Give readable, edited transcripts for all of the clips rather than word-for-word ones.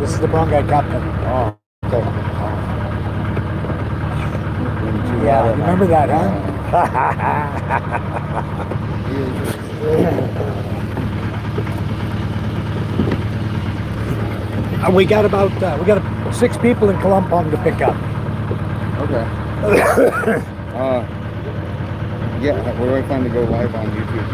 This is the barangay captain. Oh, Okay. oh. Yeah, you remember that, huh? We got about 6 people in Columpong to pick up. Okay. Yeah, where do I find to go live on YouTube?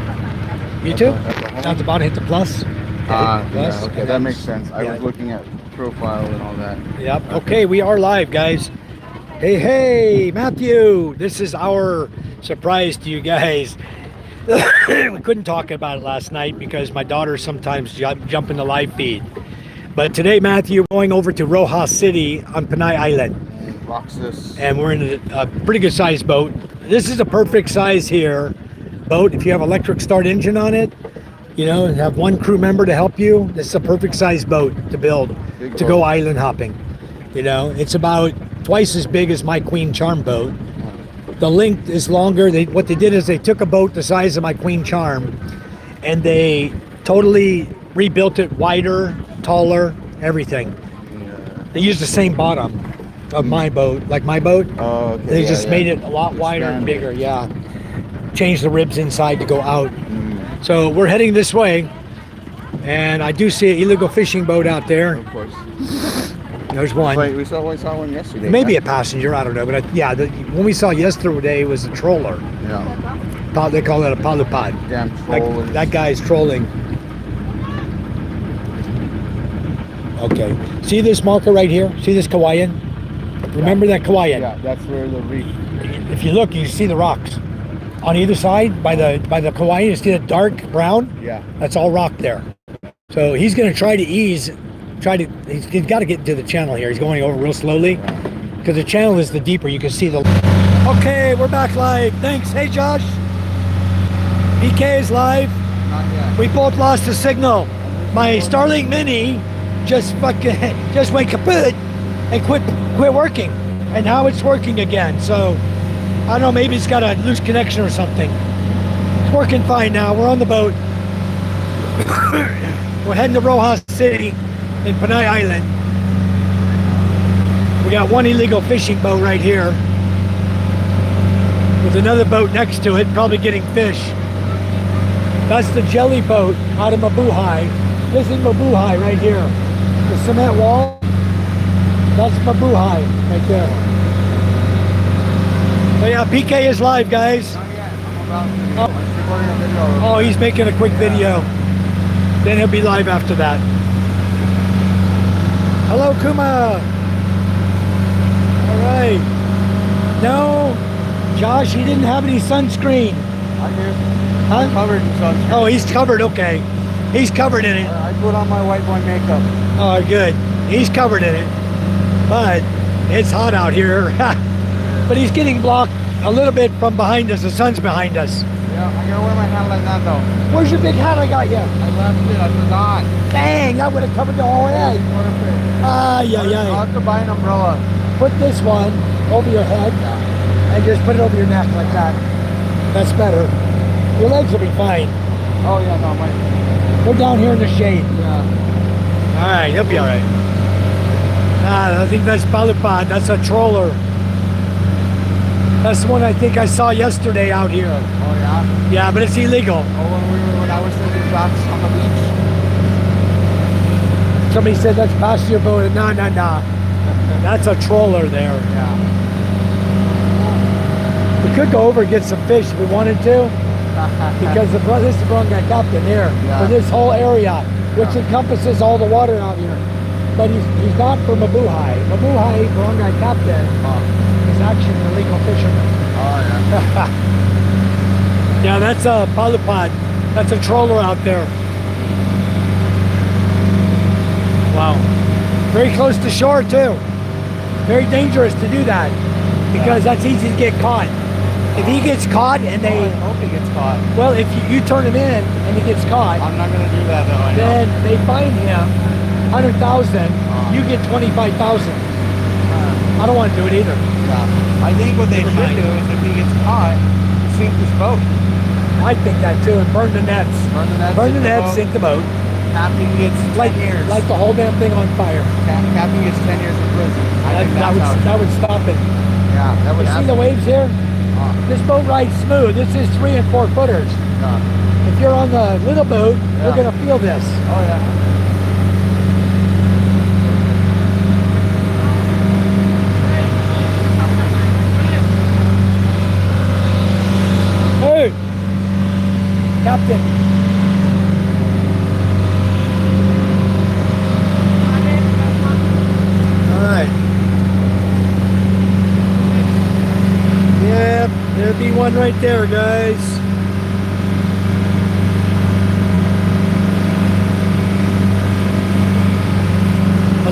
YouTube? That's Sounds about to hit the plus. Yeah, okay, that makes sense. I was looking at profile and all that. Yep. Okay, we are live, guys. Hey, Matthew. This is our surprise to you guys. We couldn't talk about it last night because my daughter sometimes jump in the live feed. But today, Matthew, we're going over to Rojas City on Panay Island. Roxas. And we're in a pretty good sized boat. This is a perfect size here boat. If you have electric start engine on it, you know, and have one crew member to help you, this is a perfect size boat to build to go island hopping. You know, it's about twice as big as my Queen Charm boat. The length is longer. What they did is they took a boat the size of my Queen Charm and they totally rebuilt it wider, taller, everything. They used the same bottom of my boat, like my boat. Oh, okay. They just made it a lot wider and bigger, yeah. Changed the ribs inside to go out. So we're heading this way, and I do see an illegal fishing boat out there. Of course. There's one. Wait, we saw one yesterday. Maybe a passenger, I don't know. But one we saw yesterday was a troller. Yeah. They call that a palupad. Damn trollers. That guy's trolling. Okay. See this marker right here? See this Kawayan? Remember that Kawayan? Yeah, that's where the reef. If you look, you see the rocks. On either side, by the Kawayan, you see the dark brown? Yeah. That's all rock there. So he's going to try to he's got to get into the channel here. He's going over real slowly because the channel is the deeper. You can see the... Okay, we're back live. Thanks. Hey, Josh. PK is live. Not yet. We both lost the signal. My Starlink Mini just went kaput and quit working. And now it's working again. So I don't know, maybe it's got a loose connection or something. It's working fine now. We're on the boat. We're heading to Rojas City in Panay Island. We got one illegal fishing boat right here with another boat next to it, probably getting fish. That's the jelly boat out of Mabuhay. This is Mabuhay right here. The cement wall, that's Mabuhay right there. So yeah, PK is live, guys. Not yet. I'm recording a video. Oh, he's making a quick video. Then he'll be live after that. Hello, Kuma. All right. No, Josh, he didn't have any sunscreen. I do. Huh? I'm covered in sunscreen. Oh, he's covered. Okay. He's covered in it. I put on my white boy makeup. Oh, good. He's covered in it. But it's hot out here. But he's getting blocked a little bit from behind us. The sun's behind us. Yeah, I gotta wear my hat like that though. Where's your big hat I got you? I left it, I forgot. Dang, that would have covered the whole head. Ah, yeah, I'll yeah. have to buy an umbrella. Put this one over your head and just put it over your neck like that. That's better. Your legs will be fine. Oh yeah, no, my... Go down here in the shade. Yeah. All right, he'll be all right. I think that's palupad. That's a troller. That's the one I think I saw yesterday out here. Oh yeah? Yeah, but it's illegal. Oh, when I was taking shots on the beach. Somebody said that's past your boat. No. That's a troller there. Yeah. We could go over and get some fish if we wanted to. Because this is the barangay captain here. Yeah. For this whole area, which encompasses all the water out here. But he's not from Mabuhay. Mabuhay, barangay captain, is actually an illegal fisherman. Oh yeah. Yeah, that's a palupad. That's a troller out there. Wow. Very close to shore too. Very dangerous to do that because that's easy to get caught. If he gets caught and they... I hope he gets caught. Well, if you turn him in and he gets caught... I'm not going to do that though, I know. Then they fine him 100,000. You get 25,000. I don't want to do it either. Yeah. I think what they should do is if he gets caught, sink this boat. I think that too, and burn the nets. Burn the nets, Burn the nets, sink the boat. Capping gets 10 years. Like the whole damn thing on fire. Capping gets 10 years in prison. That would stop it. Yeah, that would You see happen. the waves here? This boat rides smooth. This is 3 and 4 footers. Yeah. If you're on the little boat, you're gonna feel this. Oh yeah. Hey, Captain. All right. Yep, there'd be one right there, guys.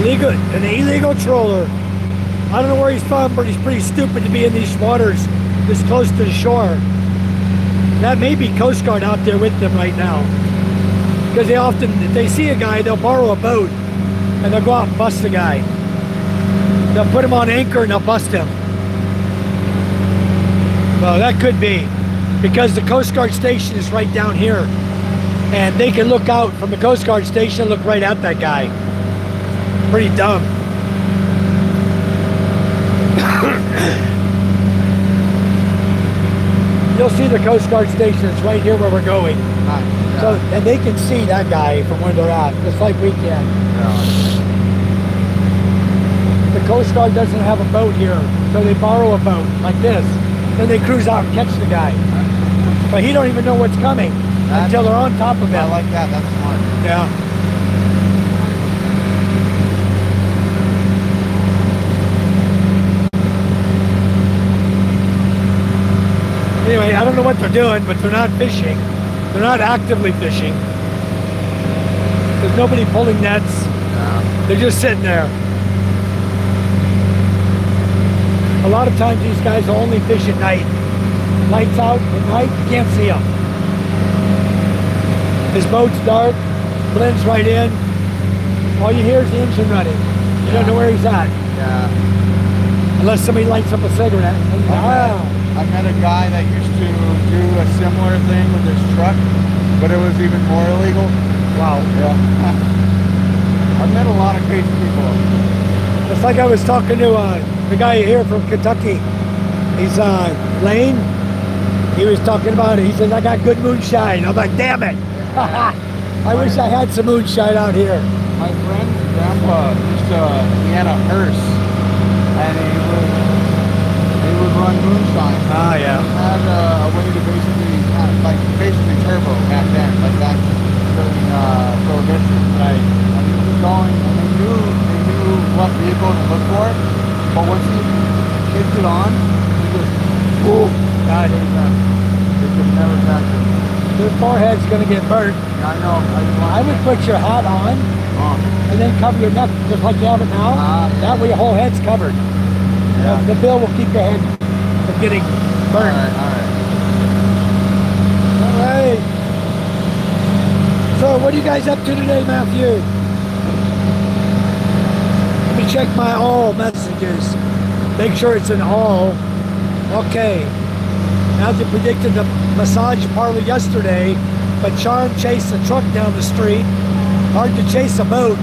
An illegal trawler. I don't know where he's from, but he's pretty stupid to be in these waters this close to the shore. That may be Coast Guard out there with them right now. Because they often, if they see a guy, they'll borrow a boat and they'll go out and bust the guy. They'll put him on anchor and they'll bust him. Well, that could be. Because the Coast Guard station is right down here. And they can look out from the Coast Guard station and look right at that guy. Pretty dumb. You'll see the Coast Guard station. It's right here where we're going. Yeah. So, and they can see that guy from where they're at, just like we can. The Coast Guard doesn't have a boat here, so they borrow a boat like this. Then they cruise out and catch the guy. But he don't even know what's coming until they're on top of him. I like that. That's smart. Yeah. Anyway, I don't know what they're doing, but they're not fishing. They're not actively fishing. There's nobody pulling nets. Yeah. They're just sitting there. A lot of times these guys will only fish at night. Lights out at night, you can't see them. His boat's dark, blends right in. All you hear is the engine running. You don't know where he's at. Yeah. Unless somebody lights up a cigarette. I met a guy that used to do a similar thing with his truck, but it was even more illegal. Wow. Yeah. I've met a lot of crazy people. It's like I was talking to the guy here from Kentucky. He's Lane. He was talking about it. He says, I got good moonshine. I'm like, damn it. I wish I had some moonshine out here. My friend's grandpa he had a hearse, and he would run moonshine. Ah, yeah. He had a way to basically turbo back then, like back during Prohibition. Right. And he was going, and they knew what vehicle to look for, but once he kicked it on, he just, boom. God, They could never catch it. your forehead's going to get burnt. Yeah, I know. I would put your hat on and then cover your neck just like you have it now. That way your whole head's covered. Yeah. The bill will keep your head from getting burned. All right. So what are you guys up to today, Matthew? Let me check my all messages. Make sure it's an all. Okay. As you predicted the massage parlor yesterday, but Charm chased a truck down the street. Hard to chase a boat.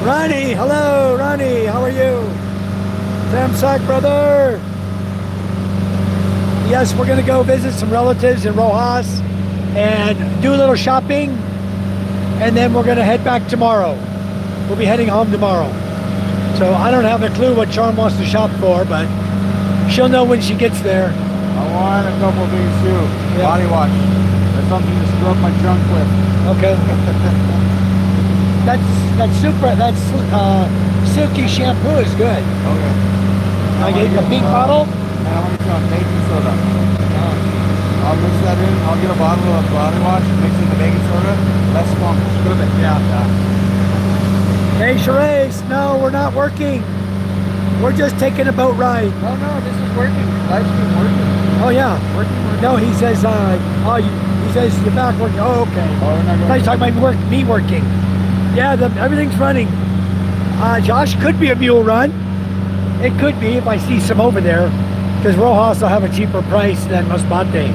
Ronnie, hello, Ronnie, how are you? Samsack, brother. Yes, we're gonna go visit some relatives in Rojas and do a little shopping, and then we're gonna head back tomorrow. We'll be heading home tomorrow. So I don't have a clue what Charm wants to shop for, but she'll know when she gets there. I want a couple of things too. Yeah. Body wash. That's something to scrub my junk with. Okay. That's silky shampoo is good. Okay. I get a pink bottle. And I want to get baking soda. I'll mix that in. I'll get a bottle of body wash, mix in the baking soda. Less funk. Scrub it. Yeah. Hey, Sheree, no, we're not working. We're just taking a boat ride. No, this is working. Live stream working. Oh yeah. Working. No, he says, he says you're back working. Oh, okay. Oh, we're not going. He's talking about me working. Yeah, everything's running. Josh, could be a mule run. It could be if I see some over there, because Rojas will have a cheaper price than Masbate.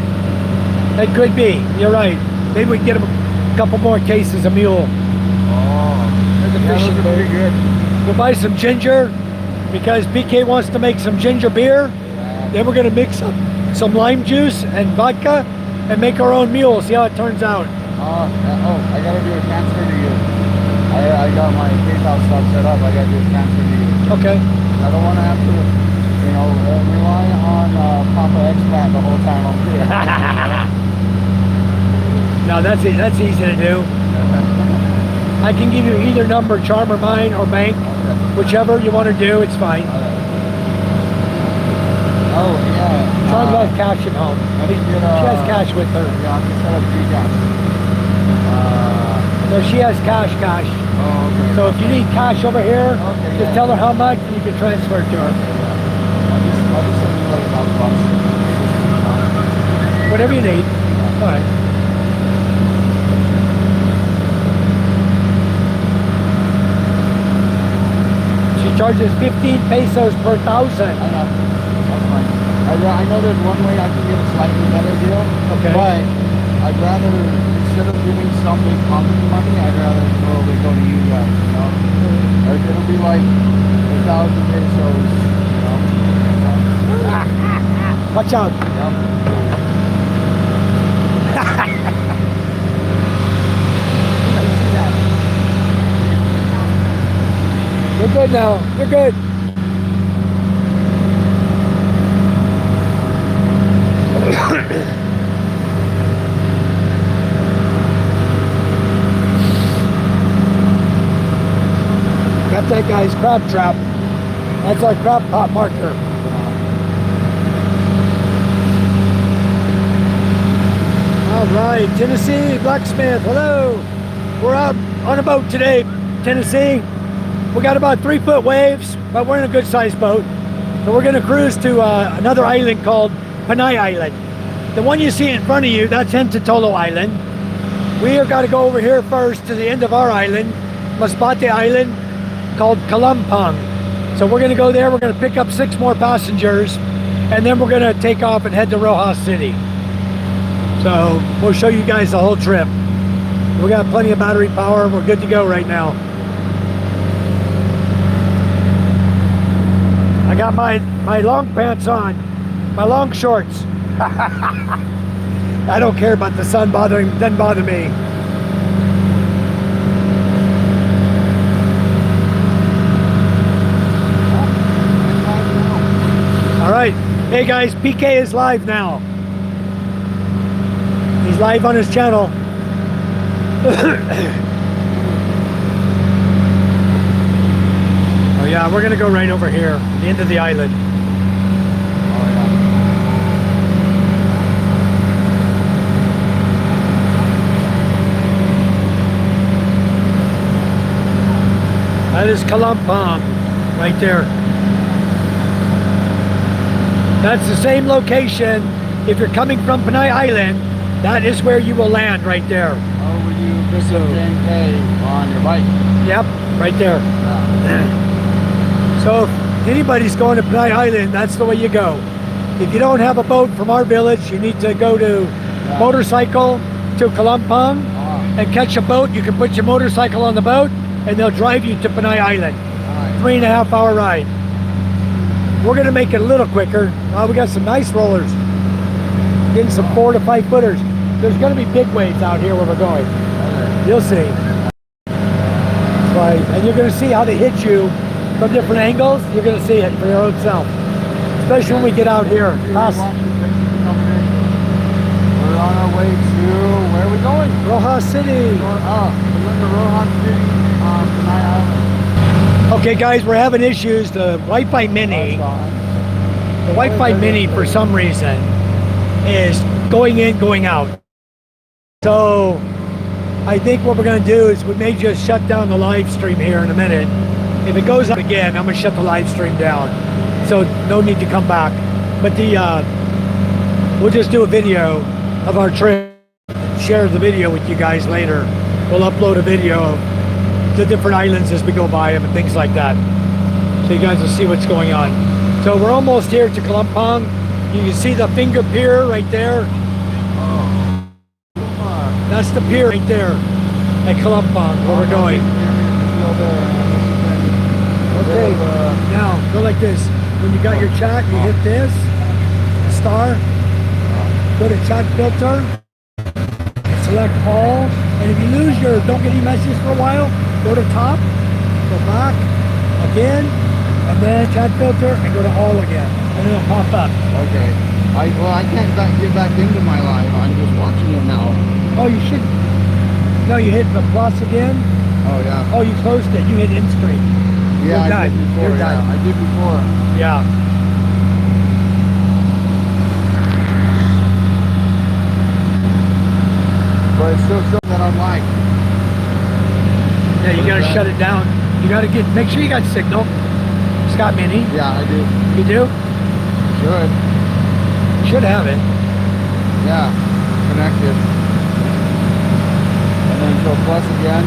It could be. You're right. Maybe we can get them a couple more cases of mule. Oh, There's a yeah, fishing those are pretty boat. good. We'll buy some ginger because BK wants to make some ginger beer. Then we're gonna mix up some lime juice and vodka and make our own mule. See how it turns out. I gotta do a transfer to you. I got my PayPal stuff set up. I gotta do a transfer to you. Okay. I don't want to have to, rely on Papa Expat the whole time I'm here. No, that's easy to do. I can give you either number, Charm or mine or bank, whichever you want to do. It's fine. Oh yeah. Charm has cash at home. Let me get, She has cash with her. Yeah, I'm just set up 3 cash. So she has cash. Oh, okay. So if you need cash over here, Okay, just tell her how much and you can transfer it to her. I'll just send you like $1,000. Whatever you need. All right. She charges 15 pesos per 1,000. I know. That's fine. I know there's one way I can get a slightly better deal. Okay. But I'd rather, instead of giving some big company money, I'd rather probably go to you guys, Or it'll be like 1,000 pesos, Watch out. You're good now. You're good. Got that guy's crab trap. That's our crab pot marker. All right, Tennessee blacksmith. Hello. We're out on a boat today, Tennessee. We got about 3-foot waves, but we're in a good sized boat. So we're gonna cruise to another island called Panay Island. The one you see in front of you, that's Totolo Island. We are gotta go over here first to the end of our island, Masbate Island, called Columpong. So we're gonna go there, we're gonna pick up 6 more passengers, and then we're gonna take off and head to Rojas City. So we'll show you guys the whole trip. We got plenty of battery power, we're good to go right now. I got my long pants on, my long shorts. I don't care about the sun doesn't bother me. All right, hey guys, PK is live now. He's live on his channel. Oh yeah, we're gonna go right over here, the end of the island. That is Columpong, right there. That's the same location. If you're coming from Panay Island, that is where you will land right there. Oh, will you visit JNK on your bike? Yep, right there. So if anybody's going to Panay Island, that's the way you go. If you don't have a boat from our village, you need to go to motorcycle to Columpong and catch a boat. You can put your motorcycle on the boat and they'll drive you to Panay Island. 3.5 hour ride. We're gonna make it a little quicker. We got some nice rollers. Getting some 4 to 5 footers. There's gonna be big waves out here where we're going. You'll see. Right, and you're gonna see how they hit you from different angles. You're gonna see it for your own self. Especially when we get out here. We're on our way to, where are we going? Rojas City. We're going to Rojas City, Panay Island. Okay guys, we're having issues. The Wi-Fi Mini, for some reason is going in, going out. So I think what we're going to do is we may just shut down the live stream here in a minute. If it goes up again, I'm going to shut the live stream down. So no need to come back. But we'll just do a video of our trip, share the video with you guys later. We'll upload a video of the different islands as we go by them and things like that. So you guys will see what's going on. So we're almost here to Columpong. You can see the finger pier right there. That's the pier right there at Columpong where we're going. Okay, now go like this. When you got your chat, you hit this star, go to chat filter, select all, and if you lose your, don't get any messages for a while, go to top, go back, again, and then chat filter, and go to all again, and it'll pop up. Okay. Well, I can't get back into my live. I'm just watching it now. Oh, you should. No, you hit the plus again. Oh, yeah. Oh, you closed it. You hit in screen. Yeah, You're done. I did before. You're done. I did before. Yeah. But it's still showing that I'm live. Yeah, you gotta shut it down. You gotta make sure you got signal. Scott Mini. Yeah, I do. You do? Should. Should have it. Yeah, connected. And then show plus again.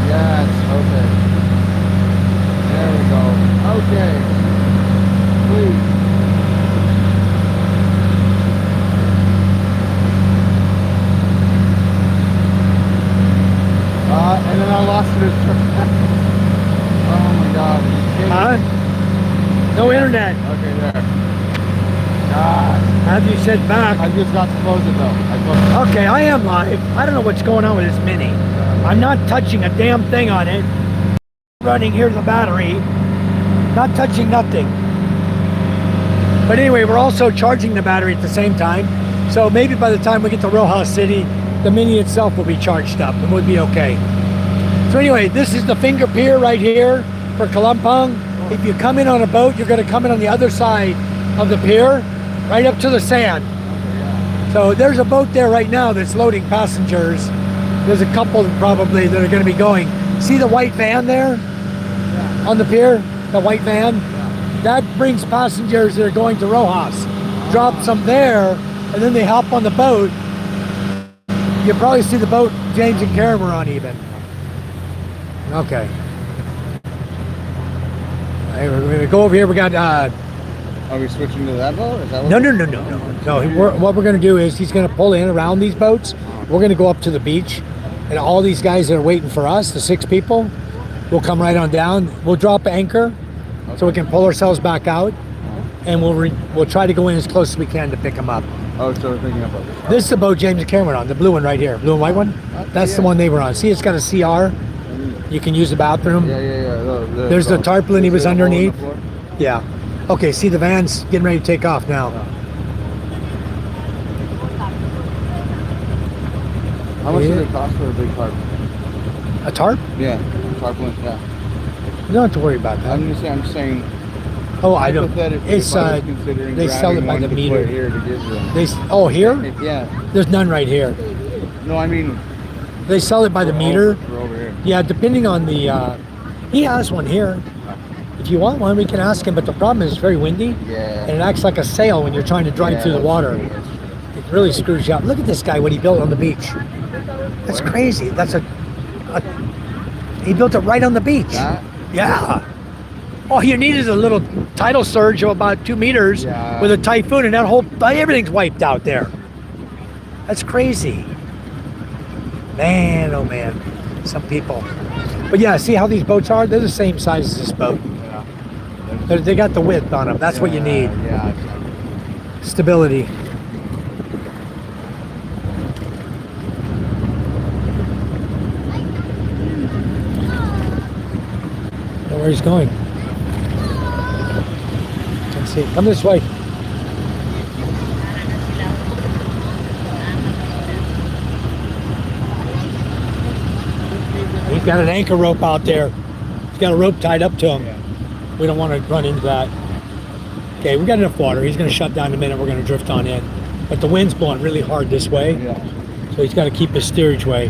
Yes, okay. There we go. Okay. Please. And then I lost it. Oh my God. Huh? No internet. Okay, there. God. Have you said back? I just got to close it though. I closed it. Okay, I am live. I don't know what's going on with this Mini. I'm not touching a damn thing on it. Running here to the battery. Not touching nothing. But anyway, we're also charging the battery at the same time. So maybe by the time we get to Rojas City, the Mini itself will be charged up and we'll be okay. So anyway, this is the finger pier right here for Columpong. If you come in on a boat, you're going to come in on the other side of the pier, right up to the sand. So there's a boat there right now that's loading passengers. There's a couple probably that are going to be going. See the white van there on the pier? The white van? That brings passengers that are going to Rojas. Drops them there, and then they hop on the boat. You'll probably see the boat James and Karen were on even. Okay. Hey, we're going to go over here. We got... Are we switching to that boat? Is that what No. What we're going to do is he's going to pull in around these boats. We're going to go up to the beach. And all these guys that are waiting for us, the 6 people, will come right on down. We'll drop anchor so we can pull ourselves back out. And we'll try to go in as close as we can to pick them up. Oh, so we're thinking about this. This is the boat James and Karen were on, the blue one right here. Blue and white one? That's the one they were on. See, it's got a CR. You can use the bathroom. Yeah. There's the tarpaulin he was underneath. Yeah. Okay, see the van's getting ready to take off now. How much does it cost for a big tarp? A tarp? Yeah, tarpaulin, yeah. You don't have to worry about that. I'm just saying. Oh, I don't. Hypothetically, It's if I was considering they sell it by grabbing the one to meter. put here to give them. Here? Yeah. There's none right here. No, I mean. They sell it by the meter. For over here. Yeah, depending on the. He has one here. If you want one, we can ask him. But the problem is it's very windy. Yeah. And it acts like a sail when you're trying to drive through the water. It really screws you up. Look at this guy, what he built on the beach. That's crazy. That's he built it right on the beach. That? Yeah. All you need is a little tidal surge of about 2 meters with a typhoon, and everything's wiped out there. That's crazy. Man, oh man. Some people. But yeah, see how these boats are? They're the same size as this boat. Yeah. They got the width on them. That's what you need. Yeah. Stability. Know where he's going. Let's see. Come this way. He's got an anchor rope out there. He's got a rope tied up to him. We don't want to run into that. Okay, we got enough water. He's going to shut down in a minute. We're going to drift on in. But the wind's blowing really hard this way. Yeah. So he's got to keep his steerage way.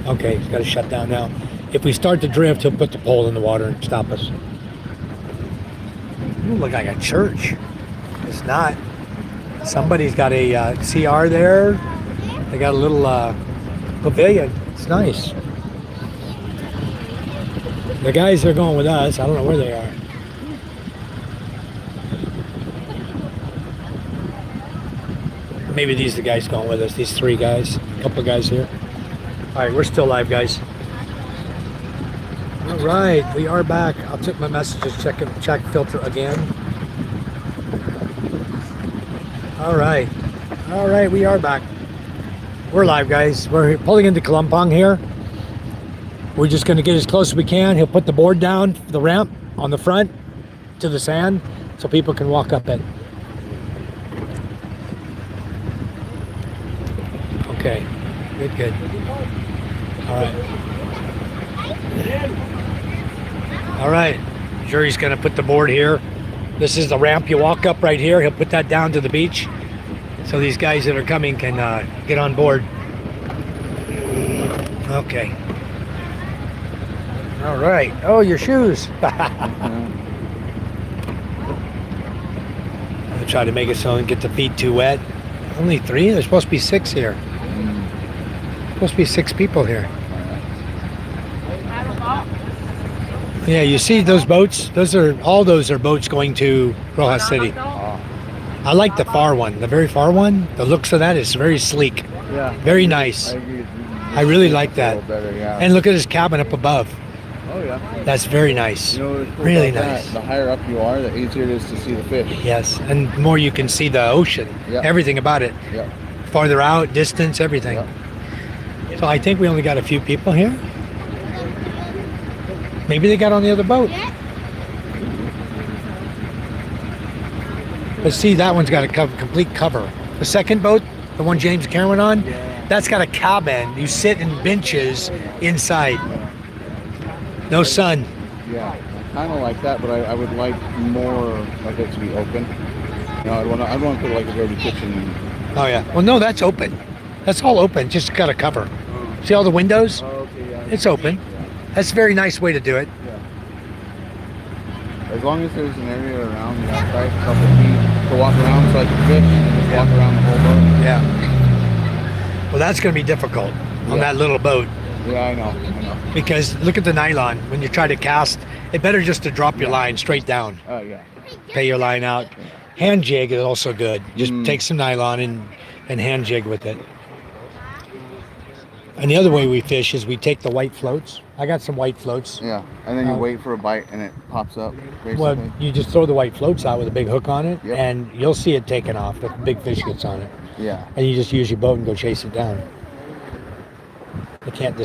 Okay, he's got to shut down now. If we start to drift, he'll put the pole in the water and stop us. Ooh, look like a church. It's not. Somebody's got a CR there. They got a little pavilion. It's nice. The guys that are going with us, I don't know where they are. maybe these are the guys going with us. These 3 guys, a couple of guys here. All right, we're still live, guys. All right, we are back. I'll check my messages, check filter again. All right, we are back. We're live, guys. We're pulling into Columpong here. We're just going to get as close as we can. He'll put the board down, the ramp on the front to the sand, so people can walk up it. Okay, good. All right. Jerry's going to put the board here. This is the ramp. You walk up right here. He'll put that down to the beach, so these guys that are coming can get on board. Okay. All right. Oh, your shoes. I'll try to make it so I don't get the feet too wet. Only 3? There's supposed to be 6 here. Supposed to be 6 people here. Yeah, you see those boats? All those are boats going to Rojas City. I like the far one, the very far one. The looks of that is very sleek. Yeah. Very nice. I really like that. Better, yeah. And look at his cabin up above. Oh yeah. That's very nice. You know what's cool Really about nice. that? The higher up you are, the easier it is to see the fish. Yes, and the more you can see the ocean. Yeah. Everything about it. Yeah. Farther out, distance, everything. Yeah. So I think we only got a few people here. Maybe they got on the other boat. But see, that one's got a complete cover. The second boat, the one James and Karen went on, that's got a cabin. You sit in benches inside. No sun. Yeah. Kind of like that, but I would like more like it to be open. You know, I'd want to put like a dirty kitchen. Oh yeah. Well, no, that's open. That's all open. Just got a cover. See all the windows? Okay, yeah. It's open. That's a very nice way to do it. Yeah. As long as there's an area around the outside, a couple of feet to walk around so I can fish and just walk around the whole boat. Yeah. Well, that's going to be difficult on that little boat. Yeah, I know. Because look at the nylon. When you try to cast, it better just to drop your line straight down. Oh, yeah. Pay your line out. Hand jig is also good. Just take some nylon and hand jig with it. And the other way we fish is we take the white floats. I got some white floats. Yeah, and then you wait for a bite and it pops up, basically. Well, you just throw the white floats out with a big hook on it, Yep. and you'll see it taking off if a big fish gets on it. Yeah. And you just use your boat and go chase it down. It can't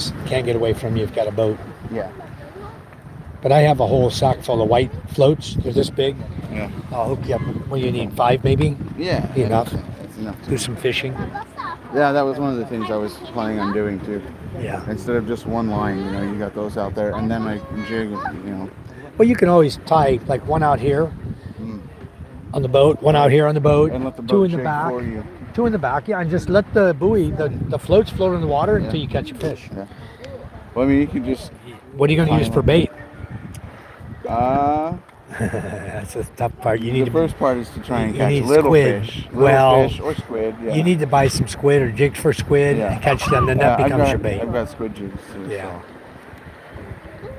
get away from you if you've got a boat. Yeah. But I have a whole sack full of white floats. They're this big. Yeah. I'll hook you up. Well, you need 5 maybe. Yeah. Enough. That's enough. Do some fishing. Yeah, that was one of the things I was planning on doing too. Yeah. Instead of just one line, you know, you got those out there, and then I jig, you know. Well, you can always tie like one out here on the boat, one out here on the boat, And let the boat 2 in the shake back, for you. 2 in the back. Yeah, and just let the buoy, the floats float in the water until you catch a fish. Yeah. Well, I mean, you could just. What are you going to use for bait? That's the tough part. You need The first part is to try and you catch need little squid. fish. Well, Fish or squid, yeah. You need to buy some squid or jigs for squid Yeah. and catch them. Then that I've becomes got- your bait. I've got squid jigs too. Yeah. So.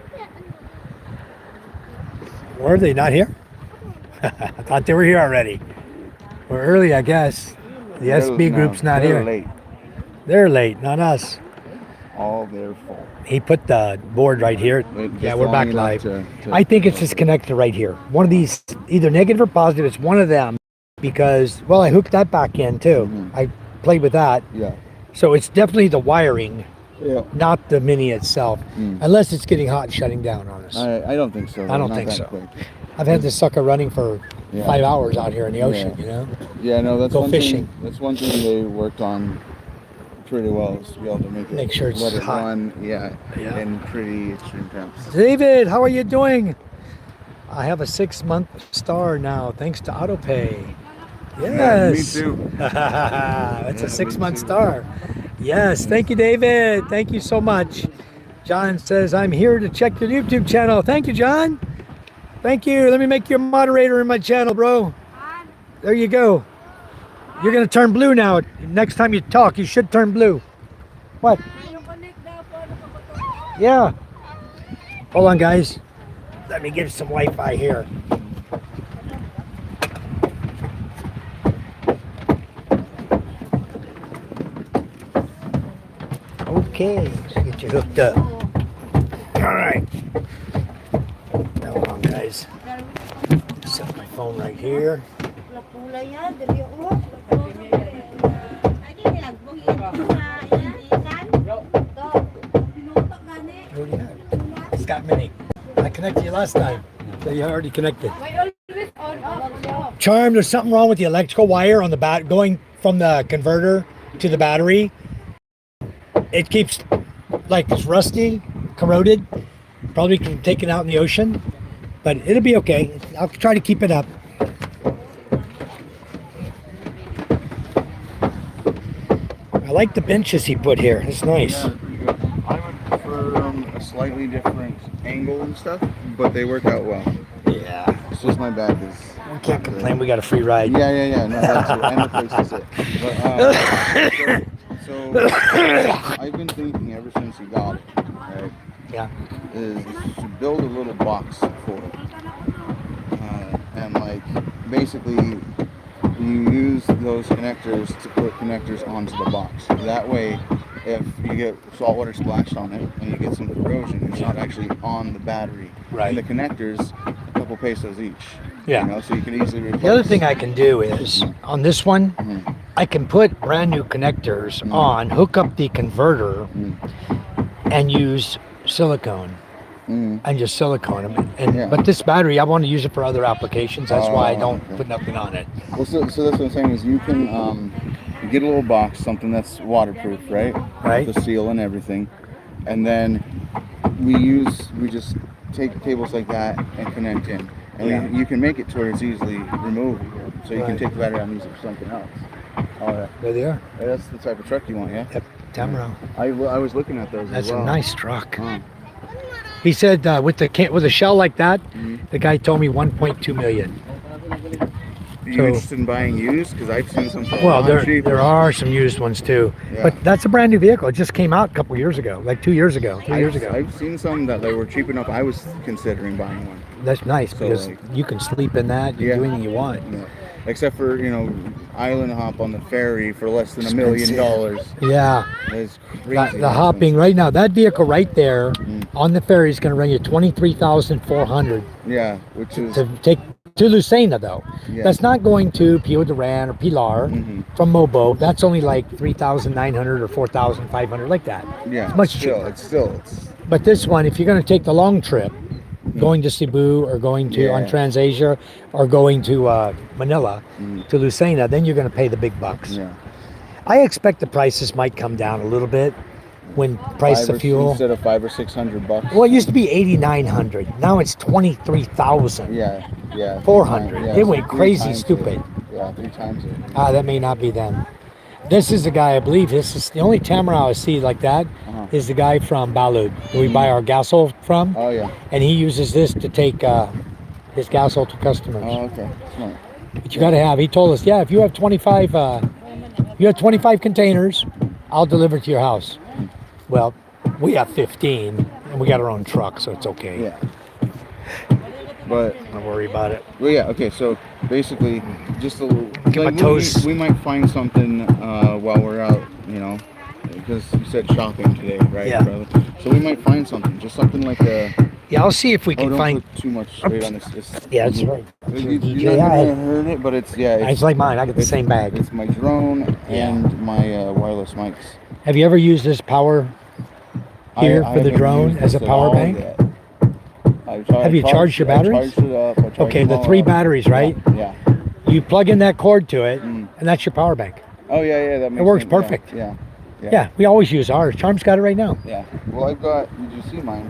Where are they? Not here? I thought they were here already. We're early, I guess. The SB group's not they're here. Late. They're late, not us. All their fault. He put the board right here. Wait, Yeah, just we're long back enough live. to- I think it's just connected right here. One of these, either negative or positive. It's one of them because, well, I hooked that back in too. Mhm. I played with that. Yeah. So it's definitely the wiring, Yeah. not the mini itself. Mm. Unless it's getting hot and shutting down on us. I don't think so. I don't Not think that so. quick. I've had this sucker running for Yeah. 5 hours out here in the ocean, Yeah. you know? Yeah, no, that's Go one fishing. thing. That's one thing they worked on pretty well, is to be able to Make sure it's let it hot. run, yeah, Yeah. in pretty extreme temps. David, how are you doing? I have a 6-month star now, thanks to AutoPay. Yes. Me too. That's Yeah, a me 6-month too. star. Yes, thank you, David. Thank you so much. John says, I'm here to check your YouTube channel. Thank you, John. Thank you. Let me make you a moderator in my channel, bro. There you go. You're going to turn blue now. Next time you talk, you should turn blue. What? Yeah. Hold on, guys. Let me get some Wi-Fi here. Okay, let's get you hooked up. All right. Hold on, guys. Set my phone right here. Scott Mini. I connected you last time. So you already connected. Charm, there's something wrong with the electrical wire on the bat going from the converter to the battery. It keeps like it's rusty, corroded. Probably can take it out in the ocean, but it'll be okay. I'll try to keep it up. I like the benches he put here. It's nice. Yeah, pretty good. I would prefer a slightly different angle and stuff, but they work out well. Yeah. It's just my back is. We can't complain. We got a free ride. Yeah. No, that's it. And the place is it. But, so I've been thinking ever since you got it, right? Yeah. Is to build a little box for it, and like basically you use those connectors to put connectors onto the box. That way, if you get saltwater splashed on it and you get some corrosion, it's not actually on the battery. Right. And the connectors, a couple pesos each. Yeah. You know, so you can easily replace. The other thing I can do is on this one, I can put brand new connectors on, hook up the converter, and use silicone. And just silicone them. And but this battery, I want to use it for other applications. That's why I don't put nothing on it. Well, so that's what I'm saying is you can get a little box, something that's waterproof, right? Right. The seal and everything, and then we just take cables like that and connect in, and you can make it to where it's easily removable, so you can take the battery out and use it for something else. All right. There they are. That's the type of truck you want, yeah? Yep. Tamaro. I was looking at those. That's as well. a nice truck. He said with a shell like that, the guy told me 1.2 million. Are you interested in buying used? Because I've seen some. Well, there are some used ones too, but that's a brand new vehicle. It just came out a couple years ago, like 2 years ago, 3 years ago. I've seen some that they were cheap enough. I was considering buying one. That's nice So, because like, you can sleep in that. You can do anything you want. Yeah. Except for island hop on the ferry for less than $1 million. Yeah. It's crazy. The hopping right now, that vehicle right there on the ferry is going to run you $23,400. Yeah, which is to take to Lucena though. Yeah. That's not going to Pio Duran or Pilar from Mobo. That's only like 3,900 or 4,500, like that. Yeah, it's much cheaper. It's But this one, if you're going to take the long trip, going to Cebu or going to on TransAsia or going to Manila to Lucena, then you're going to pay the big bucks. Yeah. I expect the prices might come down a little bit when price of fuel instead of $500 or $600. Well, it used to be 8,900. Now it's 23,000. Yeah. 400. Yeah, It went crazy it. stupid. Yeah, 3 times it. That may not be them. This is the guy, I believe. This is the only Tamara I see like that. Is the guy from Balud, who we buy our gasol from. Oh yeah. And he uses this to take his gasol to customers. Oh, okay. Smart. But you got to have. He told us, if you have 25, containers, I'll deliver to your house. Well, we have 15, and we got our own truck, so it's okay. Yeah. But don't worry about it. Well, yeah. Okay. So basically, just a little. Get my toes. We might find something while we're out. Because you said shopping today, right? Yeah. Brother? So we might find something. Just something like a. Yeah, I'll see if we can don't find. Put too much weight on this. Yeah, that's right. You're not gonna hurt it, but it's It's like mine. I got the same bag. It's my drone and my wireless mics. Have you ever used this power here for the drone as a power bank? Have you charged your batteries? I charged it up. Okay, the 3 batteries, right? Yeah. You plug in that cord to it, and that's your power bank. Oh yeah. That makes It works sense. perfect. Yeah. We always use ours. Charm's got it right now. Yeah. Well, I've got. Did you see mine?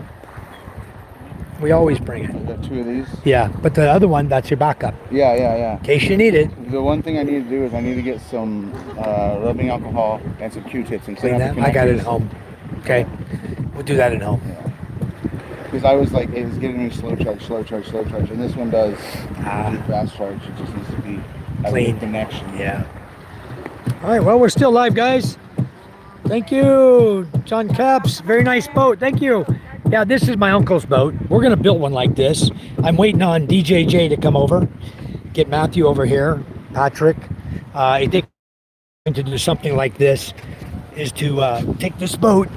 We always bring it. I've got 2 of these. Yeah, but the other one, that's your backup. Yeah. In case you need it. The one thing I need to do is I need to get some rubbing alcohol and some Q-tips and Clean that. I got it at home. Okay, we'll do that at home. Because I was like, it was getting me slow charge, and this one does fast charge. It just needs to be clean connection. Yeah. All right. Well, we're still live, guys. Thank you, John Caps. Very nice boat. Thank you. Yeah, this is my uncle's boat. We're gonna build one like this. I'm waiting on DJJ to come over, get Matthew over here, Patrick. I think to do something like this is to take this boat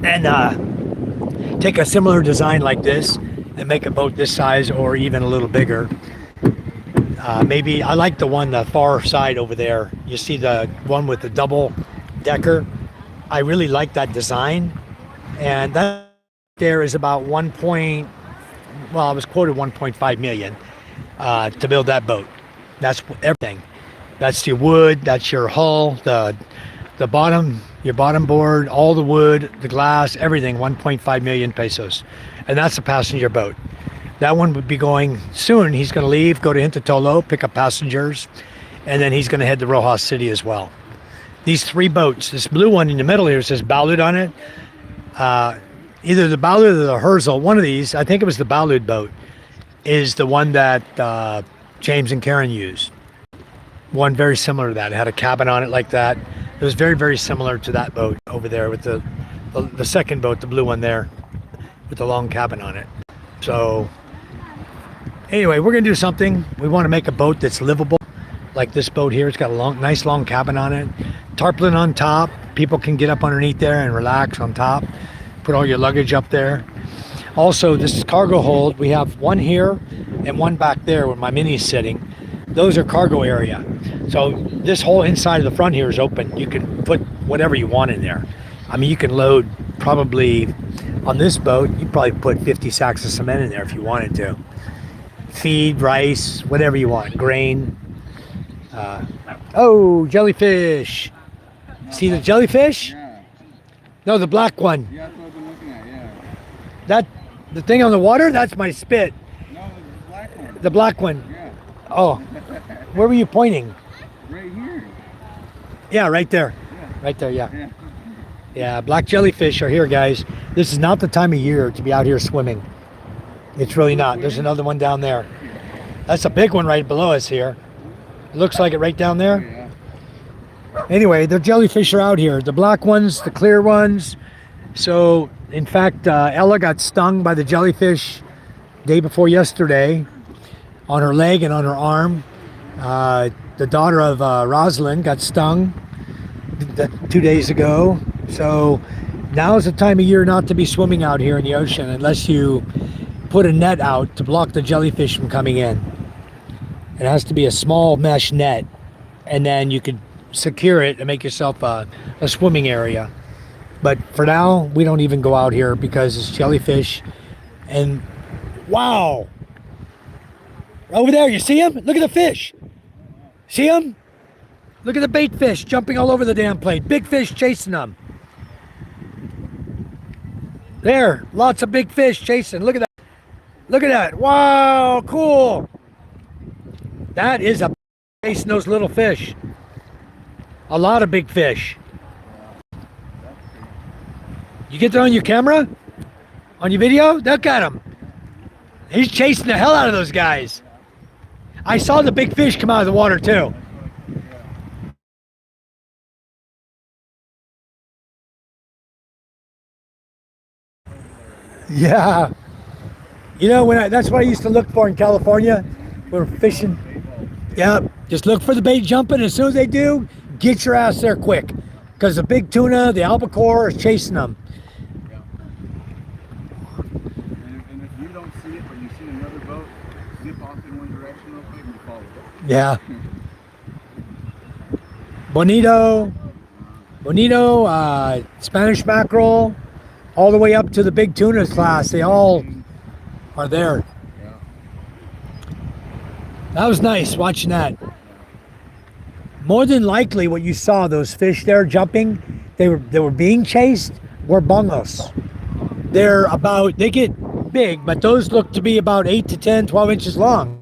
and take a similar design like this and make a boat this size or even a little bigger. Maybe I like the one the far side over there. You see the one with the double decker. I really like that design, and that there is about I was quoted 1.5 million to build that boat. That's everything. That's your wood. That's your hull. The bottom, your bottom board, all the wood, the glass, everything. 1.5 million pesos, and that's a passenger boat. That one would be going soon. He's going to leave, go to Hintotolo, pick up passengers, and then he's going to head to Rojas City as well. These three boats, this blue one in the middle here says Balud on it. Either the Balud or the Herzl, one of these, I think it was the Balud boat, is the one that James and Karen used. One very similar to that. It had a cabin on it like that. It was very, very similar to that boat over there with the second boat, the blue one there, with the long cabin on it. So anyway, we're gonna do something. We want to make a boat that's livable, like this boat here. It's got a nice long cabin on it, tarpaulin on top. People can get up underneath there and relax on top. Put all your luggage up there. Also, this is cargo hold. We have one here and one back there where my Mini's sitting. Those are cargo area. So this whole inside of the front here is open. You can put whatever you want in there. I mean, you can load probably on this boat, you probably put 50 sacks of cement in there if you wanted to. Feed, rice, whatever you want, grain. Oh, jellyfish. See the jellyfish? Yeah. No, the black one. Yeah, that's what I've been looking at, yeah. The thing on the water, that's my spit. No, the black one. The black one. Yeah. Oh, where were you pointing? Right here. Yeah, right there. Yeah. Right there, yeah. Yeah. Yeah, black jellyfish are here, guys. This is not the time of year to be out here swimming. It's really not. There's another one down there. That's a big one right below us here. It looks like it right down there. Yeah. Anyway, the jellyfish are out here. The black ones, the clear ones. So, in fact, Ella got stung by the jellyfish day before yesterday on her leg and on her arm. The daughter of Rosalind got stung 2 days ago. So now's the time of year not to be swimming out here in the ocean unless you put a net out to block the jellyfish from coming in. It has to be a small mesh net, and then you could secure it and make yourself a swimming area. But for now, we don't even go out here because it's jellyfish. And wow, over there, you see him? Look at the fish. See him? Look at the bait fish jumping all over the damn plate. Big fish chasing them. There, lots of big fish chasing. Look at that. Look at that. Wow, cool. That is a chasing those little fish. A lot of big fish. You get that on your camera? On your video? Look at him. He's chasing the hell out of those guys. I saw the big fish come out of the water too. Yeah. You know, that's what I used to look for in California. We were fishing. Yeah, just look for the bait jumping. As soon as they do, get your ass there quick. Because the big tuna, the albacore is chasing them. And if you don't see it, but you see another boat, zip off in one direction real quick and you follow it. Yeah. Bonito, Spanish mackerel, all the way up to the big tuna class. They all are there. Yeah. That was nice watching that. More than likely what you saw, those fish there jumping, they were being chased, were bongos. They get big, but those look to be about 8 to 10, 12 inches long.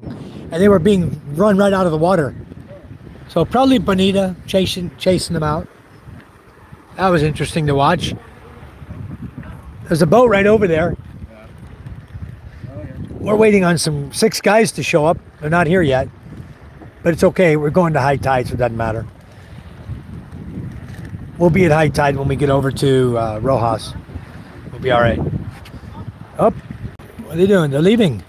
And they were being run right out of the water. So probably bonita chasing them out. That was interesting to watch. There's a boat right over there. We're waiting on 6 guys to show up. They're not here yet. But it's okay. We're going to high tide, so it doesn't matter. We'll be at high tide when we get over to Rojas. We'll be all right. Oh, what are they doing? They're leaving.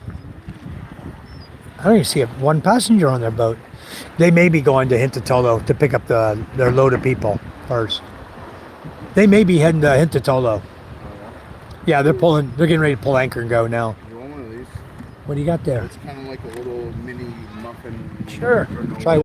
I don't even see one passenger on their boat. They may be going to Hintotolo to pick up their load of people first. They may be heading to Hintotolo. Yeah, they're getting ready to pull anchor and go now. You want one of these? What do you got there? It's kind of like a little mini muffin. Sure. granola. Try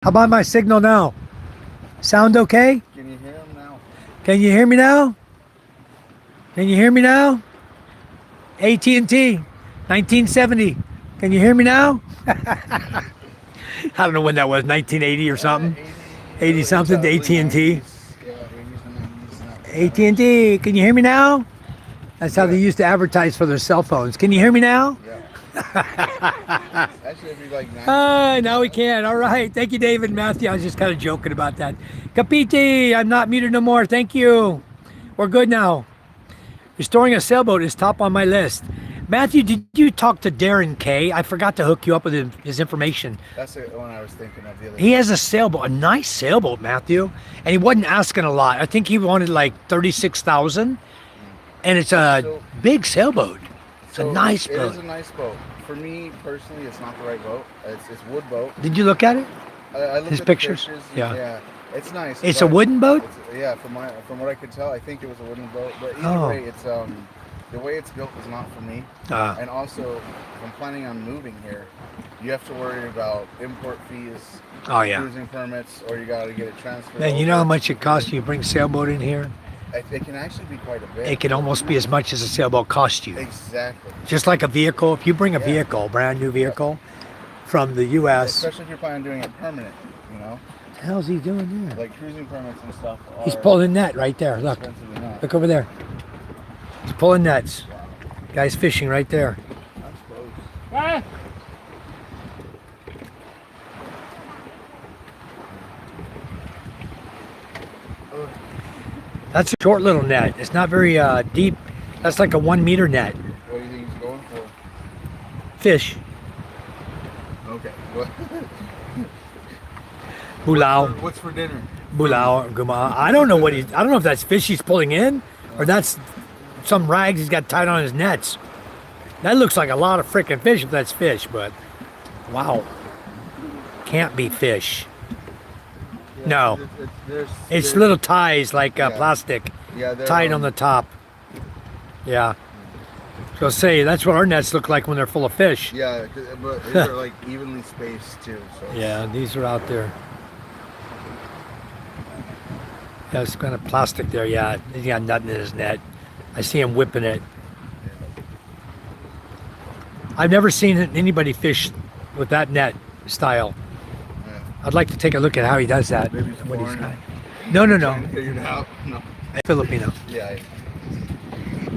How about my signal now? Sound okay? Can you hear him now? Can you hear me now? Can you hear me now? AT&T, 1970. Can you hear me now? I don't know when that was, 1980 or something. 80 something to AT&T. Yeah, 80s and 90s. AT&T, can you hear me now? That's how Yeah. they used to advertise for their cell phones. Can you hear me now? Yeah. Actually, it'd be like 90s. Now we can. All right. Thank you, David and Matthew. I was just kind of joking about that. Kapiti, I'm not muted no more. Thank you. We're good now. Restoring a sailboat is top on my list. Matthew, did you talk to Darren Kay? I forgot to hook you up with his information. That's the one I was thinking of the other He has a sailboat, a nice sailboat, Matthew, and he wasn't asking a lot. I think he wanted like 36,000, and it's a So- big sailboat. It's a nice It boat. is a nice boat. For me personally, it's not the right boat. It's wood boat. Did you look at it? I looked His at pictures? The pictures. Yeah. Yeah. It's nice. It's a but wooden boat? Yeah, from what I could tell, I think it was a wooden boat. But either Oh. way, it's the way it's built is not for me. And also, if I'm planning on moving here, you have to worry about import fees, Oh yeah. cruising permits, or you got to get it transferred. Man, you know how over. much it costs you to bring a sailboat in here? It can actually be quite a bit. It can almost be as much as a sailboat cost you. Exactly. Just like a vehicle, if you bring a Yeah. vehicle, brand new vehicle, from the U.S. Especially if you're planning on doing it permanent, you know, What the hell's he doing there? like cruising permits and stuff. He's are pulling net right there. Look. expensive enough. Look over there. He's pulling nets. Guy's fishing right there. I suppose. That's a short little net. It's not very deep. That's like a 1 meter net. What do you think he's going for? Fish. Okay. What? Bulao. What's for dinner? Bulao. Guma. I don't know what I don't know if that's fish he's pulling in or that's some rags he's got tied on his nets. That looks like a lot of freaking fish if that's fish, but wow. Can't be fish. No. It's little ties like Yeah. plastic Yeah, they're, tied on the top. Yeah. So say that's what our nets look like when they're full of fish. Yeah, but they're like evenly spaced too. So Yeah, these are out there. Yeah, it's kind of plastic there. Yeah, he's got nothing in his net. I see him whipping it. I've never seen anybody fish with that net style. Yeah. I'd like to take a look at how he does that. Maybe he's What he's foreign. got. No, Trying to figure it out. No. Filipino. Yeah.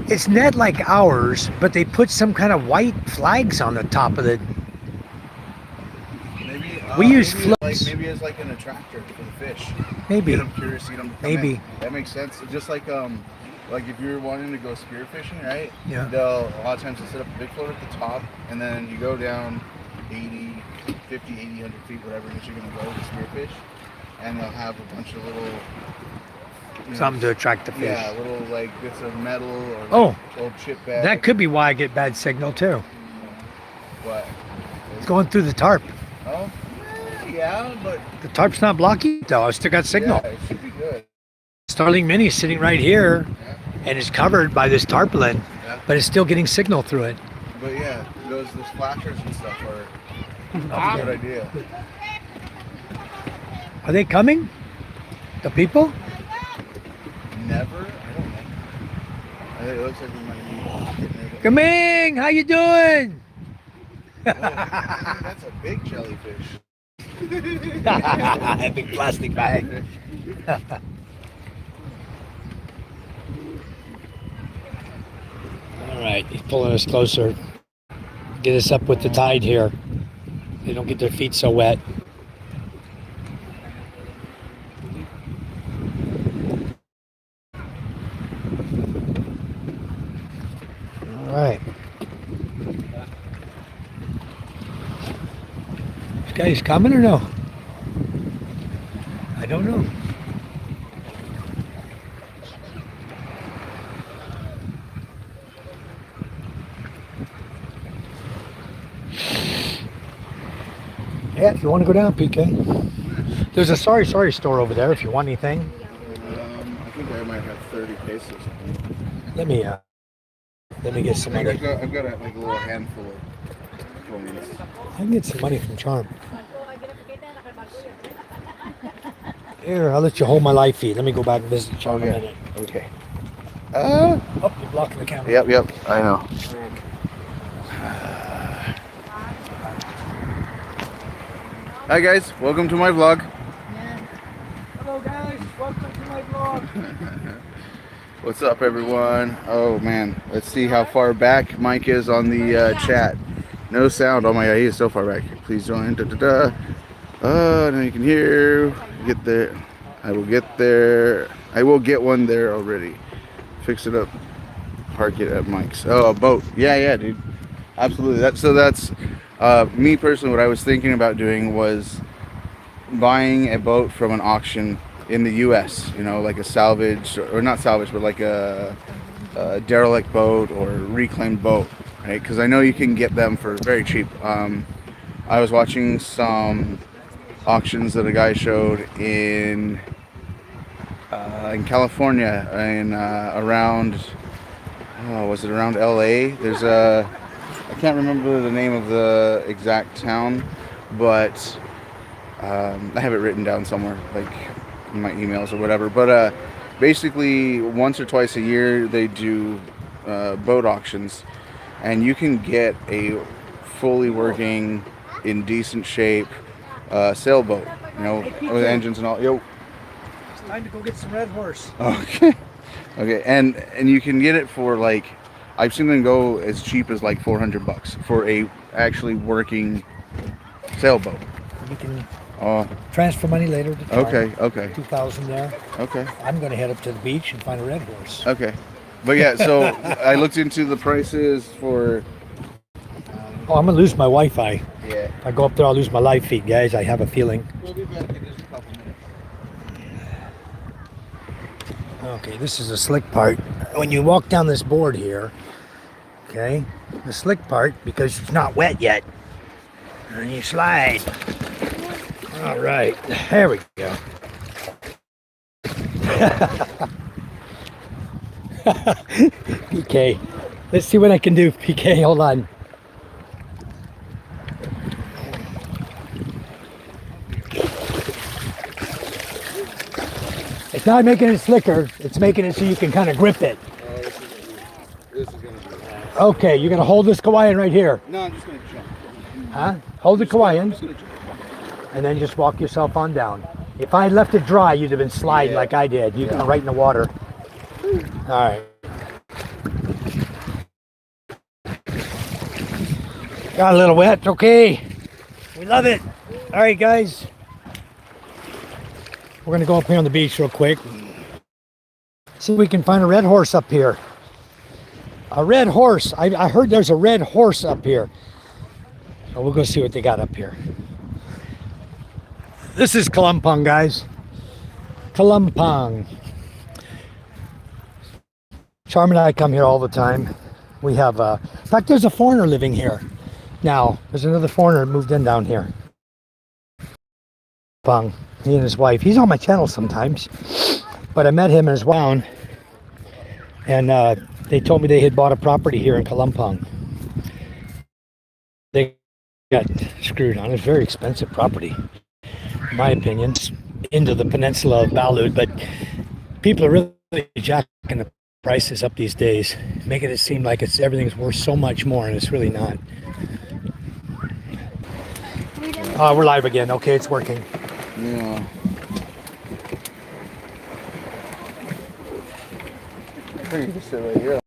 It's net like ours, but they put some kind of white flags on the top of it. Maybe We use maybe floats. maybe it's like an attractor for the fish. Maybe. Get them curious, see them. come Maybe. in. That makes sense. Just like if you're wanting to go spearfishing, right? Yeah. They'll a lot of times they set up a big float at the top, and then you go down 80, 50, 80, 100 feet, whatever it is you're gonna go to spearfish, and they'll have a bunch of little. Something to attract the fish. Yeah, little like bits of metal or like Oh. old chip bag. That could be why I get bad signal too. What? It's going through the tarp. Oh, yeah, but The tarp's not blocking it though. I still got signal. yeah, it should be good. Starling Mini is sitting right here Yeah. and it's covered by this tarpaulin, Yeah. but it's still getting signal through it. But yeah, those flashers and stuff are a good idea. Are they coming? The people? Never? I don't know. I think it looks like we might be getting ready to- Kaming, how you doing? Oh, that's a big jellyfish. A big plastic bag. All right, he's pulling us closer. Get us up with the tide here. They don't get their feet so wet. All right. This guy's coming or no? I don't know. Yeah, if you want to go down, PK. There's a sorry store over there if you want anything. I think I might have 30 pesos. Let me get some money. I've got like a little handful of coins. I can get some money from Charm. Here, I'll let you hold my live feed. Let me go back and visit John Okay. a minute. Okay. Oh, you're blocking the camera. Yep. I know. Hi guys, welcome to my vlog. Hello guys, welcome to my vlog. What's up, everyone? Oh man, let's see how far back Mike is on the chat. No sound. Oh my god, he is so far back. Please join. Now you can hear. Get there. I will get there. I will get one there already. Fix it up. Park it at Mike's. Oh, a boat. Yeah, dude. Absolutely. That's me personally. What I was thinking about doing was buying a boat from an auction in the U.S. You know, like a salvage or not salvage, but like a derelict boat or reclaimed boat, right? Because I know you can get them for very cheap. I was watching some auctions that a guy showed in California and around. Oh, was it around LA? There's a. I can't remember the name of the exact town, but I have it written down somewhere, like in my emails or whatever. But basically, once or twice a year, they do boat auctions, and you can get a fully working, in decent shape sailboat. You know, with engines and all. Yo. It's time to go get some Red Horse. Okay. Okay, and you can get it for like, I've seen them go as cheap as like $400 for a actually working sailboat. You can Oh, transfer money later to Charlie. okay, 2,000 there. okay, I'm going to head up to the beach and find a Red Horse. okay. But yeah, so I looked into the prices for. Oh, I'm going to lose my Wi-Fi. Yeah. If I go up there, I'll lose my live feed, guys. I have a feeling. We'll be back in just a couple minutes. Okay, this is a slick part. When you walk down this board here, okay, the slick part, because it's not wet yet, and you slide. All right, there we go. PK, let's see what I can do, PK, hold on. It's not making it slicker, it's making it so you can kind of grip it. This is gonna be. Okay, you're gonna hold this Kauaian right here. No, I'm just gonna jump. Huh? Hold the Kauaian, and then just walk yourself on down. If I had left it dry, you'd have been sliding like I did. You'd gone right in the water. All right. Got a little wet, okay. We love it. All right, guys. We're gonna go up here on the beach real quick. See if we can find a Red Horse up here. A Red Horse. I heard there's a Red Horse up here. So we'll go see what they got up here. This is Columpong, guys. Columpong. Charm and I come here all the time. We have, in fact, there's a foreigner living here. Now, there's another foreigner moved in down here. Columpong. He and his wife. He's on my channel sometimes. But I met him and his wife. And they told me they had bought a property here in Columpong. They got screwed on. It's a very expensive property, in my opinion. It's into the peninsula of Balud, but people are really jacking the prices up these days, making it seem like everything's worth so much more, and it's really not. We're live again. Okay, it's working. Yeah. I think you can sit right here.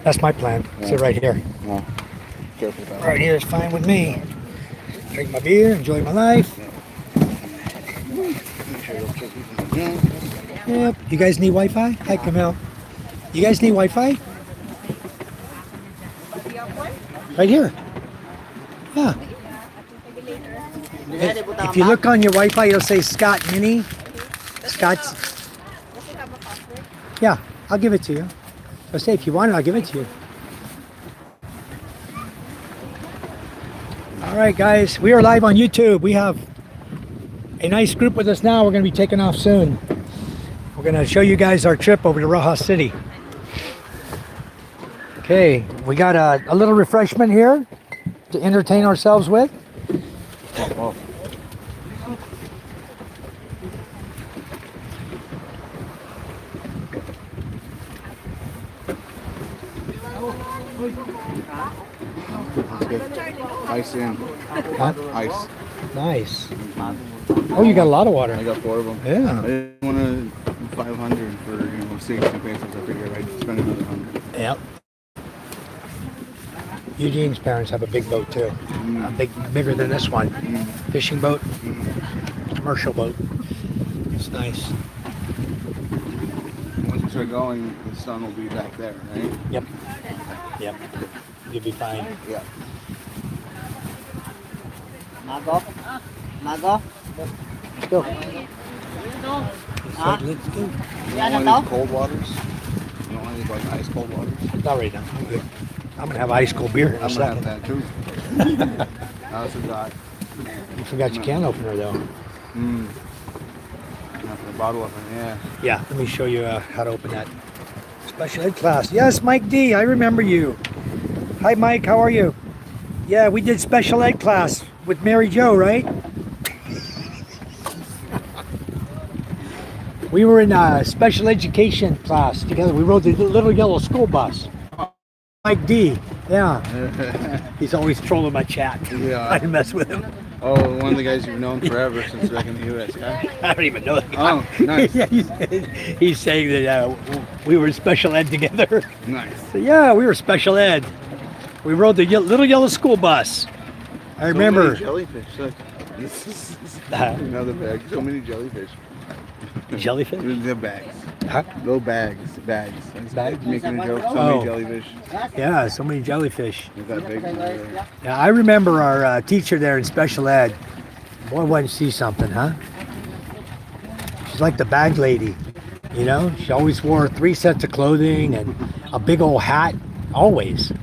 That's my plan. Sit right here. No. Careful about Right here is fine with me. Drink my beer, enjoy my life. Yep. You guys need Wi-Fi? Hi, Camille. You guys need Wi-Fi? Right here. Yeah. If you look on your Wi-Fi, it'll say Scott Mini. Scott's. Yeah, I'll give it to you. I'll say if you want it, I'll give it to you. All right, guys, we are live on YouTube. We have a nice group with us now. We're going to be taking off soon. We're going to show you guys our trip over to Rojas City. Okay, we got a little refreshment here to entertain ourselves with. That's good. Ice in. Huh? Ice. Nice. Oh, you got a lot of water. I got 4 of them. Yeah. I didn't want to 500 for 60 pesos. I figured I'd spend another 100. Yep. Eugene's parents have a big boat too. A bigger than this one. Fishing boat, commercial boat. It's nice. Once we start going, the sun will be back there, right? Yep. Yep. You'll be fine. Yeah. Mago? Mago? Let's go. He said, let's go. You don't want these cold waters? You don't want these like ice cold waters? Not right now. I'm good. I'm gonna have ice cold beer in a I'm gonna have second. that too. I also got You forgot your can opener though. the bottle opener, yeah. Yeah, let me show you how to open that. Special ed class. Yes, Mike D, I remember you. Hi, Mike, how are you? Yeah, we did special ed class with Mary Jo, right? We were in a special education class together. We rode the little yellow school bus. Mike D, yeah. He's always trolling my chat. Yeah. I mess with him. Oh, one of the guys you've known forever since back in the U.S., yeah? I don't even know the guy. Oh, nice. Yeah, he's saying that we were in special ed together. Nice. So, yeah, we were special ed. We rode the little yellow school bus. I remember. So many jellyfish. Look. This is another bag. So many jellyfish. Jellyfish? The bags. Huh? Little bags. Bags. Bags? Making a joke. So Oh. many jellyfish. Yeah, so many jellyfish. Look at that big one there. Yeah, I remember our teacher there in special ed. Boy, wasn't she something, huh? She's like the bag lady, you know? She always wore 3 sets of clothing and a big old hat, always.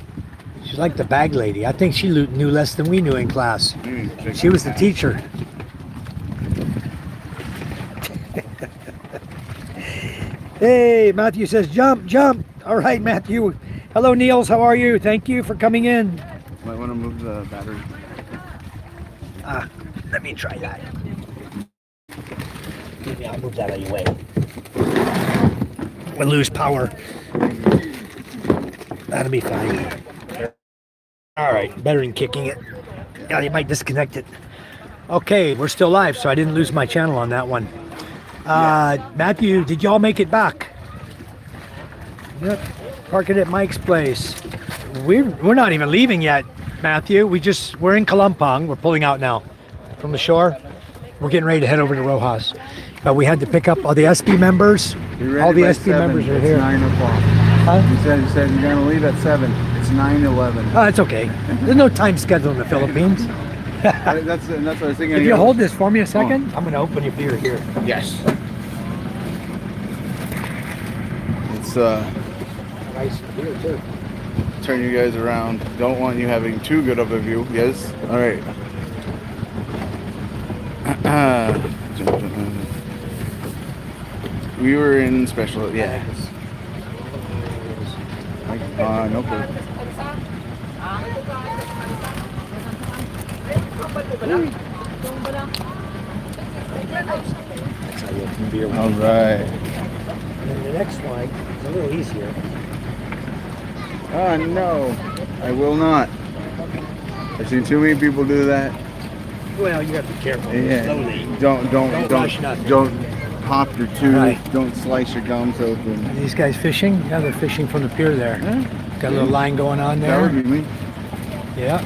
She's like the bag lady. I think she knew less than we knew in class. She was the teacher. Hey, Matthew says, jump, jump. All right, Matthew. Hello, Niels. How are you? Thank you for coming in. Might want to move the battery. Let me try that. Maybe I'll move that out of your way. We'll lose power. That'll be fine. All right, better than kicking it. Yeah, you might disconnect it. Okay, we're still live, so I didn't lose my channel on that one. Matthew, did y'all make it back? Yep. Parking at Mike's place. We're not even leaving yet, Matthew. We're in Columpong. We're pulling out now from the shore. We're getting ready to head over to Rojas. But we had to pick up all the SB members. All the SB members are here. 9 o'clock. Huh? He said you're gonna leave at 7. It's 9:11. Oh, it's okay. There's no time schedule in the Philippines. That's what I was thinking. If you hold this for me a second, I'm going to open your beer here. Yes. It's Nice beer, too. turn you guys around. Don't want you having too good of a view. Yes. All right. We were in special. Yeah. No clue. That's how you open beer. All right. And then the next one is a little easier. Oh no, I will not. I've seen too many people do that. Well, you have to be careful. Yeah. Slowly. Don't rush nothing. don't pop your tooth. Right. Don't slice your gums open. Are these guys fishing? Yeah, they're fishing from the pier there. Got a little line going on That would there. be me. Yeah.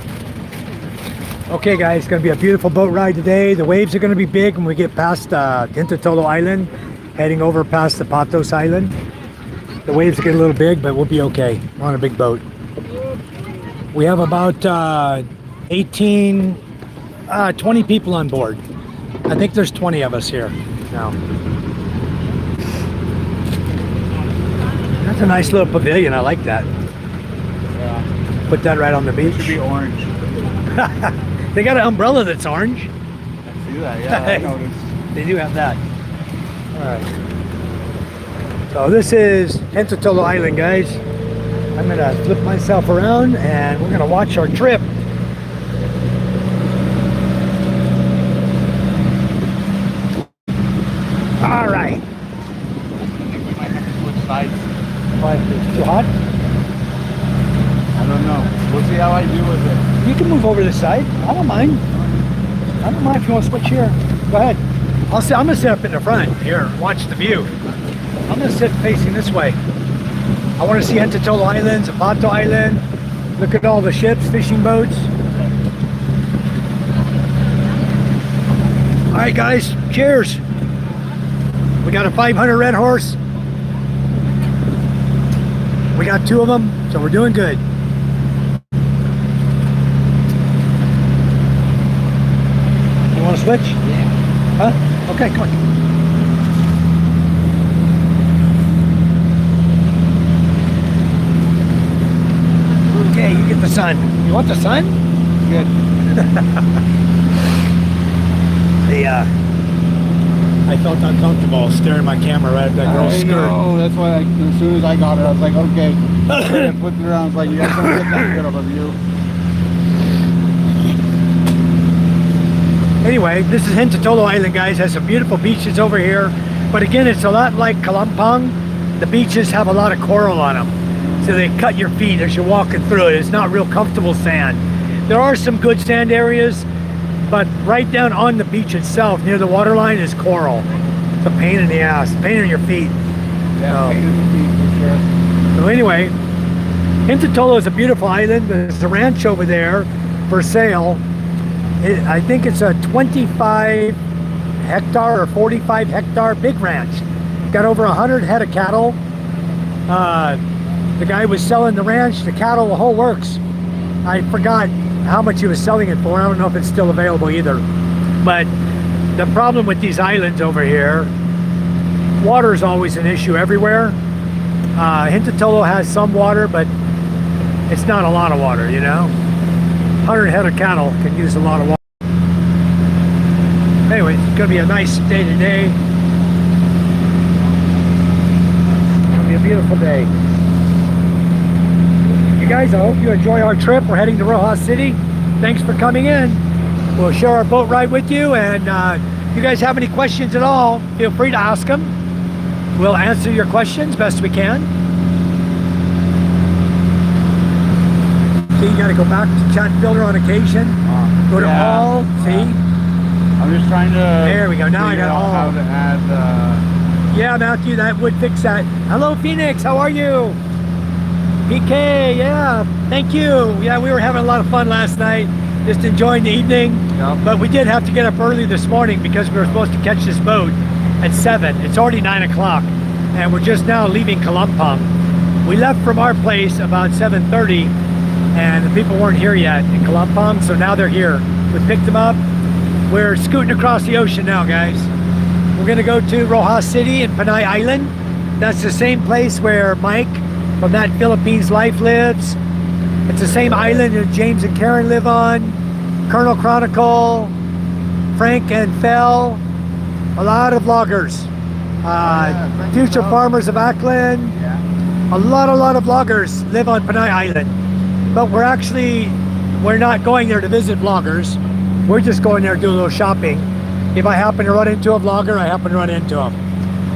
Okay, guys, it's going to be a beautiful boat ride today. The waves are going to be big when we get past Tintotolo Island, heading over past the Patos Island. The waves get a little big, but we'll be okay. We're on a big boat. We have about 20 people on board. I think there's 20 of us here now. That's a nice little pavilion. I like that. Yeah. Put that right on the beach. It should be orange. They got an umbrella that's orange. I see that. Yeah, I noticed. They do have that. All right. So this is Tintotolo Island, guys. I'm gonna flip myself around and we're gonna watch our trip. All right. I think we might have to switch sides. Why, it's too hot? I don't know. We'll see how I do with it. You can move over to the side. I don't mind. I don't mind if you want to switch here. Go ahead. I'm gonna sit up in the front here. Watch the view. I'm gonna sit facing this way. I want to see Entitolo Island, Zapato Island. Look at all the ships, fishing boats. All right, guys. Cheers. We got a 500 red horse. We got 2 of them, so we're doing good. You want to switch? Yeah. Huh? Okay, come on. Okay, you get the sun. You want the sun? Good. I felt uncomfortable staring at my camera right at that girl's skirt. know. That's why as soon as I got it, I was like, okay. I flipped it around. I was like, you guys don't get that good of a view. Anyway, this is Entitolo Island, guys. Has some beautiful beaches over here. But again, it's a lot like Columpong. The beaches have a lot of coral on them. So they cut your feet as you're walking through it. It's not real comfortable sand. There are some good sand areas, but right down on the beach itself, near the waterline, is coral. It's a pain in the ass, pain in your feet. Yeah, pain in the feet for sure. So anyway, Entitolo is a beautiful island. There's a ranch over there for sale. I think it's a 25 hectare or 45 hectare big ranch. Got over 100 head of cattle. The guy was selling the ranch, the cattle, the whole works. I forgot how much he was selling it for. I don't know if it's still available either. But the problem with these islands over here, water is always an issue everywhere. Entitolo has some water, but it's not a lot of water, you know. 100 head of cattle can use a lot of water. Anyway, it's gonna be a nice day today. It's gonna be a beautiful day. You guys, I hope you enjoy our trip. We're heading to Rojas City. Thanks for coming in. We'll share our boat ride with you, and if you guys have any questions at all, feel free to ask them. We'll answer your questions best we can. So you gotta go back to chat filter on occasion. Go to all, see? I'm just trying to. There we go. Now I figure got out all. how to add. Yeah, Matthew, that would fix that. Hello, Phoenix. How are you? PK, yeah. Thank you. Yeah, we were having a lot of fun last night. Just enjoying the evening. Yep. But we did have to get up early this morning because we were supposed to catch this boat at 7. It's already 9 o'clock. And we're just now leaving Columpong. We left from our place about 7:30. And the people weren't here yet in Columpong. So now they're here. We picked them up. We're scooting across the ocean now, guys. We're gonna go to Rojas City and Panay Island. That's the same place where Mike from That Philippines Life lives. It's the same island that James and Karen live on. Colonel Chronicle, Frank and Fell, a lot of vloggers. Future Farmers of Ackland. Yeah. A lot of vloggers live on Panay Island. But we're not going there to visit vloggers. We're just going there to do a little shopping. If I happen to run into a vlogger, I happen to run into him.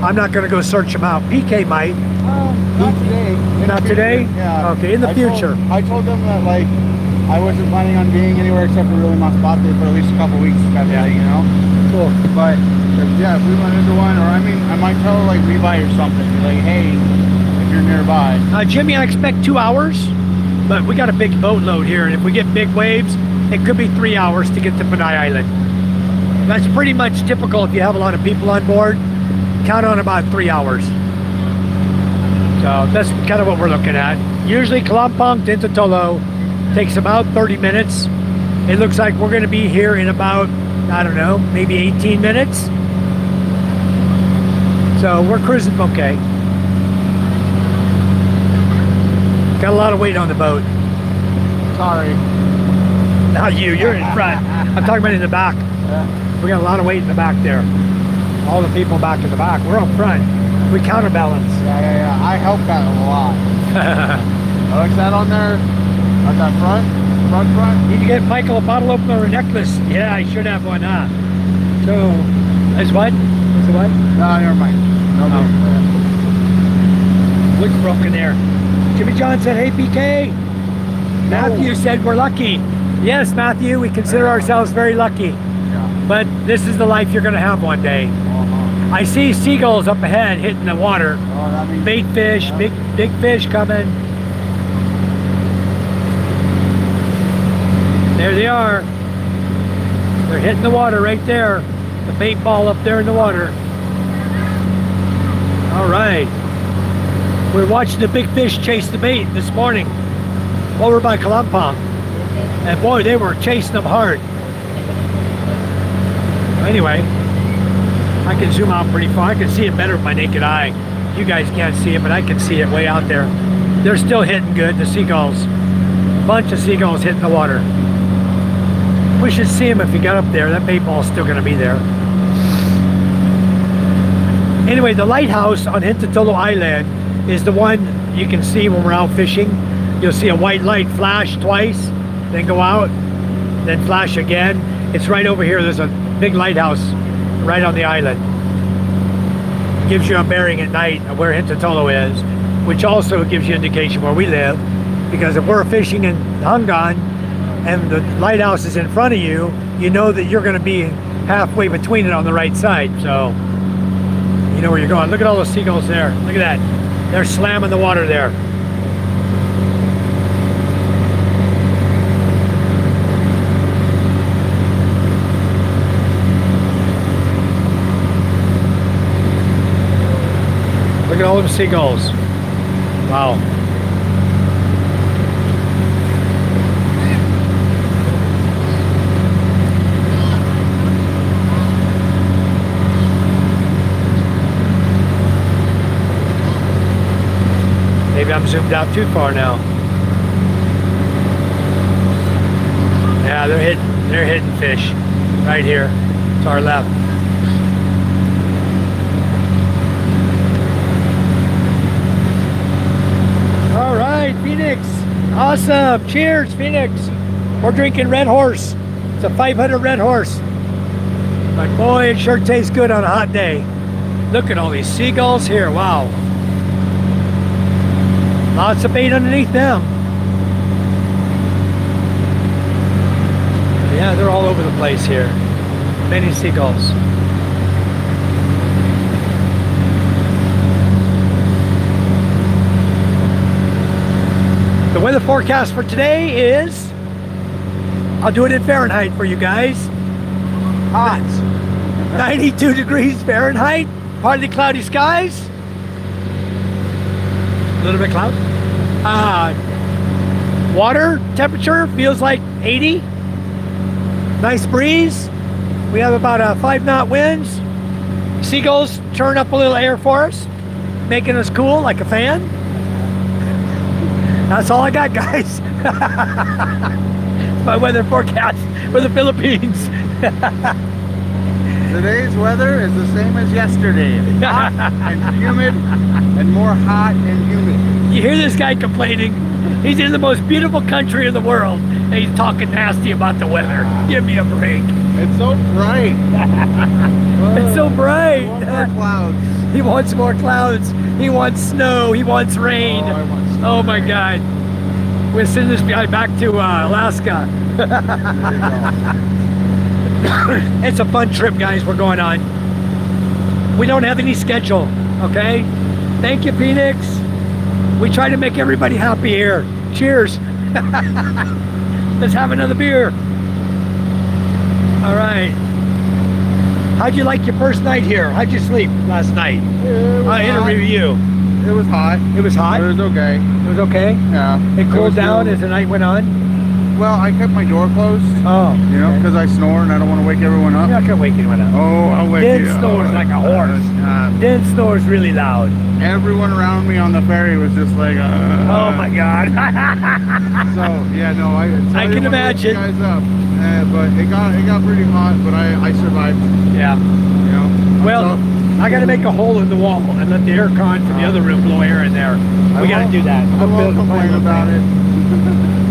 I'm not going to go search him out. PK might. Not today. Not today? Yeah. Okay, in the future. I told them that like I wasn't planning on being anywhere except for really Masbate for at least a couple weeks, kind of thing, you know. Cool. But if we run into one, or I might tell like Levi or something, be like, hey, if you're nearby. Jimmy, I expect 2 hours, but we got a big boatload here, and if we get big waves, it could be 3 hours to get to Panay Island. That's pretty much typical if you have a lot of people on board. Count on about 3 hours. So that's kind of what we're looking at. Usually Columpong to Entitolo takes about 30 minutes. It looks like we're going to be here in about, I don't know, maybe 18 minutes. So we're cruising okay. Got a lot of weight on the boat. Sorry. Not you, you're in front. I'm talking about in the back. Yeah. We got a lot of weight in the back there. All the people back in the back. We're up front. We counterbalance. Yeah. I help that a lot. Alex, that on there? At that front? Front? Need to get Michael a bottle opener or a necklace. Yeah, I should have one, huh? So, as what? Is it what? No, never mind. No, Oh. Wood's broken there. Jimmy John said, hey, PK. Matthew said we're lucky. Yes, Matthew, we consider ourselves very lucky. Yeah. But this is the life you're going to have one day. Uh-huh. I see seagulls up ahead hitting the water. Oh, that means Bait fish, big fish coming. There they are. They're hitting the water right there. The bait ball up there in the water. All right. We're watching the big fish chase the bait this morning over by Columpong. And boy, they were chasing them hard. Anyway, I can zoom out pretty far. I can see it better with my naked eye. You guys can't see it, but I can see it way out there. They're still hitting good, the seagulls. Bunch of seagulls hitting the water. We should see them if you got up there. That bait ball's still going to be there. Anyway, the lighthouse on Hintatolo Island is the one you can see when we're out fishing. You'll see a white light flash twice, then go out, then flash again. It's right over here. There's a big lighthouse right on the island. Gives you a bearing at night of where Hintatolo is, which also gives you indication where we live. Because if we're fishing in Hungan and the lighthouse is in front of you, you know that you're going to be halfway between it on the right side. So you know where you're going. Look at all those seagulls there. Look at that. They're slamming the water there. Look at all them seagulls. Wow. Maybe I'm zoomed out too far now. Yeah, they're hitting fish right here to our left. All right, Phoenix. Awesome. Cheers, Phoenix. We're drinking Red Horse. It's a 500 Red Horse. But boy, it sure tastes good on a hot day. Look at all these seagulls here. Wow. Lots of bait underneath them. Yeah, they're all over the place here. Many seagulls. The weather forecast for today is, I'll do it in Fahrenheit for you guys. Hot. 92 degrees Fahrenheit, partly cloudy skies. A little bit cloud. Water temperature feels like 80. Nice breeze. We have about a 5-knot winds. Seagulls turn up a little air for us, making us cool like a fan. That's all I got, guys. My weather forecast for the Philippines. Today's weather is the same as yesterday. Hot and humid and more hot and humid. You hear this guy complaining? He's in the most beautiful country in the world and he's talking nasty about the weather. Give me a break. It's so bright. It's so bright. More clouds. He wants more clouds. He wants snow. He wants rain. Oh, I want snow. Oh my God. We'll send this guy back to Alaska. It's a fun trip, guys, we're going on. We don't have any schedule, okay? Thank you, Phoenix. We try to make everybody happy here. Cheers. Let's have another beer. All right. How'd you like your first night here? How'd you sleep last night? I interview you. It was hot. It was hot? It was okay. It was okay? Yeah. It cooled was down cool. as the night went on? Well, I kept my door closed. Oh. You know, okay. because I snore and I don't want to wake everyone up. You're not gonna wake anyone up. Oh, I'll wake Den you up. snores like a horse. Den snores really loud. Everyone around me on the ferry was just like, Oh my God. So yeah, no, I can didn't wanna wake you imagine. guys up, but it got pretty hot, but I survived. Yeah. You know. Well, I gotta make a hole in the wall and let the air con from the other room blow air in there. We gotta do that. I won't complain about it.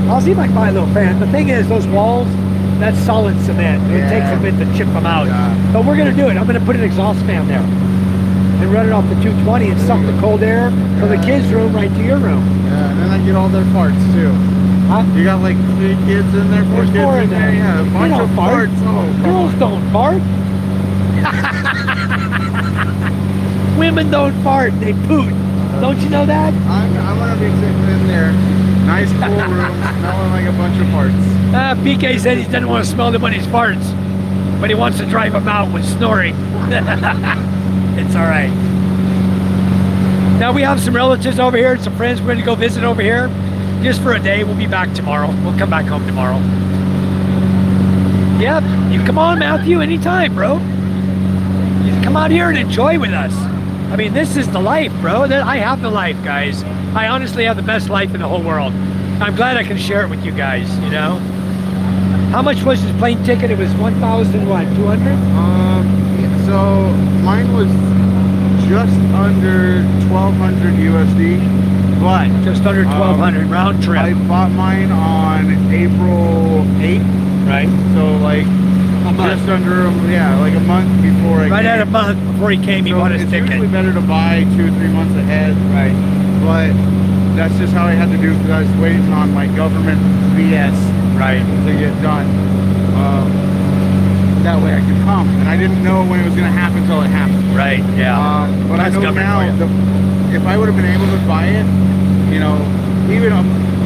I'll see if I can buy a little fan. The thing is, those walls, that's solid cement. It takes a bit to chip them out. Yeah. But we're gonna do it. I'm gonna put an exhaust fan there and run it off the 220 and suck the cold air from the kids' room right to your room. Yeah, and then I get all their parts too. You got like 3 kids in there, 4 There's kids 4 in there. Yeah, a They bunch don't of fart. farts. Oh, come Girls on. don't fart. Women don't fart. They poot. Don't you know that? I'm gonna be sitting in there, nice cool room, smelling like a bunch of farts. PK said he doesn't want to smell them when he farts, but he wants to drive them out with snoring. It's all right. Now we have some relatives over here, some friends we're going to go visit over here just for a day. We'll be back tomorrow. We'll come back home tomorrow. Yep, you come on, Matthew, anytime, bro. You come out here and enjoy with us. I mean, this is the life, bro. I have the life, guys. I honestly have the best life in the whole world. I'm glad I can share it with you guys, you know? How much was his plane ticket? It was 1,000 what, 200? So mine was just under 1,200 USD, but Just under 1,200 round trip. I bought mine on April 8th, Right. so like month. just under, yeah, like a month before I Right came. at a month before he came, he So bought his it's ticket. usually better to buy 2 or 3 months ahead, Right. but that's just how I had to do because I was waiting on my government BS Right. to get done. That way I could come, and I didn't know when it was going to happen until it happened. Right. Yeah. But I That's know government now, for you. if I would have been able to buy it, you know, even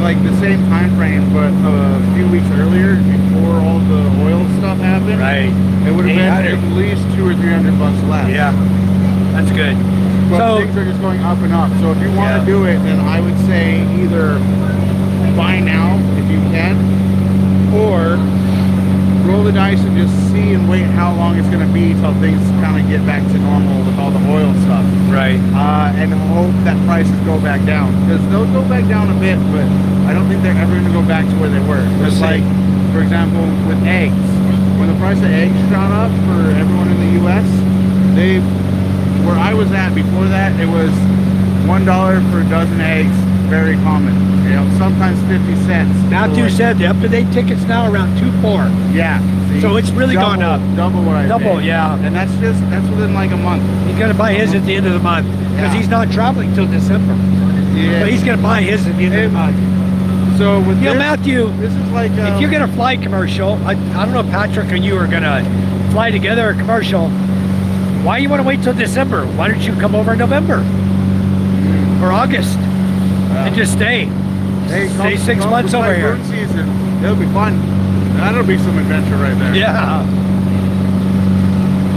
like the same time frame, but a few weeks earlier, before all the oil stuff happened, Right. it would have been 800. at least $200 or $300 less. Yeah. That's good. But So things are just going up and up. So if you want Yeah. to do it, then I would say either buy now if you can, or roll the dice and just see and wait how long it's going to be till things kind of get back to normal with all the oil stuff. right. And hope that prices go back down, because they'll go back down a bit, but I don't think they're ever going to go back to where they were. Just like, for example, with eggs, when the price of eggs shot up for everyone in the U.S., where I was at before that, it was $1 for a dozen eggs, very common. You know, sometimes 50 cents. Matthew said the up-to-date tickets now around 2.4. Yeah. See, So it's really gone up. Double what I Double, paid. yeah. And that's within like a month. He's gonna buy his at the end of the month because Yeah. he's not traveling till December. Yeah. But he's gonna buy his at the end of the month. So with You know, this, Matthew, this is like if you're gonna fly commercial, I don't know if Patrick and you are gonna fly together a commercial. Why you want to wait till December? Why don't you come over in November or August and just stay? hey, Stay 6 come months to over here. typhoon season. It'll be fun. That'll be some adventure right there. Yeah.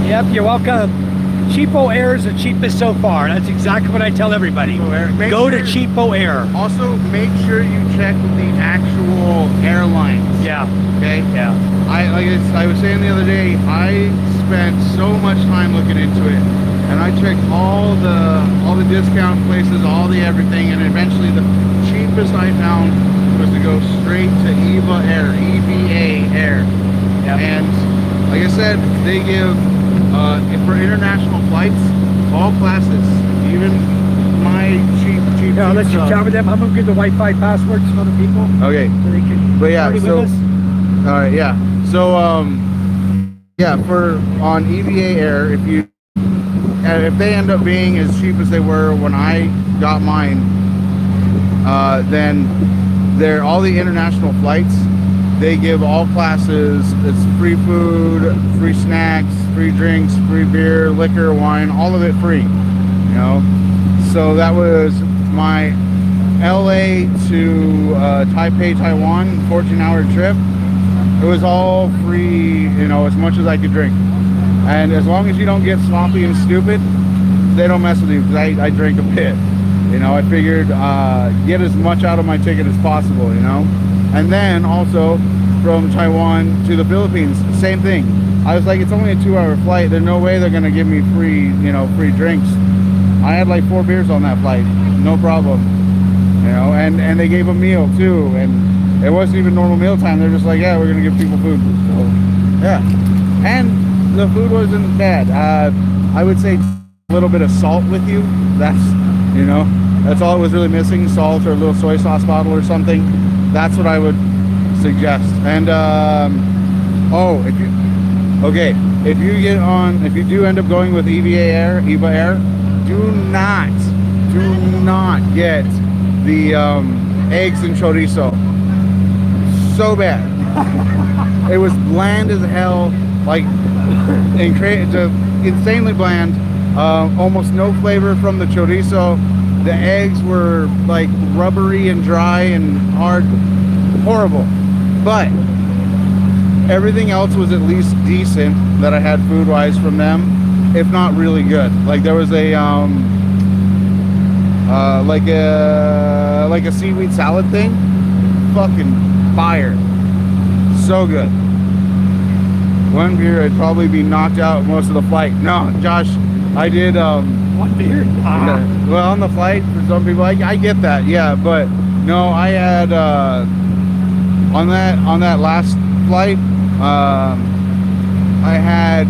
Yep, you're welcome. Cheapo Air is the cheapest so far. That's exactly what I tell everybody. Cheapo Air. Make Go to sure- Cheapo Air. Also, make sure you check with the actual airlines. Yeah, Okay. yeah. I was saying the other day, I spent so much time looking into it, and I checked all the discount places, all the everything, and eventually the cheapest I found was to go straight to EVA Air, EVA Air. Yep. And like I said, they give for international flights, all classes, even my cheap Yeah, I'll let you stuff. chat with them. I'm gonna give the Wi-Fi passwords to other people Okay. so they can But yeah, party with so us. all right, yeah. So yeah, for on EVA Air, if they end up being as cheap as they were when I got mine, then they're all the international flights. They give all classes. It's free food, free snacks, free drinks, free beer, liquor, wine, all of it free. You know, so that was my LA to Taipei, Taiwan, 14-hour trip. It was all free, you know, as much as I could drink. And as long as you don't get sloppy and stupid, they don't mess with you, because I drank a bit. You know, I figured get as much out of my ticket as possible, you know. And then also from Taiwan to the Philippines, same thing. I was like, it's only a 2-hour flight. There's no way they're gonna give me free, you know, free drinks. I had like 4 beers on that flight, no problem. You know, and they gave a meal too, and it wasn't even normal meal time. They're just like, yeah, we're gonna give people food. So yeah, and the food wasn't bad. I would say a little bit of salt with you. That's, you know, that's all it was really missing. Salt or a little soy sauce bottle or something. That's what I would suggest. And oh, if you do end up going with EVA Air, do not get the eggs and chorizo. so bad. It was bland as hell, like insanely bland. Almost no flavor from the chorizo. The eggs were like rubbery and dry and hard, horrible. But everything else was at least decent that I had food-wise from them, if not really good. Like there was a like a seaweed salad thing, fucking fire, so good. One beer, I'd probably be knocked out most of the flight. No, Josh, I did. One beer? Well, on the flight, for some people, I get that, yeah. But no, I had on that last flight, I had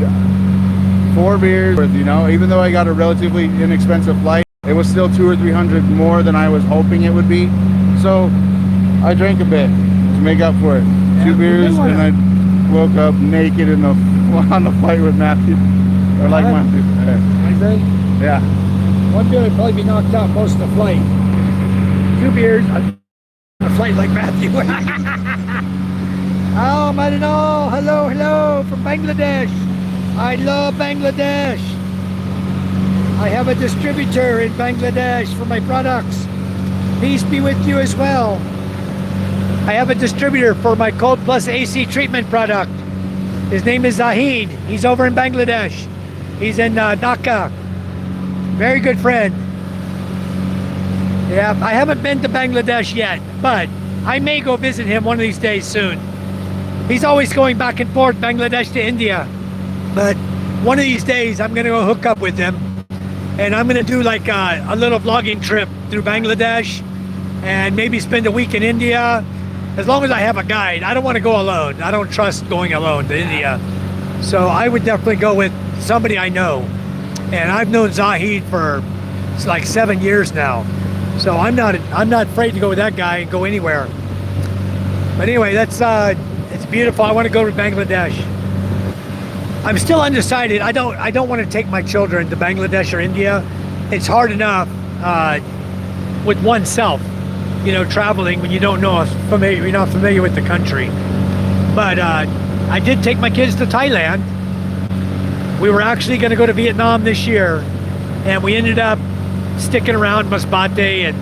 4 beers. You know, even though I got a relatively inexpensive flight, it was still 200 or 300 more than I was hoping it would be. So I drank a bit to make up for it. 2 beers, and I woke up naked on the flight with Matthew. Or like Matthew. Yeah. One beer would probably be knocked out most of the flight. 2 beers on a flight like Matthew. Oh, Marino, hello from Bangladesh. I love Bangladesh. I have a distributor in Bangladesh for my products. Peace be with you as well. I have a distributor for my Cold Plus AC treatment product. His name is Zahid. He's over in Bangladesh. He's in Dhaka. Very good friend. Yeah, I haven't been to Bangladesh yet, but I may go visit him one of these days soon. He's always going back and forth, Bangladesh to India. But one of these days, I'm gonna go hook up with him. And I'm gonna do like a little vlogging trip through Bangladesh and maybe spend a week in India. As long as I have a guide. I don't want to go alone. I don't trust going alone to India. So I would definitely go with somebody I know. And I've known Zahid for like 7 years now. So I'm not afraid to go with that guy and go anywhere. But anyway, that's it's beautiful. I want to go to Bangladesh. I'm still undecided. I don't want to take my children to Bangladesh or India. It's hard enough with oneself, you know, traveling when you don't know you're not familiar with the country. But I did take my kids to Thailand. We were actually going to go to Vietnam this year, and we ended up sticking around Masbate and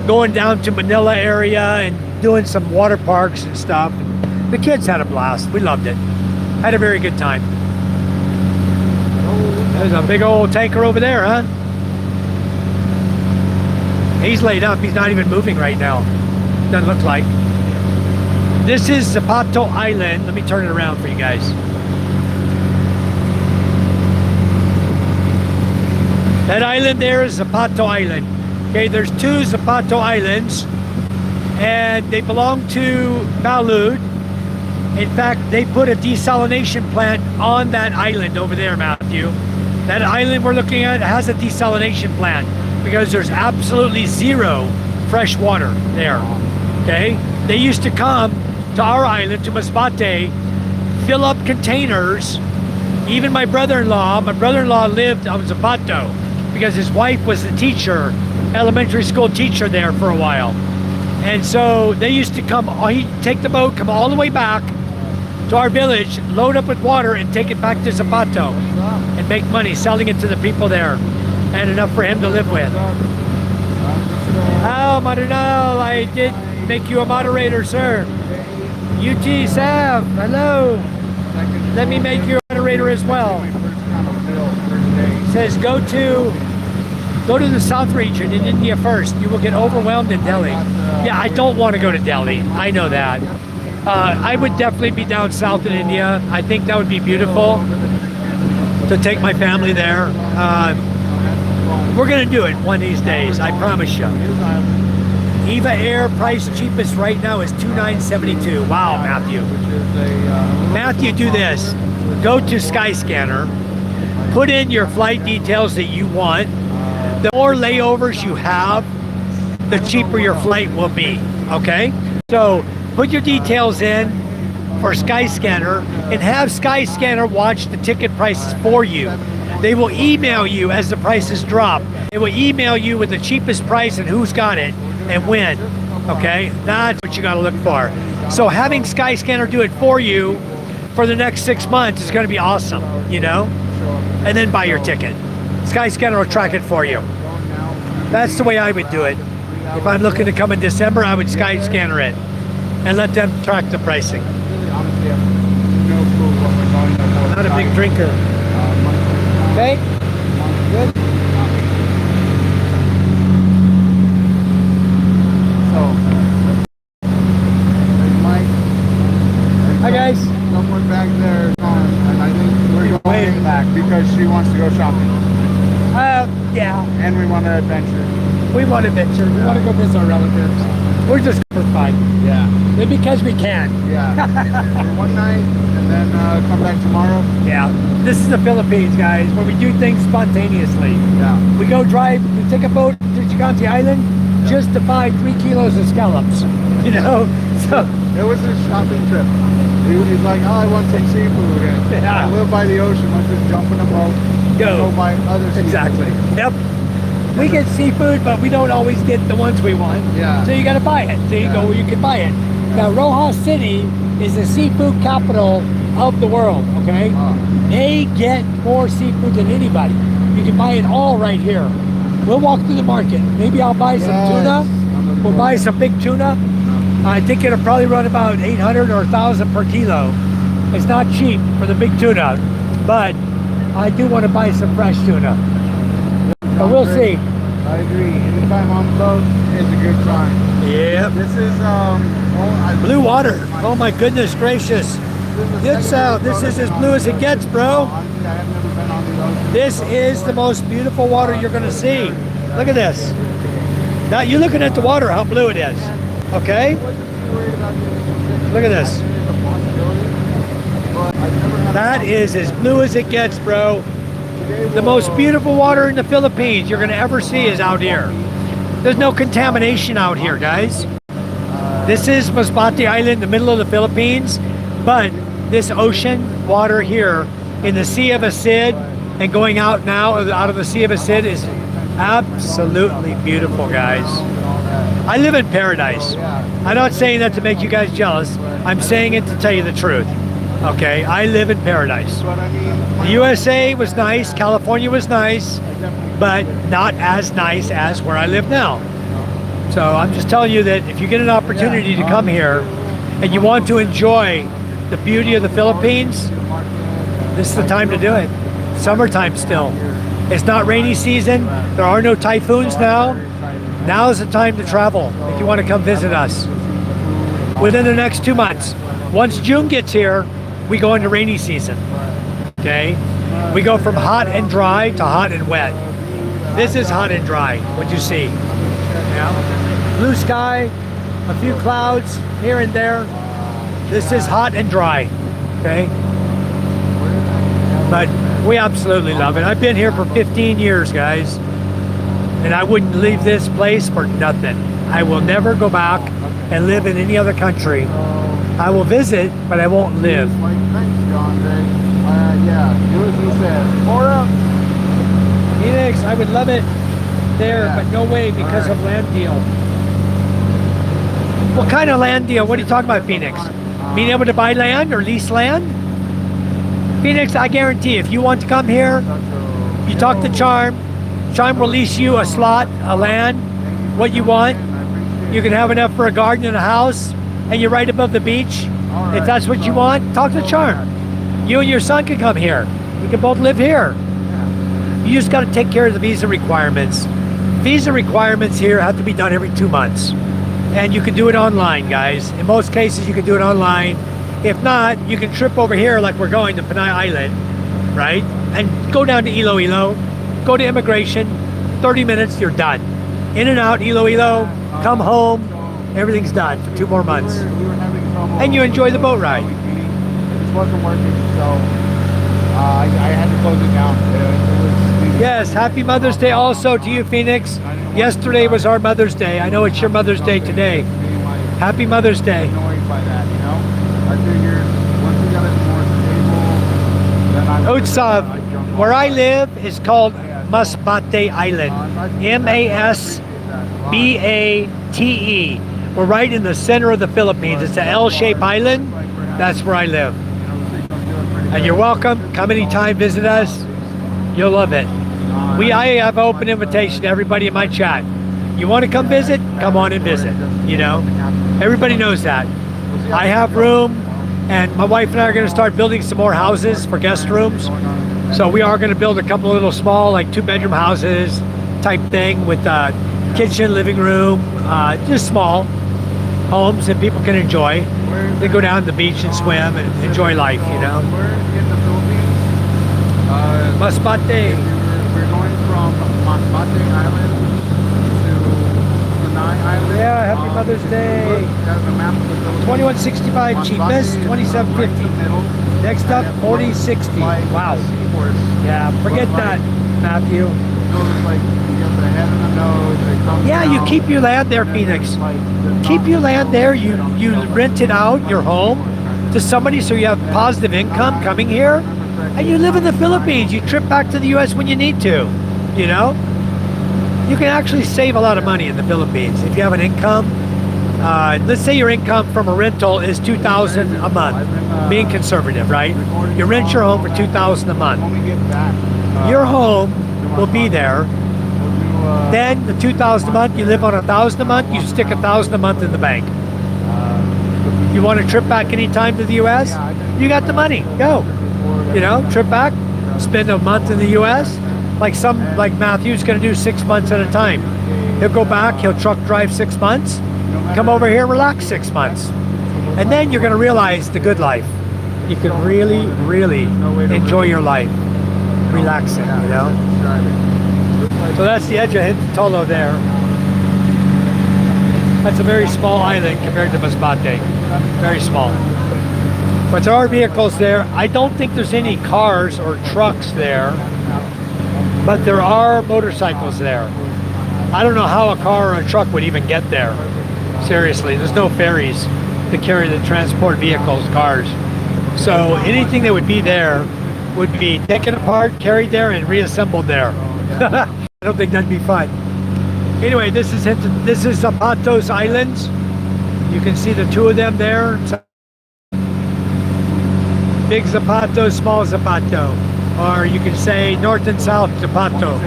going down to Manila area and doing some water parks and stuff. The kids had a blast. We loved it. Had a very good time. There's a big old tanker over there, huh? He's laid up. He's not even moving right now. Doesn't look like. This is Zapato Island. Let me turn it around for you guys. That island there is Zapato Island. Okay, there's 2 Zapato Islands, and they belong to Balud. In fact, they put a desalination plant on that island over there, Matthew. That island we're looking at has a desalination plant because there's absolutely 0 fresh water there. Okay? They used to come to our island, to Masbate, fill up containers. Even my brother-in-law lived on Zapato because his wife was the teacher, elementary school teacher there for a while. And so they used to come, he'd take the boat, come all the way back to our village, load up with water, and take it back to Zapato and make money selling it to the people there, and enough for him to live with. Oh, Marinal, I did make you a moderator, sir. UT Sav, hello. Let me make you a moderator as well. It says go to the South region in India first. You will get overwhelmed in Delhi. Yeah, I don't want to go to Delhi. I know that. I would definitely be down south in India. I think that would be beautiful to take my family there. We're going to do it one of these days, I promise you. Eva Air price cheapest right now is $2,972. Wow, Matthew. Matthew, do this. Go to Skyscanner. Put in your flight details that you want. The more layovers you have, the cheaper your flight will be. Okay? So put your details in for Skyscanner and have Skyscanner watch the ticket prices for you. They will email you as the prices drop. They will email you with the cheapest price and who's got it and when. Okay? That's what you got to look for. So having Skyscanner do it for you for the next 6 months is going to be awesome, you know? And then buy your ticket. Skyscanner will track it for you. That's the way I would do it. If I'm looking to come in December, I would Skyscanner it and let them track the pricing. Not a big drinker. Okay? Good. Hi guys. Someone back there, and I think we're going back because she wants to go shopping. Yeah. And we want to adventure. We want adventure. We want to go visit our relatives. We're just for fun. Yeah. And because we can. Yeah. For one night and then come back tomorrow. Yeah. This is the Philippines, guys, where we do things spontaneously. Yeah. We go drive, we take a boat to Chicante Island just to buy 3 kilos of scallops. You know? So it was a shopping trip. He's like, oh, I want some seafood. And Yeah. I live by the ocean. Let's just jump in a boat. Go. Go buy other seafood. Exactly. Yep. We get seafood, but we don't always get the ones we want. Yeah. So you got to buy it. So you go where you can buy it. Now, Rojas City is the seafood capital of the world, okay? They get more seafood than anybody. You can buy it all right here. We'll walk through the market. Maybe I'll buy some tuna. We'll buy some big tuna. I think it'll probably run about 800 or 1,000 per kilo. It's not cheap for the big tuna, but I do want to buy some fresh tuna. But we'll see. I agree. Anytime on the boat is a good time. Yep. This is Blue water. Oh my goodness gracious. This is as blue as it gets, bro. Honestly, I have never been on the ocean. This is the most beautiful water you're going to see. Look at this. Now you're looking at the water, how blue it is. Okay? Look at this. That is as blue as it gets, bro. The most beautiful water in the Philippines you're going to ever see is out here. There's no contamination out here, guys. This is Masbate Island in the middle of the Philippines, but this ocean water here in the Sea of Asid and going out now out of the Sea of Asid is absolutely beautiful, guys. I live in paradise. I'm not saying that to make you guys jealous. I'm saying it to tell you the truth. Okay, I live in paradise. The USA was nice, California was nice, but not as nice as where I live now. So I'm just telling you that if you get an opportunity to come here and you want to enjoy the beauty of the Philippines, this is the time to do it. Summertime still. It's not rainy season. There are no typhoons now. Now is the time to travel if you want to come visit us. Within the next 2 months. Once June gets here, we go into rainy season. Okay? We go from hot and dry to hot and wet. This is hot and dry, what you see. Yeah. Blue sky, a few clouds here and there. This is hot and dry. Okay? But we absolutely love it. I've been here for 15 years, guys. And I wouldn't leave this place for nothing. I will never go back and live in any other country. I will visit, but I won't live. Thanks, John. Yeah, do as you said. Pour up. Phoenix, I would love it there, but no way because of land deal. What kind of land deal? What are you talking about, Phoenix? Being able to buy land or lease land? Phoenix, I guarantee if you want to come here, you talk to Charm. Charm will lease you a slot, a land, what you want. You can have enough for a garden and a house, and you're right above the beach. If that's what you want, talk to Charm. You and your son can come here. We can both live here. You just got to take care of the visa requirements. Visa requirements here have to be done every 2 months. And you can do it online, guys. In most cases, you can do it online. If not, you can trip over here like we're going to Panay Island, right? And go down to Iloilo, go to immigration, 30 minutes, you're done. In and out, Iloilo, come home, everything's done for 2 more months. And you enjoy the boat ride. It just wasn't working, so I had to close it down. Yes, happy Mother's Day also to you, Phoenix. Yesterday was our Mother's Day. I know it's your Mother's Day today. Happy Mother's Day. Annoyed by that, you know? I figured once we got it more stable, then I Utsav, where I live is called Masbate Island. M-A-S-B-A-T-E. We're right in the center of the Philippines. It's an L-shaped island. That's where I live. And you're welcome. Come anytime, visit us. You'll love it. I have an open invitation to everybody in my chat. You want to come visit? Come on and visit. You know, everybody knows that. I have room, and my wife and I are going to start building some more houses for guest rooms. So we are going to build a couple of little small, like 2-bedroom houses type thing with a kitchen, living room, just small homes that people can enjoy. They go down to the beach and swim and enjoy life, you know. We're in the Philippines. Masbate. We're going from Masbate Island to Panay Island. Yeah, happy Mother's Day. Look at the map of the Philippines. 2165 cheapest, 2750. Next up, 4060. Wow. Yeah, forget that, Matthew. Yeah, you keep your land there, Phoenix. Keep your land there. You rent it out, your home, to somebody so you have positive income coming here. And you live in the Philippines. You trip back to the U.S. when you need to, you know? You can actually save a lot of money in the Philippines if you have an income. Let's say your income from a rental is $2,000 a month, being conservative, right? You rent your home for $2,000 a month. Your home will be there. Then the $2,000 a month, you live on $1,000 a month, you stick $1,000 a month in the bank. You want to trip back anytime to the U.S.? You got the money, go. You know, trip back, spend a month in the U.S. Like Matthew's going to do 6 months at a time. He'll go back, he'll truck drive 6 months, come over here, relax 6 months. And then you're going to realize the good life. You can really, really enjoy your life, relaxing, you know? So that's the edge of Hintolo there. That's a very small island compared to Masbate. Very small. But there are vehicles there. I don't think there's any cars or trucks there, but there are motorcycles there. I don't know how a car or a truck would even get there. Seriously, there's no ferries to carry the transport vehicles, cars. So anything that would be there would be taken apart, carried there, and reassembled there. I don't think that'd be fun. Anyway, this is Zapato's Islands. You can see the two of them there. Big Zapato, small Zapato. Or you can say North and South Zapato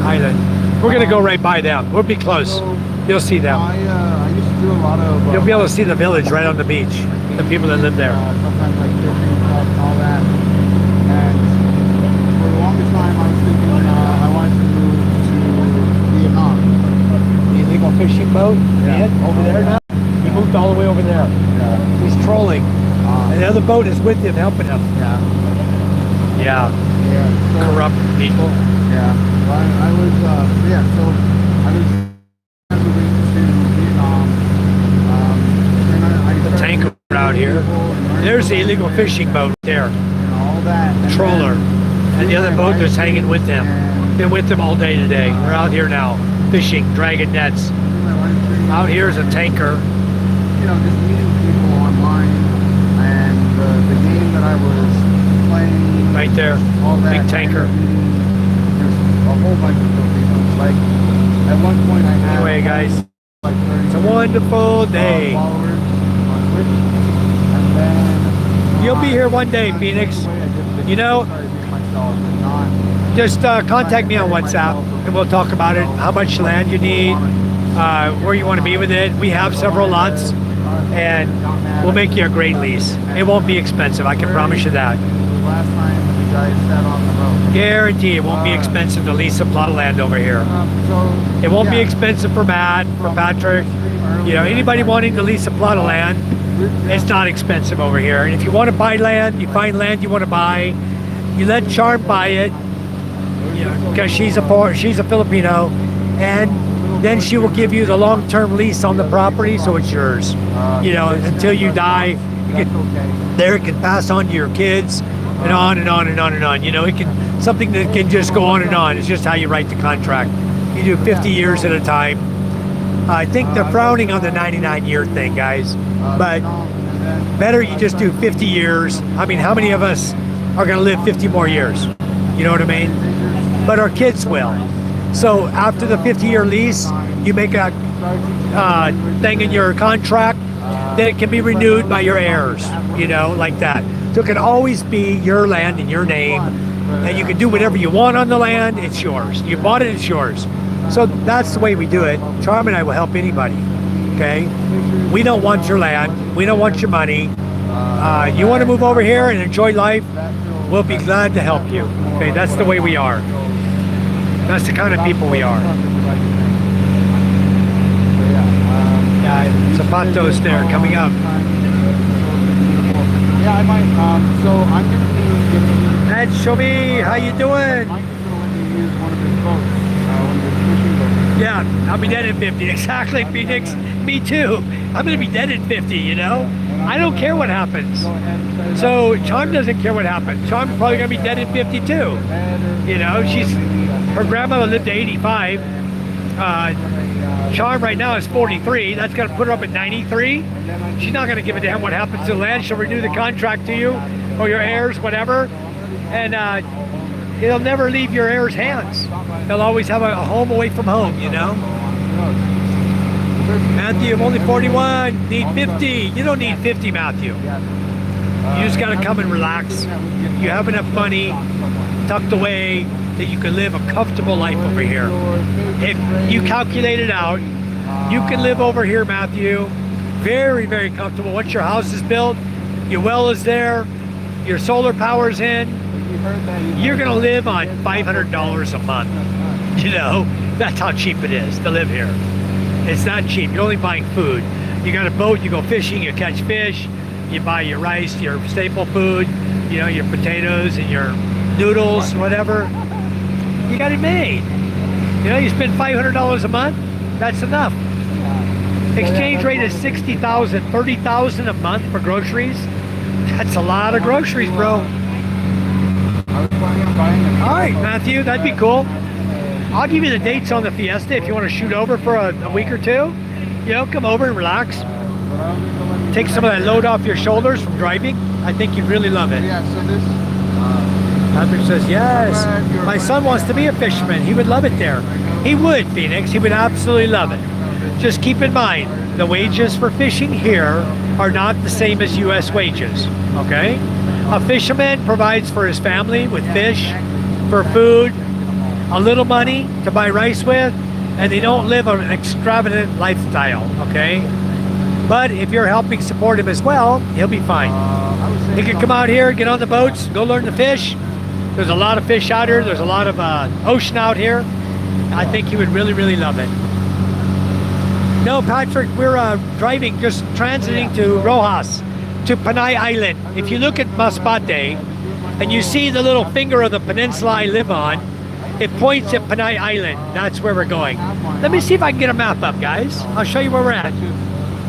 Island. We're gonna go right by them. We'll be close. You'll see them. I used to do a lot of... You'll be able to see the village right on the beach. The people that live there. Sometimes like fishing clubs and all that. And for the longest time I was thinking I wanted to move to Vietnam. The illegal fishing boat? Yeah. Over there now? He moved all the way over there. Yeah. He's trolling. And the other boat is with him, helping him. Yeah. Yeah. Yeah. So, Corrupt people. yeah. Well, I was moving to Vietnam. And I The tanker out here. There's the illegal fishing boat there. all that. And Troller. And the other boat that's hanging with them. Been with them all day today. We're out here now, fishing, dragging nets. Out here is a tanker. You know, just meeting people online, and the game that I was playing, Right there. all that, Big tanker. There's a whole bunch of people. Like at one point, I had Anyway, guys, like 30 it's a wonderful day. followers on Twitch, and then You'll be here one day, Phoenix. You know, just contact me on WhatsApp and we'll talk about it. How much land you need, where you want to be with it. We have several lots and we'll make you a great lease. It won't be expensive, I can promise you that. Last time you guys sat on the road. Guarantee it won't be expensive to lease a plot of land over here. So It won't be yeah. expensive for Matt, for Patrick. You know, anybody wanting to lease a plot of land, it's not expensive over here. And if you want to buy land, you find land you want to buy, you let Charm buy it, you know, because she's a Filipino, and then she will give you the long-term lease on the property, so it's yours. You know, until you die, it can pass on to your kids, and on and on and on and on. You know, it can something that can just go on and on. It's just how you write the contract. You do 50 years at a time. I think they're frowning on the 99-year thing, guys. But better you just do 50 years. I mean, how many of us are going to live 50 more years? You know what I mean? But our kids will. So after the 50-year lease, you make a thing in your contract that it can be renewed by your heirs, you know, like that. So it can always be your land in your name, and you can do whatever you want on the land. It's yours. You bought it, it's yours. So that's the way we do it. Charm and I will help anybody. Okay, we don't want your land. We don't want your money. You want to move over here and enjoy life? We'll be glad to help you. Okay, that's the way we are. That's the kind of people we are. Yeah, Zapatos there coming up. Yeah, I might. So I'm going to be giving. Ed, show me how you doing. Mike is going to use one of his boats, one of his fishing boats. Yeah, I'll be dead in 50. Exactly, Phoenix. Me too. I'm going to be dead in 50, you know? I don't care what happens. So Charm doesn't care what happens. Charm's probably going to be dead in 50 too. You know, her grandmother lived to 85. Charm right now is 43. That's going to put her up at 93. She's not going to give a damn what happens to the land. She'll renew the contract to you or your heirs, whatever. And it'll never leave your heirs' hands. They'll always have a home away from home, you know? Matthew, I'm only 41. Need 50. You don't need 50, Matthew. You just got to come and relax. You have enough money tucked away that you can live a comfortable life over here. If you calculate it out, you can live over here, Matthew, very, very comfortable. Once your house is built, your well is there, your solar power's in, you're going to live on $500 a month. You know, that's how cheap it is to live here. It's not cheap. You're only buying food. You got a boat, you go fishing, you catch fish, you buy your rice, your staple food, you know, your potatoes and your noodles, whatever. You got it made. You know, you spend $500 a month, that's enough. Exchange rate is 60,000, 30,000 a month for groceries. That's a lot of groceries, bro. All right, Matthew, that'd be cool. I'll give you the dates on the Fiesta if you want to shoot over for a week or two. You know, come over and relax. Take some of that load off your shoulders from driving. I think you'd really love it. Yeah, so this. Patrick says, yes, my son wants to be a fisherman. He would love it there. He would, Phoenix. He would absolutely love it. Just keep in mind, the wages for fishing here are not the same as U.S. wages, okay? A fisherman provides for his family with fish, for food, a little money to buy rice with, and they don't live an extravagant lifestyle, okay? But if you're helping support him as well, he'll be fine. He can come out here, get on the boats, go learn to fish. There's a lot of fish out here. There's a lot of ocean out here. I think he would really, really love it. No, Patrick, we're driving, just transiting to Rojas, to Panay Island. If you look at Masbate and you see the little finger of the peninsula I live on, it points at Panay Island. That's where we're going. Let me see if I can get a map up, guys. I'll show you where we're at.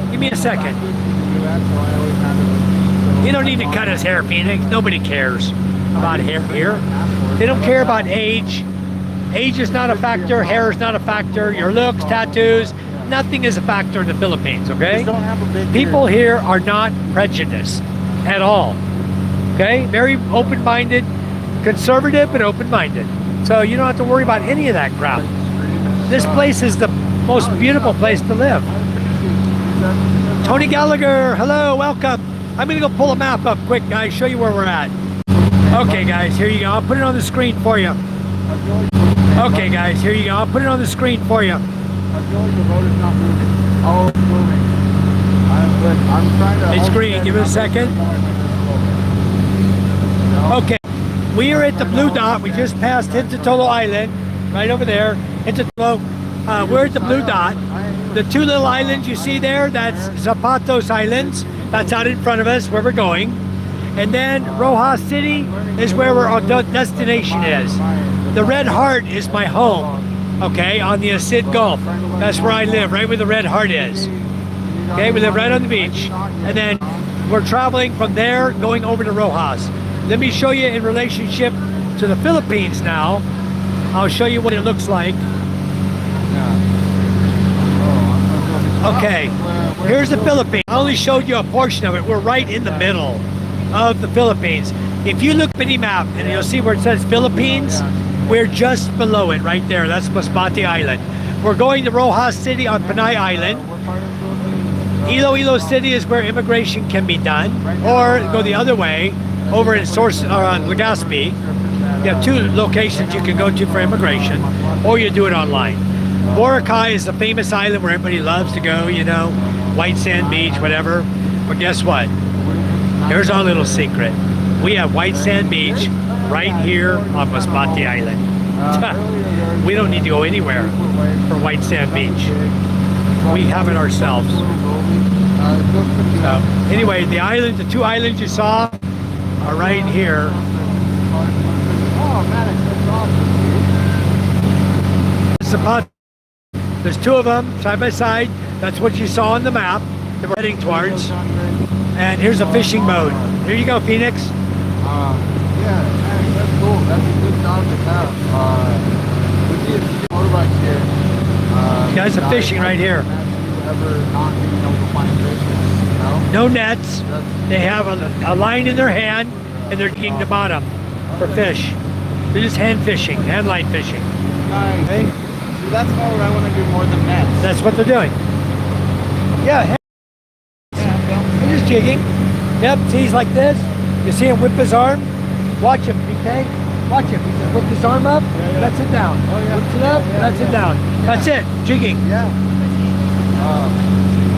Give me a second. You don't need to cut his hair, Phoenix. Nobody cares about hair here. They don't care about age. Age is not a factor. Hair is not a factor. Your looks, tattoos, nothing is a factor in the Philippines, okay? People here are not prejudiced at all, okay? Very open-minded, conservative, but open-minded. So you don't have to worry about any of that crap. This place is the most beautiful place to live. Tony Gallagher, hello, welcome. I'm gonna go pull a map up quick, guys, show you where we're at. Okay, guys, here you go. I'll put it on the screen for you. Okay, guys, here you go. I'll put it on the screen for you. It's green. Give it a second. Okay, we are at the blue dot. We just passed Hintatolo Island, right over there. Hintatolo. We're at the blue dot. The two little islands you see there, that's Zapatos Islands. That's out in front of us where we're going. And then Rojas City is where our destination is. The Red Heart is my home, okay, on the Asid Gulf. That's where I live, right where the Red Heart is. Okay, we live right on the beach. And then we're traveling from there, going over to Rojas. Let me show you in relationship to the Philippines now. I'll show you what it looks like. Okay, here's the Philippines. I only showed you a portion of it. We're right in the middle of the Philippines. If you look at the map and you'll see where it says Philippines, we're just below it right there. That's Masbate Island. We're going to Rojas City on Panay Island. Iloilo City is where immigration can be done, or go the other way over in Source or on Legazpi. You have 2 locations you can go to for immigration, or you do it online. Boracay is the famous island where everybody loves to go, you know, white sand beach, whatever. But guess what? Here's our little secret. We have white sand beach right here on Masbate Island. We don't need to go anywhere for white sand beach. We have it ourselves. So anyway, the island, the 2 islands you saw are right here. It's about, there's 2 of them side by side. That's what you saw on the map that we're heading towards. And here's a fishing boat. Here you go, Phoenix. Yeah, man, that's cool. That's a good job to have. We see motorbikes here. You guys are fishing right here. No nets. They have a line in their hand and they're digging the bottom for fish. They're just hand fishing, hand line fishing. Nice. Okay? See, that's more what I want to do more than nets. That's what they're doing. Yeah, they're just jigging. Yep, see, he's like this. You see him whip his arm? Watch him, okay? Watch him. He just whipped his arm up, lets it down. Whips it up, lets it down. That's it, jigging. Yeah.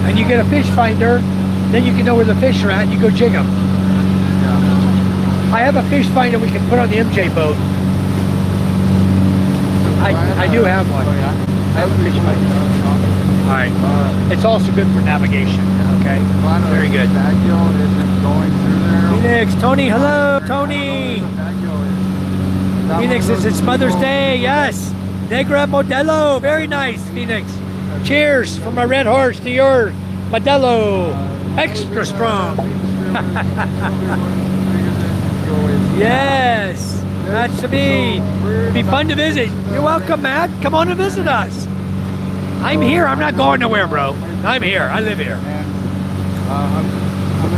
And you get a fish finder, then you can know where the fish are at, and you go jig them. I have a fish finder we can put on the MJ boat. I do have one. I have a fish finder. All right. It's also good for navigation. Okay. Very good. Phoenix, Tony, hello, Tony. Phoenix, it's Mother's Day. Yes. Negra Modelo. Very nice, Phoenix. Cheers from my red horse to your Modelo. Extra strong. Yes. That's to be. Be fun to visit. You're welcome, Matt. Come on and visit us. I'm here. I'm not going nowhere, bro. I'm here. I live here.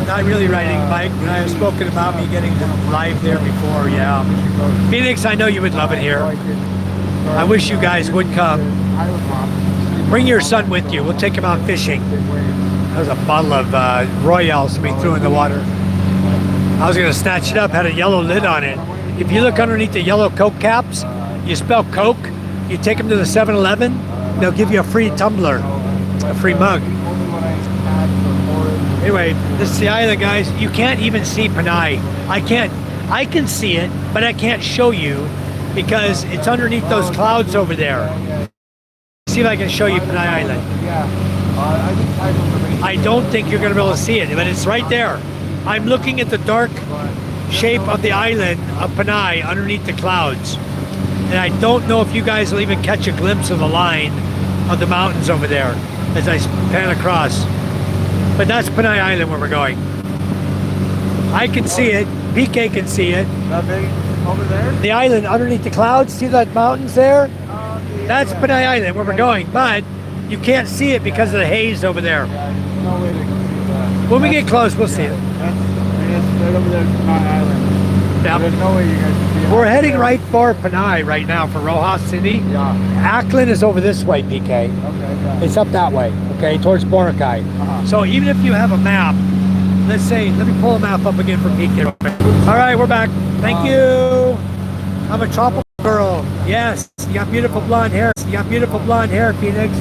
Not really riding a bike. I have spoken about me getting live there before. Yeah. Phoenix, I know you would love it here. I wish you guys would come. Bring your son with you. We'll take him out fishing. There's a bottle of Royale we threw in the water. I was going to snatch it up. Had a yellow lid on it. If you look underneath the yellow Coke caps, you spell Coke. You take them to the 7-Eleven. They'll give you a free tumbler, a free mug. Anyway, this is the island, guys. You can't even see Panay. I can see it, but I can't show you because it's underneath those clouds over there. See if I can show you Panay Island. I don't think you're going to be able to see it, but it's right there. I'm looking at the dark shape of the island of Panay underneath the clouds. And I don't know if you guys will even catch a glimpse of the line of the mountains over there as I pan across. But that's Panay Island where we're going. I can see it. PK can see it. That big over there? The island underneath the clouds. See that mountains there? That's Panay Island where we're going. But you can't see it because of the haze over there. Yeah, no way they can see that. When we get close, we'll see it. That's right over there, Panay Island. Yep. There's no way you guys can see it. We're heading right for Panay right now for Rojas City. Yeah. Ackland is over this way, PK. Okay, yeah. It's up that way, okay, towards Boracay. So even if you have a map, let's say, let me pull a map up again for PK. All right, we're back. Thank you. I'm a tropical girl. Yes, you got beautiful blonde hair. You got beautiful blonde hair, Phoenix.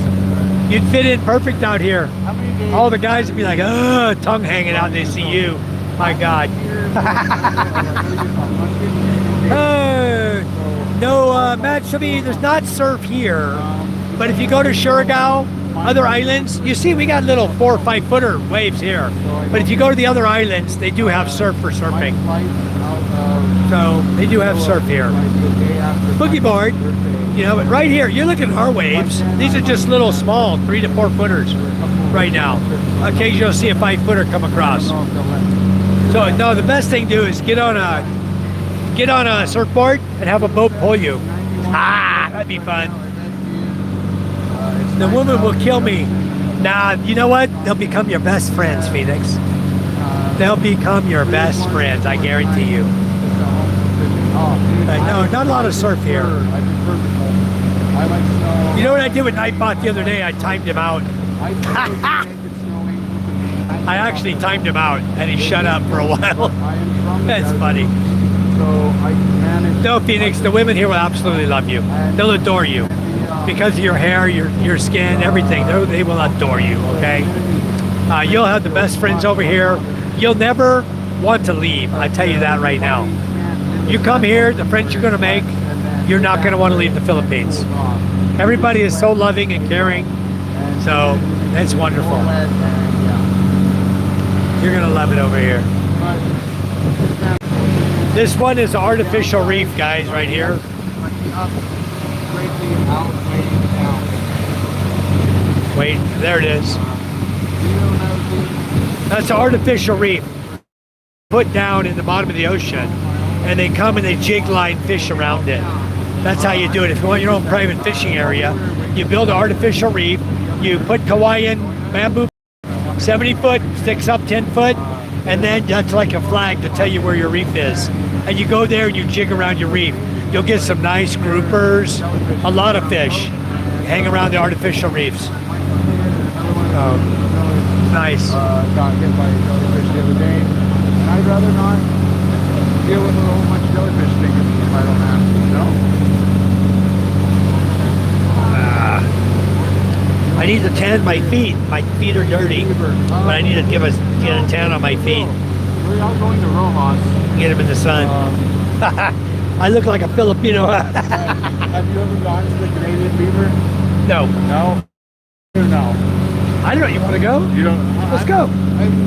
You'd fit in perfect out here. How many days? All the guys would be like, oh, tongue hanging out and they see you. My God. No, Matt Shabby, there's not surf here. But if you go to Surigao, other islands, you see we got little 4 or 5 footer waves here. But if you go to the other islands, they do have surf for surfing. So they do have surf here. Boogie board, you know, but right here, you're looking at our waves. These are just little small 3 to 4 footers right now. Occasionally you'll see a 5 footer come across. So no, the best thing to do is get on a surfboard and have a boat pull you. Ah, that'd be fun. The woman will kill me. Nah, you know what? They'll become your best friends, Phoenix. They'll become your best friends, I guarantee you. No, not a lot of surf here. I like snow. You know what I did with Nightbot the other day? I timed him out. I I actually timed him out, and he shut up for a while. I am from the That's desert, funny. So I manage. No, Phoenix, the women here will absolutely love you. They'll adore you. Because of your hair, your skin, everything, they will adore you, okay? You'll have the best friends over here. You'll never want to leave, I tell you that right now. You come here, the friends you're gonna make, you're not gonna want to leave the Philippines. Everybody is so loving and caring, so it's wonderful. You're gonna love it over here. This one is artificial reef, guys, right here. Wait, there it is. That's an artificial reef put down in the bottom of the ocean, and they come and they jig line fish around it. That's how you do it. If you want your own private fishing area, you build an artificial reef, you put Hawaiian bamboo 70 foot, sticks up 10 foot, and then that's like a flag to tell you where your reef is. And you go there and you jig around your reef. You'll get some nice groupers, a lot of fish hang around the artificial reefs. Nice. Got hit by a jellyfish the other day, and I'd rather not deal with a whole bunch of jellyfish stinging me if I don't have to, you know? I need to tan my feet. My feet are dirty, but I need to get a tan on my feet. We're out going to Rojas. Get them in the sun. I look like a Filipino. Have you ever gone to the Canadian Beaver? No. No? No. I don't know. You want to go? You don't? Let's go.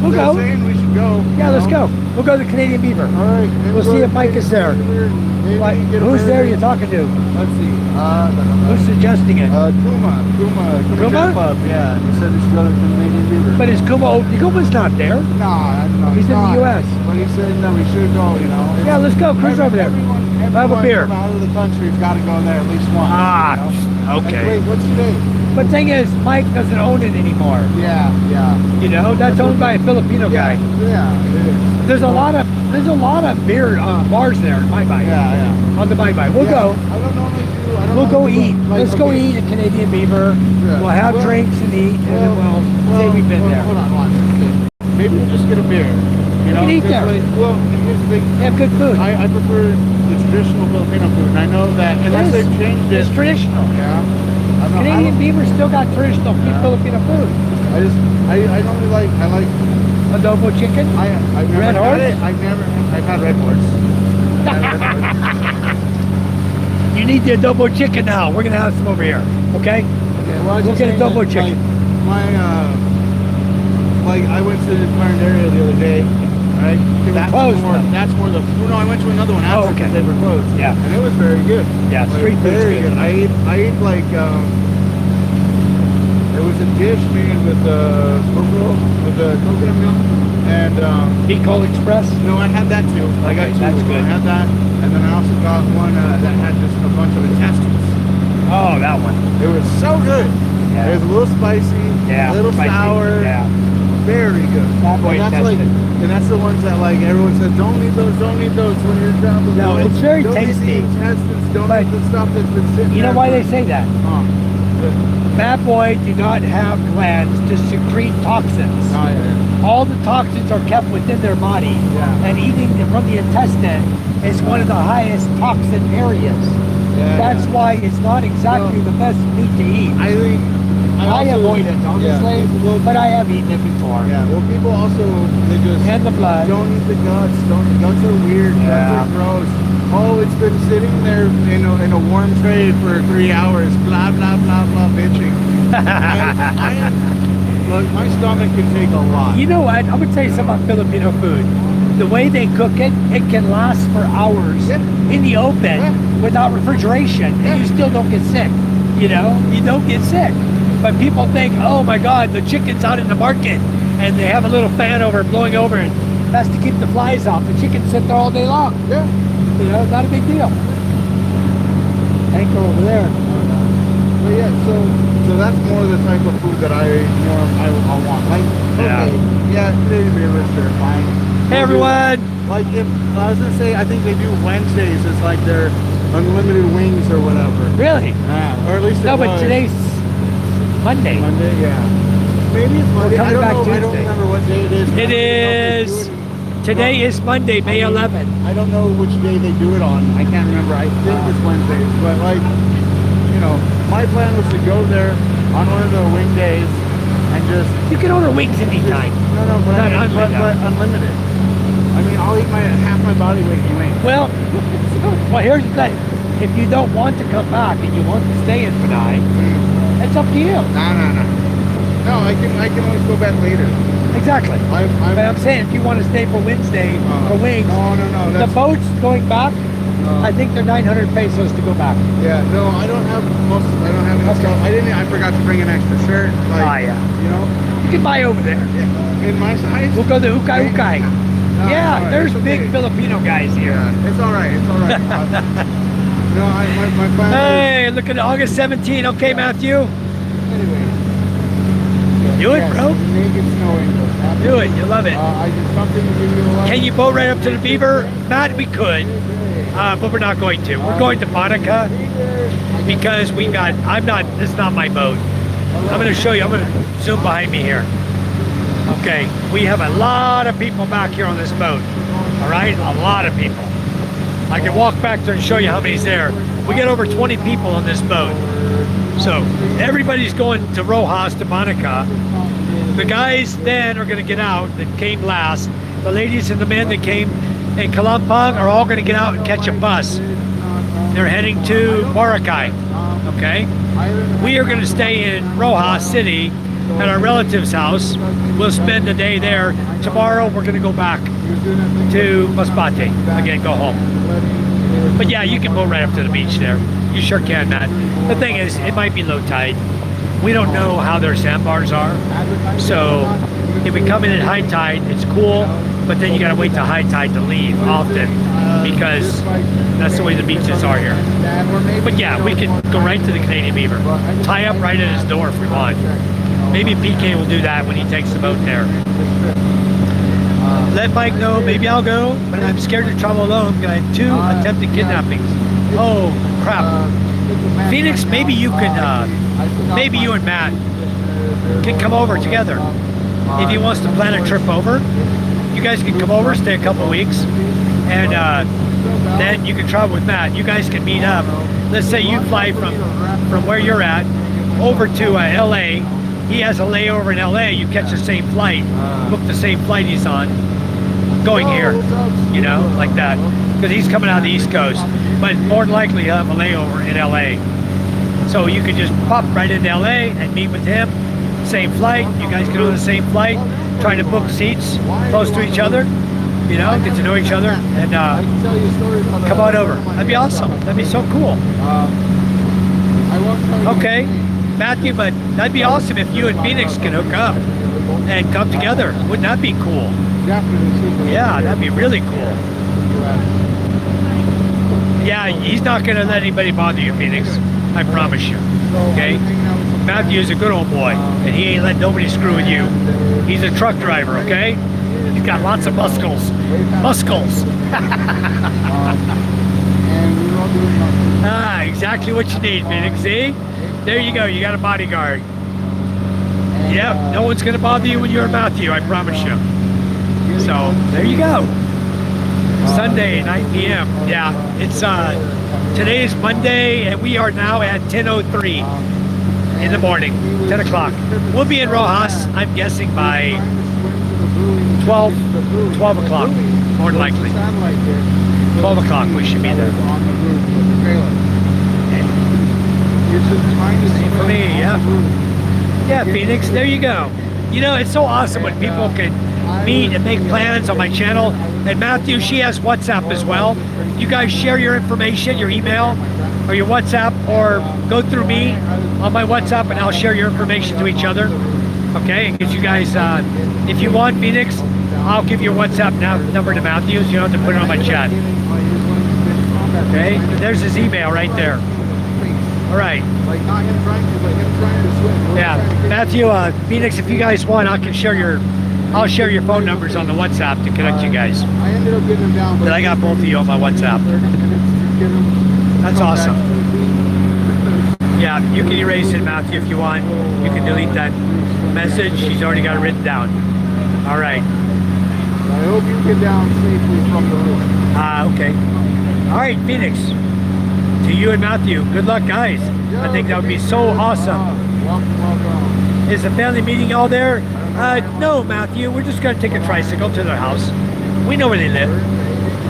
We'll They're go. saying we should go. Yeah, let's you go. know? We'll go to the Canadian Beaver. All right. We'll see if Mike is there. Like, who's there you're talking to? Let's see. Who's suggesting it? Kuma Club. Yeah. He said we should go to the Canadian Beaver. But is Kuma's not there? No, He's in the not. U.S. But he said no, we should go. You know. Yeah, let's go. Cruise over there. Have a beer. Everyone from out of the country's got to go there at least once. Ah, you know? okay. Like, wait, what's today? But thing is, Mike doesn't own it anymore. Yeah. You know, that's owned by a Filipino guy. Yeah, it is. There's a lot of beer bars there in Bye Bye. Yeah. On the Bye Bye. We'll go. I don't normally do. We'll go eat. Let's go eat at Canadian Beaver. Yeah. We'll have drinks and eat, and then we'll say we've been there. Hold on. Okay. Maybe we'll just get a beer. You know, can eat 'cause, there. like, well, here's the thing. They have good food. I prefer the traditional Filipino food, and I know that unless they've changed it. It's traditional. Yeah. Canadian Beaver still got traditional Filipino food. I normally like Adobo chicken. I've never Red had Horse? it. I've had Red Horse. You need the adobo chicken now. We're gonna have some over here. Okay? Well, We'll get adobo chicken. Like I went to the current area the other day, right? That's closed, though. That's more the. Well, no, I went to another one after okay. because they were closed. Yeah. And it was very good. Yeah, Like, street food's very good. I ate like there was a dish made with coconut milk and Bicol Express. no, I had that too. I got two. that's good. I had that, and then I also got one that had just a bunch of intestines. Oh, that one. It was so good. Yeah. It was a little spicy, Yeah. a little spicy. sour, Yeah. very good. That boy And that's the ones that like everyone says, don't eat those when you're traveling. No, it's very don't tasty. Eat the intestines, don't But eat the stuff that's been sitting You know there why for- they say that? Bad boy do not have glands to secrete toxins. Oh, yeah. All the toxins are kept within their body, Yeah. and eating from the intestine is one of the highest toxin areas. Yeah, That's yeah. why it's not exactly the best meat to eat. I think I also- avoid it, honestly, Yeah, well, but I have eaten it before. yeah, well, people also they just And the blood. don't eat the guts. Guts are weird. Yeah. Guts are gross. Oh, it's been sitting there in a warm tray for 3 hours. Blah blah blah blah bitching. Look, my stomach can take a lot. You know what? I'm gonna tell you something about Filipino food. The way they cook it, it can last for hours Yeah. in the open Yeah. without refrigeration, and you still don't get sick. You know, you don't get sick. But people think, oh my God, the chicken's out in the market, and they have a little fan over it blowing over it. That's to keep the flies off. The chickens sit there all day long. Yeah. You know, not a big deal. Anchor over there. But yeah, so that's more the type of food that I want. Like, okay, yeah, Canadian Beaver, sure, fine. Hey everyone. Like if I was gonna say, I think they do Wednesdays as like their unlimited wings or whatever. Really? Yeah, or at least it No, but was. today's Monday. Monday, yeah. Maybe it's Monday. coming I don't back know. I don't Tuesday. remember what day it is. It is. Today is Monday, May 11th. I don't know which day they do it on. I can't remember. I think it's Wednesdays, but like, you know, my plan was to go there on one of the wing days and just. You can order wings anytime. No, but, Not unlimited. but unlimited. I mean, I'll eat half my body weight in wings. Well, here's the thing. If you don't want to come back and you want to stay in Panay, it's up to you. No, I can always go back later. Exactly. I'm But I'm saying if you want to stay for Wednesday for wings, No. the That's, boats going back, I think they're 900 pesos to go back. yeah, no, I don't have any stuff. I forgot to bring an extra shirt. Like, Yeah. You know, You can buy over there. in my size. We'll go to Ukay Ukay. No, Yeah, all right, there's it's big okay. Filipino guys here. Yeah, it's all right. It's all right. No, my plan. Hey, look at August 17. Okay, Matthew. Was, anyway. Do it, bro. Make it snowing. Do it. You love it. I did something to give you a lot. Can you boat right up to the Beaver? Matt, we could, but we're not going to. We're going to Monica because this is not my boat. I'm going to show you. I'm going to zoom behind me here. Okay, we have a lot of people back here on this boat. All right, a lot of people. I can walk back there and show you how many's there. We get over 20 people on this boat. So everybody's going to Rojas, to Monica. The guys then are going to get out that came last. The ladies and the men that came in Columpong are all going to get out and catch a bus. They're heading to Boracay. Okay? We are going to stay in Rojas City at our relative's house. We'll spend the day there. Tomorrow we're going to go back to Masbate. Again, go home. But yeah, you can go right up to the beach there. You sure can, Matt. The thing is, it might be low tide. We don't know how their sandbars are. So if we come in at high tide, it's cool, but then you gotta wait till high tide to leave often because that's the way the beaches are here. But yeah, we can go right to the Canadian Beaver. Tie up right at his door if we want. Maybe PK will do that when he takes the boat there. Let Mike know, maybe I'll go, but I'm scared to travel alone because I had 2 attempted kidnappings. Oh, crap. Phoenix, maybe you can, maybe you and Matt can come over together. If he wants to plan a trip over, you guys can come over, stay a couple weeks, and then you can travel with Matt. You guys can meet up. Let's say you fly from where you're at over to LA. He has a layover in LA. You catch the same flight, book the same flight he's on, going here, you know, like that, because he's coming out of the East Coast. But more than likely he'll have a layover in LA. So you could just pop right into LA and meet with him. Same flight. You guys get on the same flight. Try to book seats close to each other. You know, get to know each other and come on over. That'd be awesome. That'd be so cool. Okay, Matthew, but that'd be awesome if you and Phoenix can hook up and come together. Wouldn't that be cool? Yeah, that'd be really cool. Yeah, he's not going to let anybody bother you, Phoenix. I promise you. Okay? Matthew's a good old boy, and he ain't let nobody screw with you. He's a truck driver, okay? He's got lots of muscles. Muscles. Exactly what you need, Phoenix. See? There you go. You got a bodyguard. Yep, no one's going to bother you when you're Matthew, I promise you. So, there you go. Sunday, 9 p.m. Yeah, it's today is Monday, and we are now at 10:03 in the morning, 10 o'clock. We'll be in Rojas, I'm guessing, by 12 o'clock, more than likely. 12 o'clock, we should be there. For me, yeah. Yeah, Phoenix, there you go. You know, it's so awesome when people can meet and make plans on my channel. And Matthew, she has WhatsApp as well. You guys share your information, your email, or your WhatsApp, or go through me on my WhatsApp and I'll share your information to each other. Okay, and get you guys, if you want, Phoenix, I'll give your WhatsApp number to Matthew, so you don't have to put it on my chat. Okay, there's his email right there. All right. Yeah, Matthew, Phoenix, if you guys want, I'll share your phone numbers on the WhatsApp to connect you guys. I ended up getting them down, But I got both of you on my WhatsApp. That's awesome. Yeah, you can erase it, Matthew, if you want. You can delete that message. She's already got it written down. All right. I hope you get down safely from the roof. Okay. All right, Phoenix. To you and Matthew. Good luck, guys. I think that would be so awesome. Welcome. Is the family meeting all there? No, Matthew. We're just going to take a tricycle to their house. We know where they live.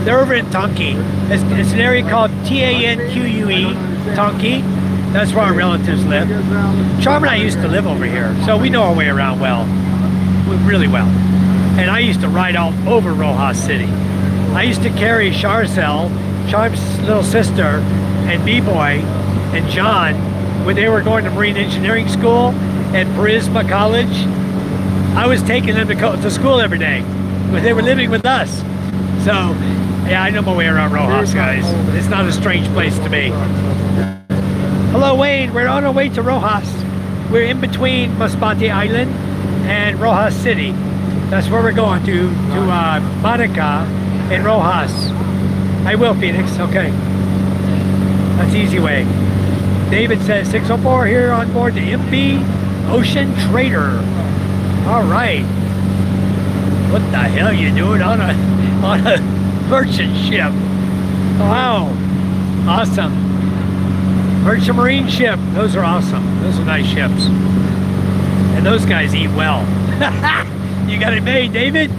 They're over in Tonki. It's an area called Tanque, Tonki. That's where our relatives live. Charm and I used to live over here, so we know our way around really well. And I used to ride all over Rojas City. I used to carry Charcel, Charm's little sister, and B-Boy, and John, when they were going to Marine Engineering School at Prisma College. I was taking them to school every day, but they were living with us. So, yeah, I know my way around Rojas, guys. It's not a strange place to me. Hello, Wayne. We're on our way to Rojas. We're in between Masbate Island and Rojas City. That's where we're going to Monica and Rojas. I will, Phoenix. Okay. That's the easy way. David says 604 here on board the MV Ocean Trader. All right. What the hell you doing on a merchant ship? Wow. Awesome. Merchant Marine ship. Those are awesome. Those are nice ships. And those guys eat well. You got it made, David.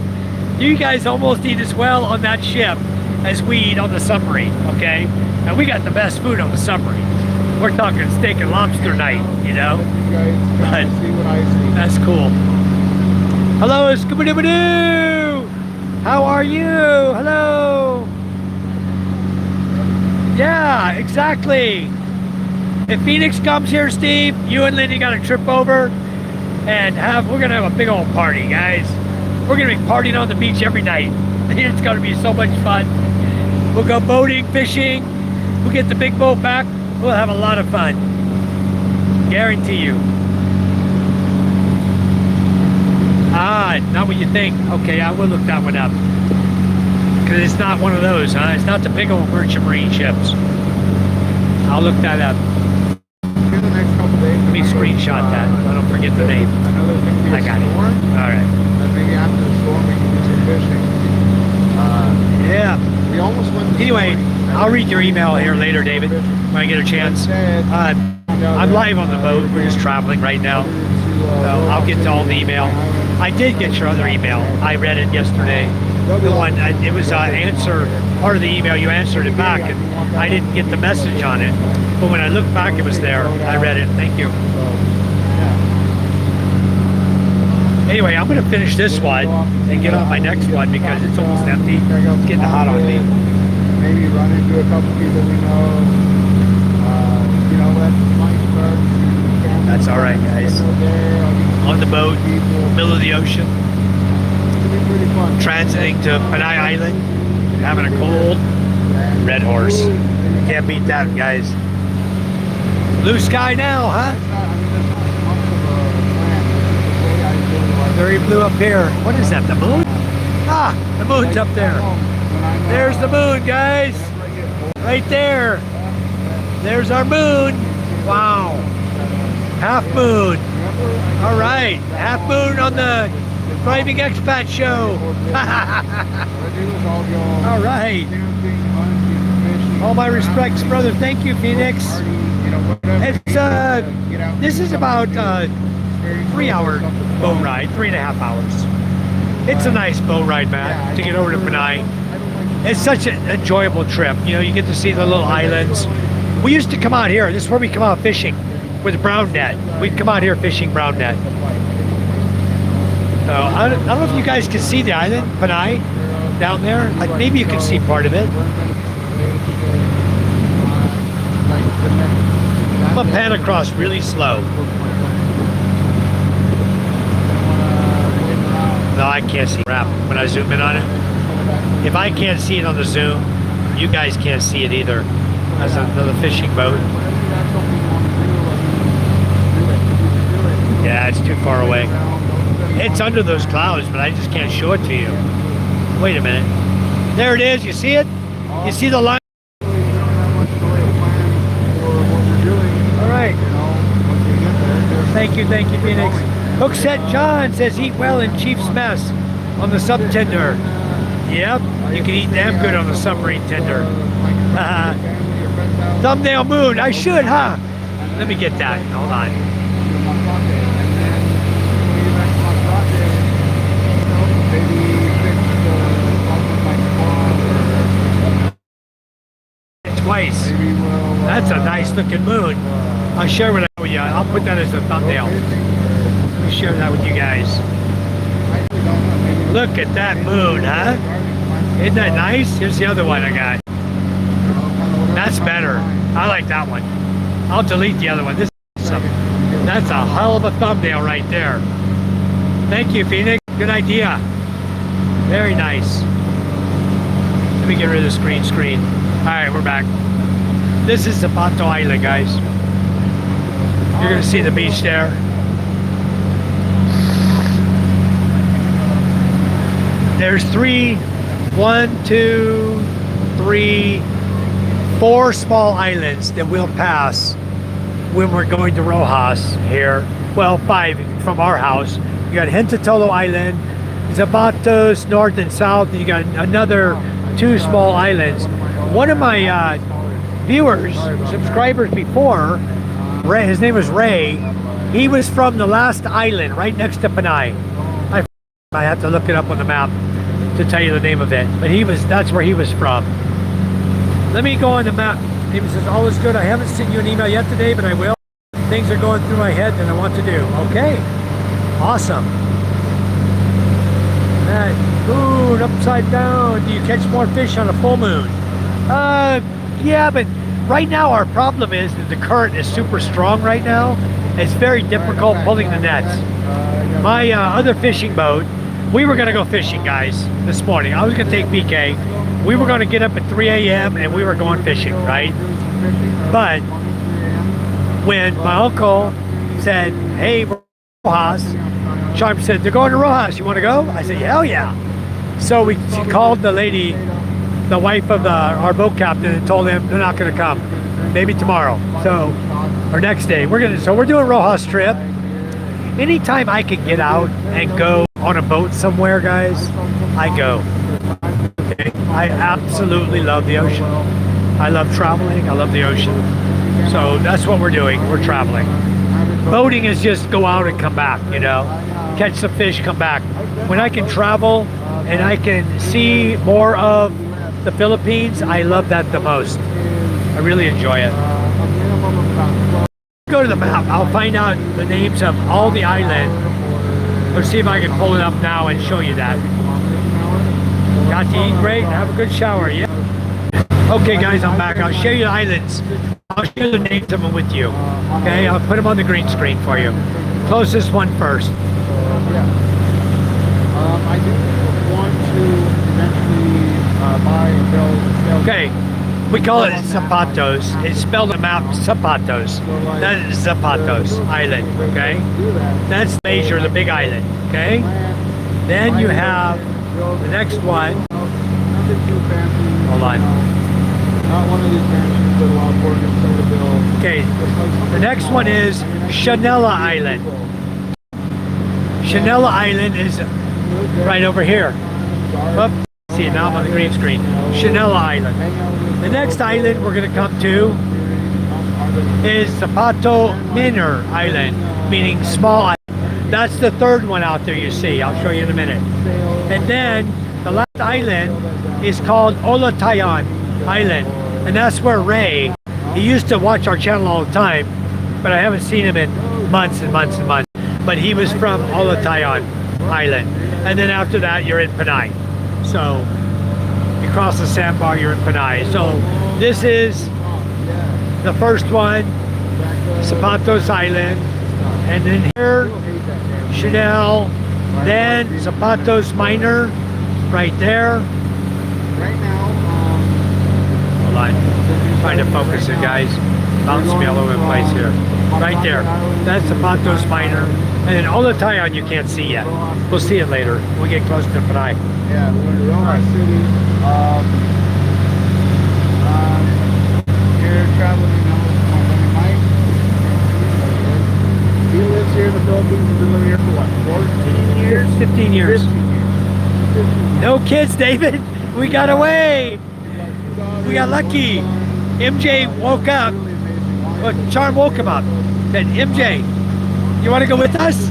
You guys almost eat as well on that ship as we eat on the submarine, okay? And we got the best food on the submarine. We're talking steak and lobster night, you know? But that's cool. Hello, Scooby-Doo! How are you? Hello! Yeah, exactly. If Phoenix comes here, Steve, you and Lindy got to trip over and we're gonna have a big old party, guys. We're gonna be partying on the beach every night. It's gonna be so much fun. We'll go boating, fishing. We'll get the big boat back. We'll have a lot of fun. Guarantee you. Not what you think. Okay, I will look that one up. Because it's not one of those, huh? It's not the big old merchant marine ships. I'll look that up. Let me screenshot that. I don't forget the name. I got it. All right. Maybe after the storm we can do some fishing. Yeah. We almost went to Anyway, I'll read your email here later, David, when I get a chance. I'm live on the boat. We're just traveling right now. So I'll get to all the email. I did get your other email. I read it yesterday. The one, it was answer, part of the email, you answered it back, and I didn't get the message on it. But when I looked back, it was there. I read it. Thank you. Anyway, I'm going to finish this one and get on my next one because it's almost empty. It's getting hot on me. Maybe run into a couple people we know. You know, let money start. That's all right, guys. On the boat, middle of the ocean, transiting to Panay Island, having a cold red horse. Can't beat that, guys. Blue sky now, huh? Very blue up here. What is that, the moon? Ah, the moon's up there. There's the moon, guys. Right there. There's our moon. Wow. Half moon. All right. Half moon on the Philippine Expat show. All right. All my respects, brother. Thank you, Phoenix. It's this is about 3-hour boat ride, 3.5 hours. It's a nice boat ride, Matt, to get over to Panay. It's such an enjoyable trip. You know, you get to see the little islands. We used to come out here. This is where we come out fishing with brown net. We'd come out here fishing brown net. So I don't know if you guys can see the island, Panay, down there. Like maybe you can see part of it. I'm gonna pan across really slow. No, I can't see crap when I zoom in on it. If I can't see it on the zoom, you guys can't see it either. That's another fishing boat. Yeah, it's too far away. It's under those clouds, but I just can't show it to you. Wait a minute. There it is. You see it? You see the line? Thank you, Phoenix. Hookset John says eat well in Chief's Mess on the sub tender. Yep, you can eat damn good on the submarine tender. Thumbnail moon, I should, huh? Let me get that. Hold on. Twice. That's a nice looking moon. I'll share it with you. I'll put that as a thumbnail. Let me share that with you guys. Look at that moon, huh? Isn't that nice? Here's the other one I got. That's better. I like that one. I'll delete the other one. This is awesome. That's a hell of a thumbnail right there. Thank you, Phoenix. Good idea. Very nice. Let me get rid of this green screen. Alright, we're back. This is Zapato Island, guys. You're gonna see the beach there. There's 4 small islands that we'll pass when we're going to Rojas here. Well, 5 from our house. You got Hentatolo Island, Zapatos, north and south, and you got another 2 small islands. One of my viewers, subscribers before, Ray, his name was Ray, he was from the last island right next to Panay. I have to look it up on the map to tell you the name of it, but that's where he was from. Let me go on the map. He says, all is good. I haven't sent you an email yet today, but I will. Things are going through my head that I want to do. Okay, awesome. That moon upside down. Do you catch more fish on a full moon? Yeah, but right now our problem is that the current is super strong right now. It's very difficult pulling the nets. My other fishing boat, we were gonna go fishing, guys, this morning. I was gonna take BK. We were gonna get up at 3 a.m. and we were going fishing, right? But when my uncle said, hey, Rojas, Charm said, they're going to Rojas, you wanna go? I said, hell yeah. So she called the lady, the wife of our boat captain, and told him they're not going to come. Maybe tomorrow. So, or next day. We're doing Rojas trip. Anytime I can get out and go on a boat somewhere, guys, I go. Okay? I absolutely love the ocean. I love traveling. I love the ocean. So that's what we're doing. We're traveling. Boating is just go out and come back, you know. Catch some fish, come back. When I can travel and I can see more of the Philippines, I love that the most. I really enjoy it. Go to the map. I'll find out the names of all the islands. Let's see if I can pull it up now and show you that. Got to eat great. Have a good shower. Yeah. Okay, guys, I'm back. I'll show you the islands. I'll share the names of them with you. Okay, I'll put them on the green screen for you. Closest one first. I do want to eventually buy and build. Okay, we call it Zapatos. It's spelled on the map Zapatos. That is Zapatos Island, okay? That's Malaysia, the big island, okay? Then you have the next one. Hold on. Not one of these mansions that allow Portugal to build. Okay, the next one is Chanela Island. Chanela Island is right over here. Up. See it now, I'm on the green screen. Chanela Island. The next island we're going to come to is Zapato Minor Island, meaning small island. That's the third one out there you see. I'll show you in a minute. And then the last island is called Olatayan Island. And that's where Ray, he used to watch our channel all the time, but I haven't seen him in months and months and months. But he was from Olatayan Island. And then after that, you're in Panay. So you cross the sandbar, you're in Panay. So this is the first one, Zapatos Island, and then here, Chanel, then Zapatos Minor, right there. Right now, Hold on, trying to focus it, guys. Bounce me all over the place here. Right there, that's Zapatos Minor, and then Olatayan you can't see yet. We'll see it later. We'll get close to Panay. yeah, we're in Rojas City. Here traveling now with my buddy Mike. He lives We've been living here for what, 14 years? 15 years. 15 years. No kids, David. We got away. We got lucky. MJ woke up. Well, Charm woke him up. Said, MJ, you want to go with us?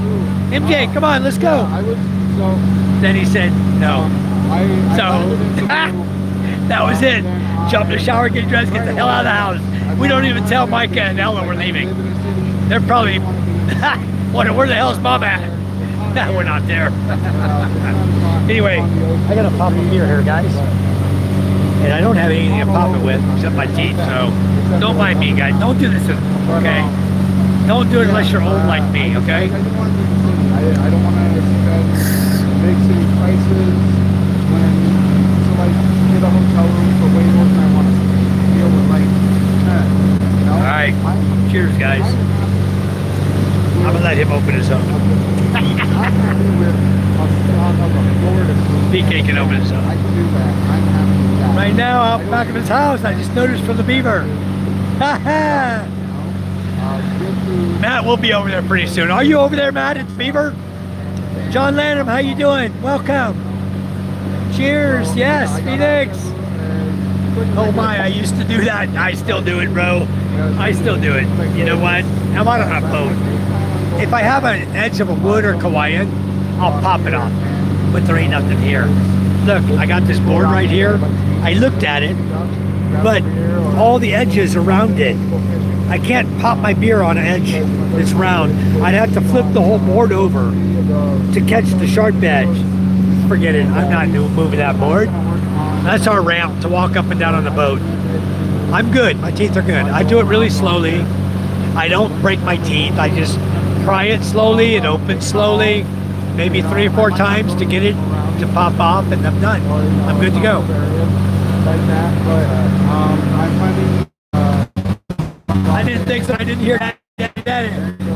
MJ, come on, let's go. I was, so, Then he said, no. I So, decided to that was it. Jump in the shower, get dressed, get the hell out of the house. We don't even tell Micah and Ella we're leaving. They're probably wondering, where the hell's Mom at? We're not there. Anyway, I got a pop of beer here, guys. And I don't have anything to pop it with except my teeth, so don't mind me, guys. Don't do this, okay? Don't do it unless you're old like me, okay? I don't want to spend big city prices when to like get a hotel room for way more than I want to deal with like, you know? All right, cheers, guys. I'm gonna let him open his own. PK can open his I own. can do that. I'm happy with that. Right now, out back of his house, I just noticed from the beaver. Matt will be over there pretty soon. Are you over there, Matt? It's Beaver. John Lanham, how you doing? Welcome. Cheers. Yes, Phoenix. Oh my, I used to do that. I still do it, bro. I still do it. You know what? I'm out on a boat. If I have an edge of a wood or Kauaian, I'll pop it off. But there ain't nothing here. Look, I got this board right here. I looked at it, but all the edges around it, I can't pop my beer on an edge that's round. I'd have to flip the whole board over to catch the sharp edge. Forget it, I'm not moving that board. That's our ramp to walk up and down on the boat. I'm good, my teeth are good. I do it really slowly. I don't break my teeth, I just pry it slowly, it opens slowly, maybe 3 or 4 times to get it to pop off, and I'm done. I'm good to go. Like that, but I'm finding I didn't think so. I didn't hear that.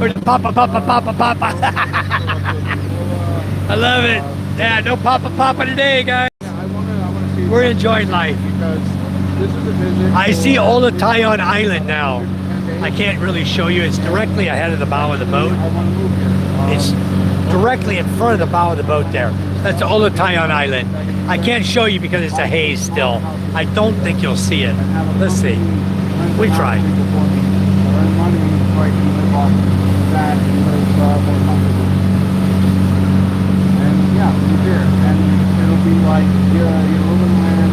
Or the papa, papa, papa, papa. I love it. Yeah, no papa, papa today, guys. I wanna see We're enjoying life. because this is a visit. I see Olatayon Island now. I can't really show you. It's directly ahead of the bow of the boat. I want to move here. It's directly in front of the bow of the boat there. That's Olatayon Island. I can't show you because it's a haze still. I don't think you'll see it. Let's see. We tried. And yeah, move here. And it'll be like your living land,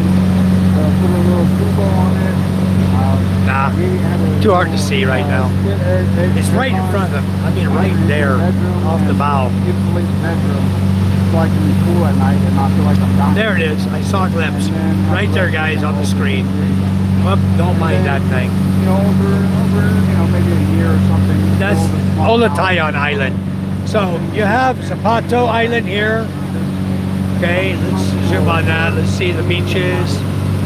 put a little tuba on it. Nah, too hard to see right now. It's right in front of them. I mean, right there off the bow. Insulated bedroom, so I can be cool at night and not feel like I'm down. There it is. I saw a glimpse. Right there, guys, on the screen. Well, don't mind that thing. You know, over, you know, maybe a year or something. That's Olatayon Island. So you have Zapato Island here. Okay, let's zoom on that. Let's see the beaches.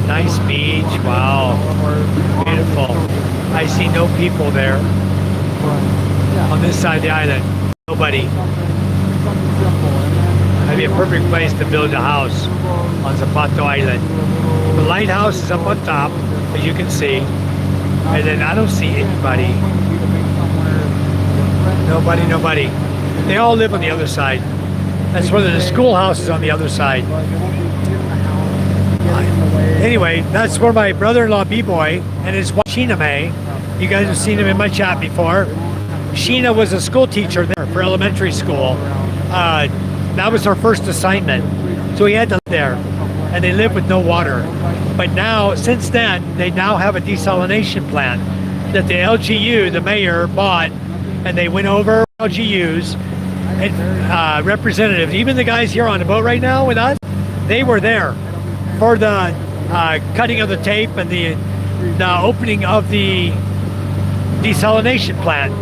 Nice beach. Wow. Beautiful. I see no people there on this side of the island. Nobody. That'd be a perfect place to build a house on Zapato Island. The lighthouse is up on top, as you can see. And then I don't see anybody. Nobody. They all live on the other side. That's where the schoolhouse is on the other side. Anyway, that's where my brother-in-law B-Boy and his wife Sheena May. You guys have seen him in my chat before. Sheena was a school teacher there for elementary school. That was her first assignment. So he had to live there. And they lived with no water. But now, since then, they now have a desalination plant that the LGU, the mayor, bought. And they went over LGUs and representatives, even the guys here on the boat right now with us, they were there for the cutting of the tape and the opening of the desalination plant.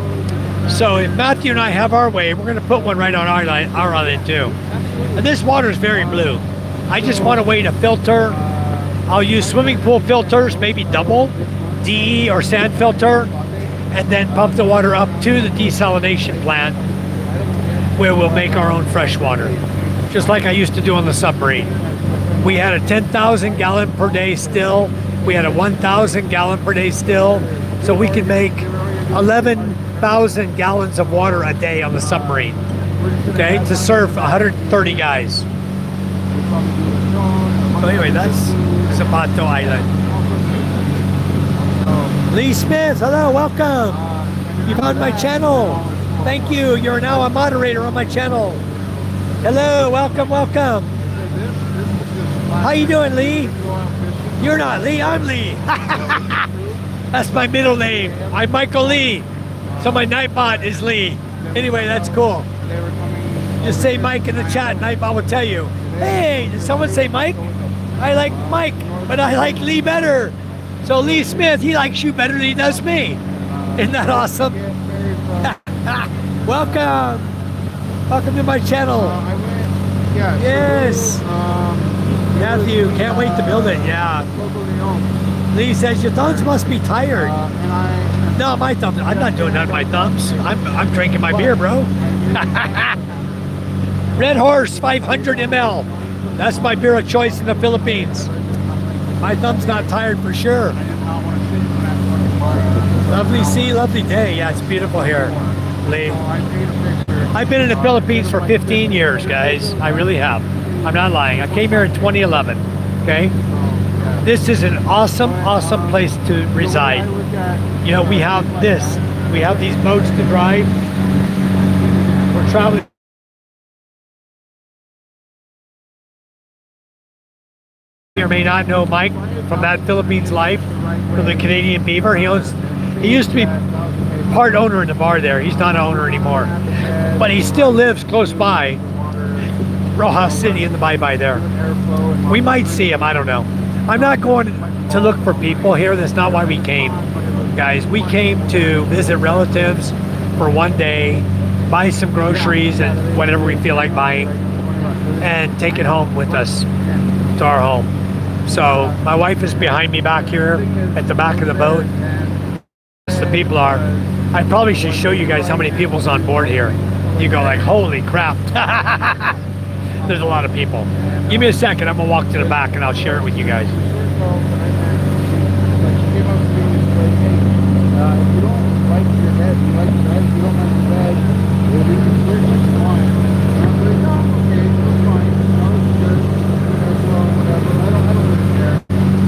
So if Matthew and I have our way, we're going to put one right on our island too. And this water is very blue. I just want a way to filter. I'll use swimming pool filters, maybe double, DE or sand filter, and then pump the water up to the desalination plant where we'll make our own fresh water, just like I used to do on the submarine. We had a 10,000 gallon per day still. We had a 1,000 gallon per day still. So we could make 11 1,000 gallons of water a day on the submarine. Okay, to serve 130 guys. So anyway, that's Zapato Island. Lee Smith, hello, welcome. You found my channel. Thank you. You're now a moderator on my channel. Hello, welcome, welcome. How you doing, Lee? You're not Lee, I'm Lee. That's my middle name. I'm Michael Lee. So my Nightbot is Lee. Anyway, that's cool. Just say Mike in the chat, Nightbot will tell you. Hey, did someone say Mike? I like Mike, but I like Lee better. So Lee Smith, he likes you better than he does me. Isn't that awesome? Welcome. Welcome to my channel. Yes. Matthew, can't wait to build it. Yeah. Lee says your thumbs must be tired. No, my thumbs. I'm not doing that with my thumbs. I'm drinking my beer, bro. Red Horse 500 ml. That's my beer of choice in the Philippines. My thumb's not tired for sure. Lovely sea, lovely day. Yeah, it's beautiful here, Lee. I've been in the Philippines for 15 years, guys. I really have. I'm not lying. I came here in 2011. Okay? This is an awesome, awesome place to reside. You know, we have this. We have these boats to drive. We're traveling. You may not know Mike from that Philippines life, from the Canadian Beaver. He used to be part owner in the bar there. He's not an owner anymore, but he still lives close by Rojas City in the bye-bye there. We might see him, I don't know. I'm not going to look for people here. That's not why we came, guys. We came to visit relatives for one day, buy some groceries and whatever we feel like buying, and take it home with us to our home. So my wife is behind me back here at the back of the boat. The people are. I probably should show you guys how many people's on board here. You go like, holy crap. There's a lot of people. Give me a second. I'm gonna walk to the back and I'll share it with you guys.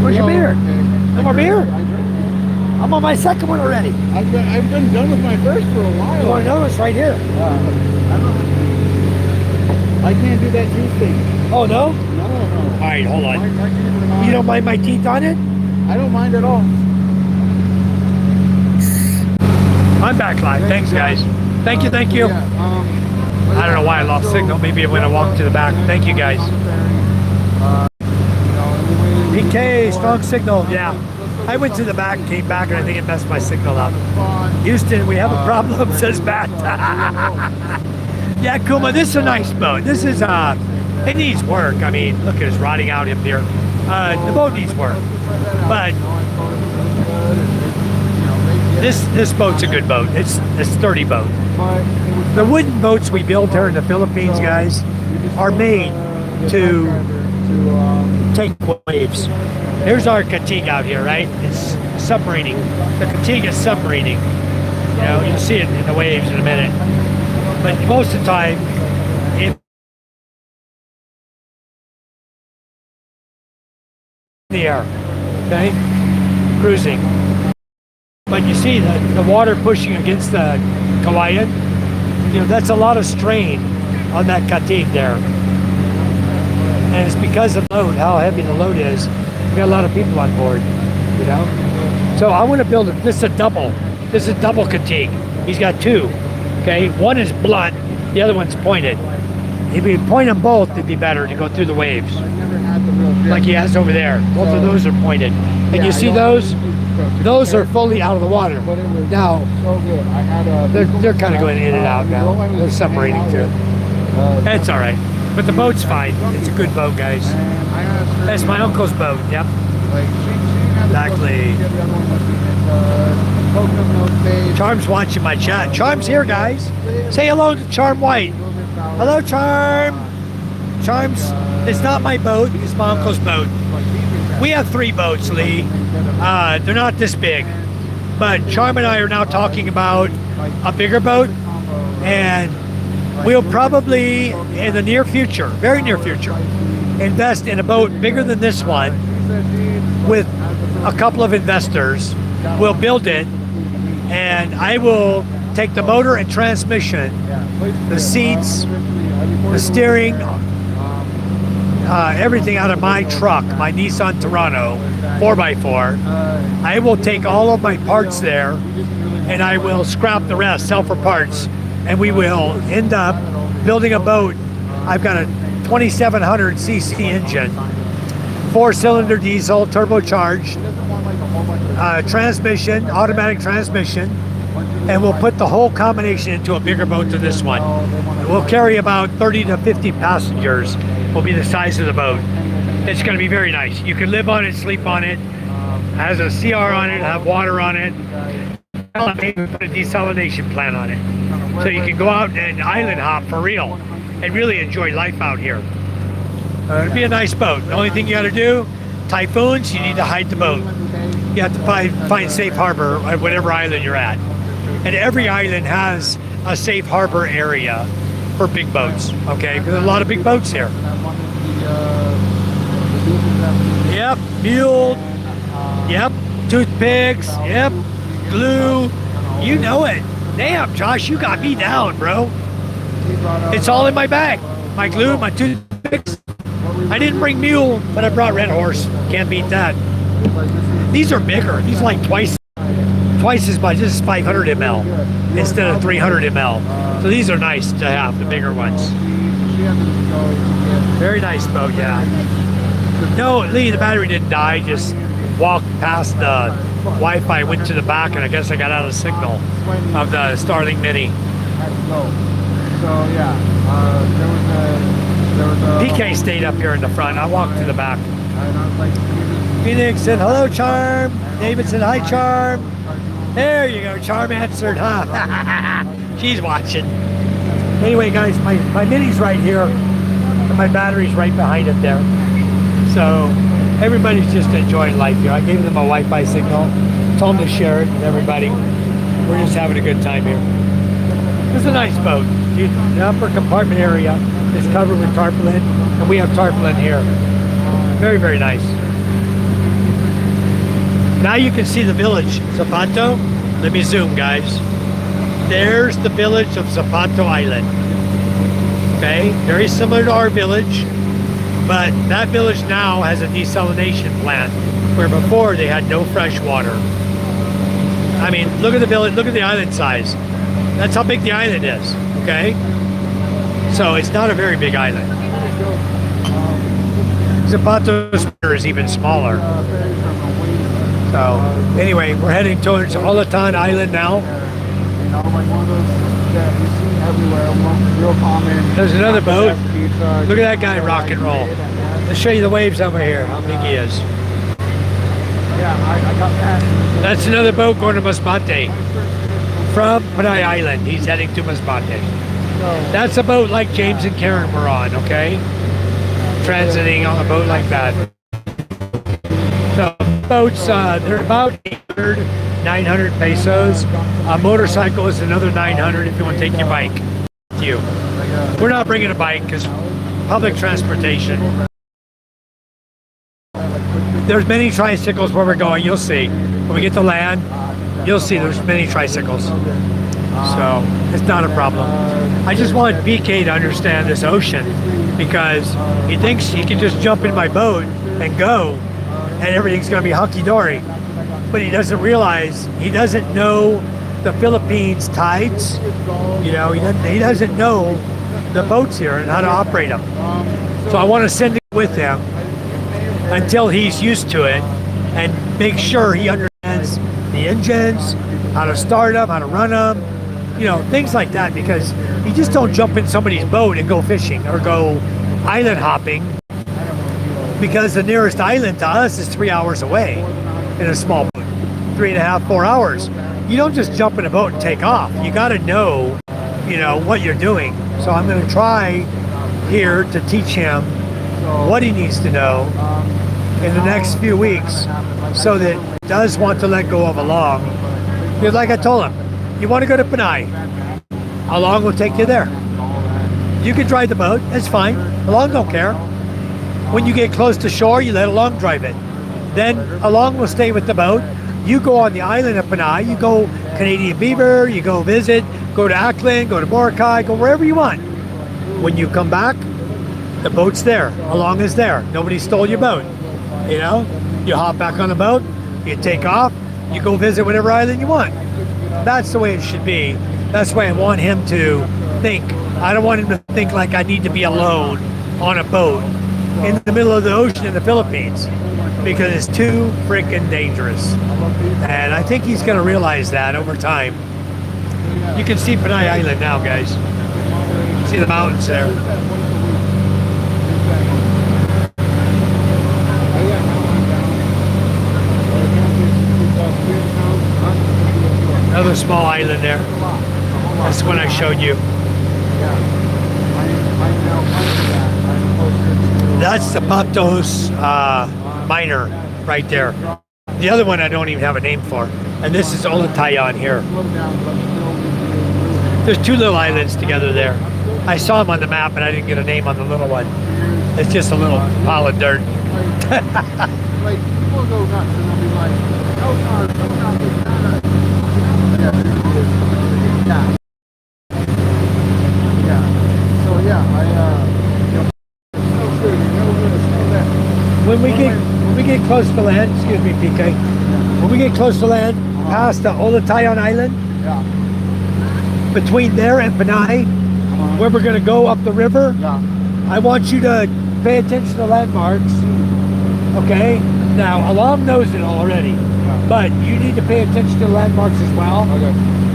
Where's your beer? No more beer? I'm on my second one already. I've been done with my first for a while. Oh, no, it's right here. I can't do that juice thing. Oh, no? No. All right, hold on. You don't mind my teeth on it? I don't mind at all. I'm back live. Thanks, guys. Thank you, thank you. I don't know why I lost signal. Maybe when I walked to the back. Thank you, guys. PK, strong signal. Yeah. I went to the back, came back, and I think it messed my signal up. Houston, we have a problem, says Matt. Yeah, Kuma, this is a nice boat. This is, it needs work. I mean, look at it's rotting out up here. The boat needs work. But this boat's a good boat. It's a sturdy boat. The wooden boats we build here in the Philippines, guys, are made to take waves. There's our Katiga out here, right? It's submarining. The Katiga is submarining. You know, you'll see it in the waves in a minute. But most of the time, in the air, okay? Cruising. But you see the water pushing against the kawayan, you know, that's a lot of strain on that Katig there. And it's because of the load, how heavy the load is. We got a lot of people on board, you know? So I want to build this is a double. This is double Katig. He's got two, okay? One is blunt, the other one's pointed. If you point them both, it'd be better to go through the waves. Like he has over there. Both of those are pointed. And you see those? Those are fully out of the water. Now, they're kind of going in and out now. They're submarining too. It's all right. But the boat's fine. It's a good boat, guys. That's my uncle's boat. Yep. Exactly. Charm's watching my chat. Charm's here, guys. Say hello to Charm White. Hello, Charm. Charm's, it's not my boat. It's my uncle's boat. We have 3 boats, Lee. They're not this big. But Charm and I are now talking about a bigger boat, and we'll probably, in the near future, very near future, invest in a boat bigger than this one with a couple of investors. We'll build it, and I will take the motor and transmission, the seats, the steering, everything out of my truck, my Nissan Terrano 4x4. I will take all of my parts there, and I will scrap the rest, sell for parts, and we will end up building a boat. I've got a 2700 cc engine, 4-cylinder diesel, turbocharged, transmission, automatic transmission, and we'll put the whole combination into a bigger boat than this one. We'll carry about 30 to 50 passengers, will be the size of the boat. It's going to be very nice. You can live on it, sleep on it, has a CR on it, have water on it, maybe put a desalination plant on it. So you can go out and island hop for real and really enjoy life out here. It'll be a nice boat. The only thing you got to do, typhoons, you need to hide the boat. You have to find safe harbor at whatever island you're at. And every island has a safe harbor area for big boats, okay? Because there's a lot of big boats here. Yep, mule, yep, toothpicks, yep, glue, you know it. Damn, Josh, you got me down, bro. It's all in my bag. My glue, my toothpicks. I didn't bring mule, but I brought red horse. Can't beat that. These are bigger. These are like twice as much. This is 500 ml instead of 300 ml. So these are nice to have, the bigger ones. Very nice boat, yeah. No, Lee, the battery didn't die. Just walked past the Wi-Fi, went to the back, and I guess I got out of signal of the Starlink Mini. So yeah, there was a PK stayed up here in the front. I walked to the back. Phoenix said, hello, Charm. David said, hi, Charm. There you go. Charm answered, huh? She's watching. Anyway, guys, my Mini's right here, and my battery's right behind it there. So everybody's just enjoying life here. I gave them a Wi-Fi signal, told them to share it with everybody. We're just having a good time here. It's a nice boat. The upper compartment area is covered with tarpaulin, and we have tarpaulin here. Very, very nice. Now you can see the village, Zapato. Let me zoom, guys. There's the village of Zapato Island. Okay, very similar to our village, but that village now has a desalination plant, where before they had no fresh water. I mean, look at the village, look at the island size. That's how big the island is, okay? So it's not a very big island. Zapato is even smaller. So anyway, we're heading towards Olatan Island now. There's another boat. Look at that guy rock and roll. Let's show you the waves over here, how big he is. That's another boat going to Masbate. From Panay Island, he's heading to Masbate. That's a boat like James and Karen were on, okay? Transiting on a boat like that. So boats, they're about 800, 900 pesos. A motorcycle is another 900 if you want to take your bike with you. We're not bringing a bike because public transportation. There's many tricycles where we're going, you'll see. When we get to land, you'll see there's many tricycles. So it's not a problem. I just want BK to understand this ocean because he thinks he can just jump in my boat and go and everything's gonna be hunky-dory. But he doesn't realize, he doesn't know the Philippines tides. You know, he doesn't know the boats here and how to operate them. So I want to send it with him until he's used to it and make sure he understands the engines, how to start them, how to run them, you know, things like that, because you just don't jump in somebody's boat and go fishing or go island hopping, because the nearest island to us is 3 hours away in a small boat, 3.5, 4 hours. You don't just jump in a boat and take off. You got to know, you know, what you're doing. So I'm going to try here to teach him what he needs to know in the next few weeks, so that he does want to let go of a long, Just like I told him, you want to go to Panay, how long will it take you there? You can drive the boat, that's fine. Along don't care. When you get close to shore, you let Along drive it. Then Along will stay with the boat. You go on the island of Panay, you go Canadian Beaver, you go visit, go to Auckland, go to Boracay, go wherever you want. When you come back, the boat's there. Along is there. Nobody stole your boat. You know, you hop back on the boat, you take off, you go visit whatever island you want. That's the way it should be. That's the way I want him to think. I don't want him to think like I need to be alone on a boat in the middle of the ocean in the Philippines, because it's too freaking dangerous. And I think he's going to realize that over time. You can see Panay Island now, guys. See the mountains there. Another small island there. That's the one I showed you. That's the Patos miner right there. The other one I don't even have a name for. And this is Olatayan here. There's two little islands together there. I saw them on the map and I didn't get a name on the little one. It's just a little pile of dirt. Like, people go nuts and they'll be like, oh, no, yeah. So yeah, When we get close to land, excuse me, PK. When we get close to land, past the Olatayan Island, between there and Panay, where we're going to go up the river, I want you to pay attention to the landmarks. Okay? Now, Along knows it already, but you need to pay attention to the landmarks as well. Okay.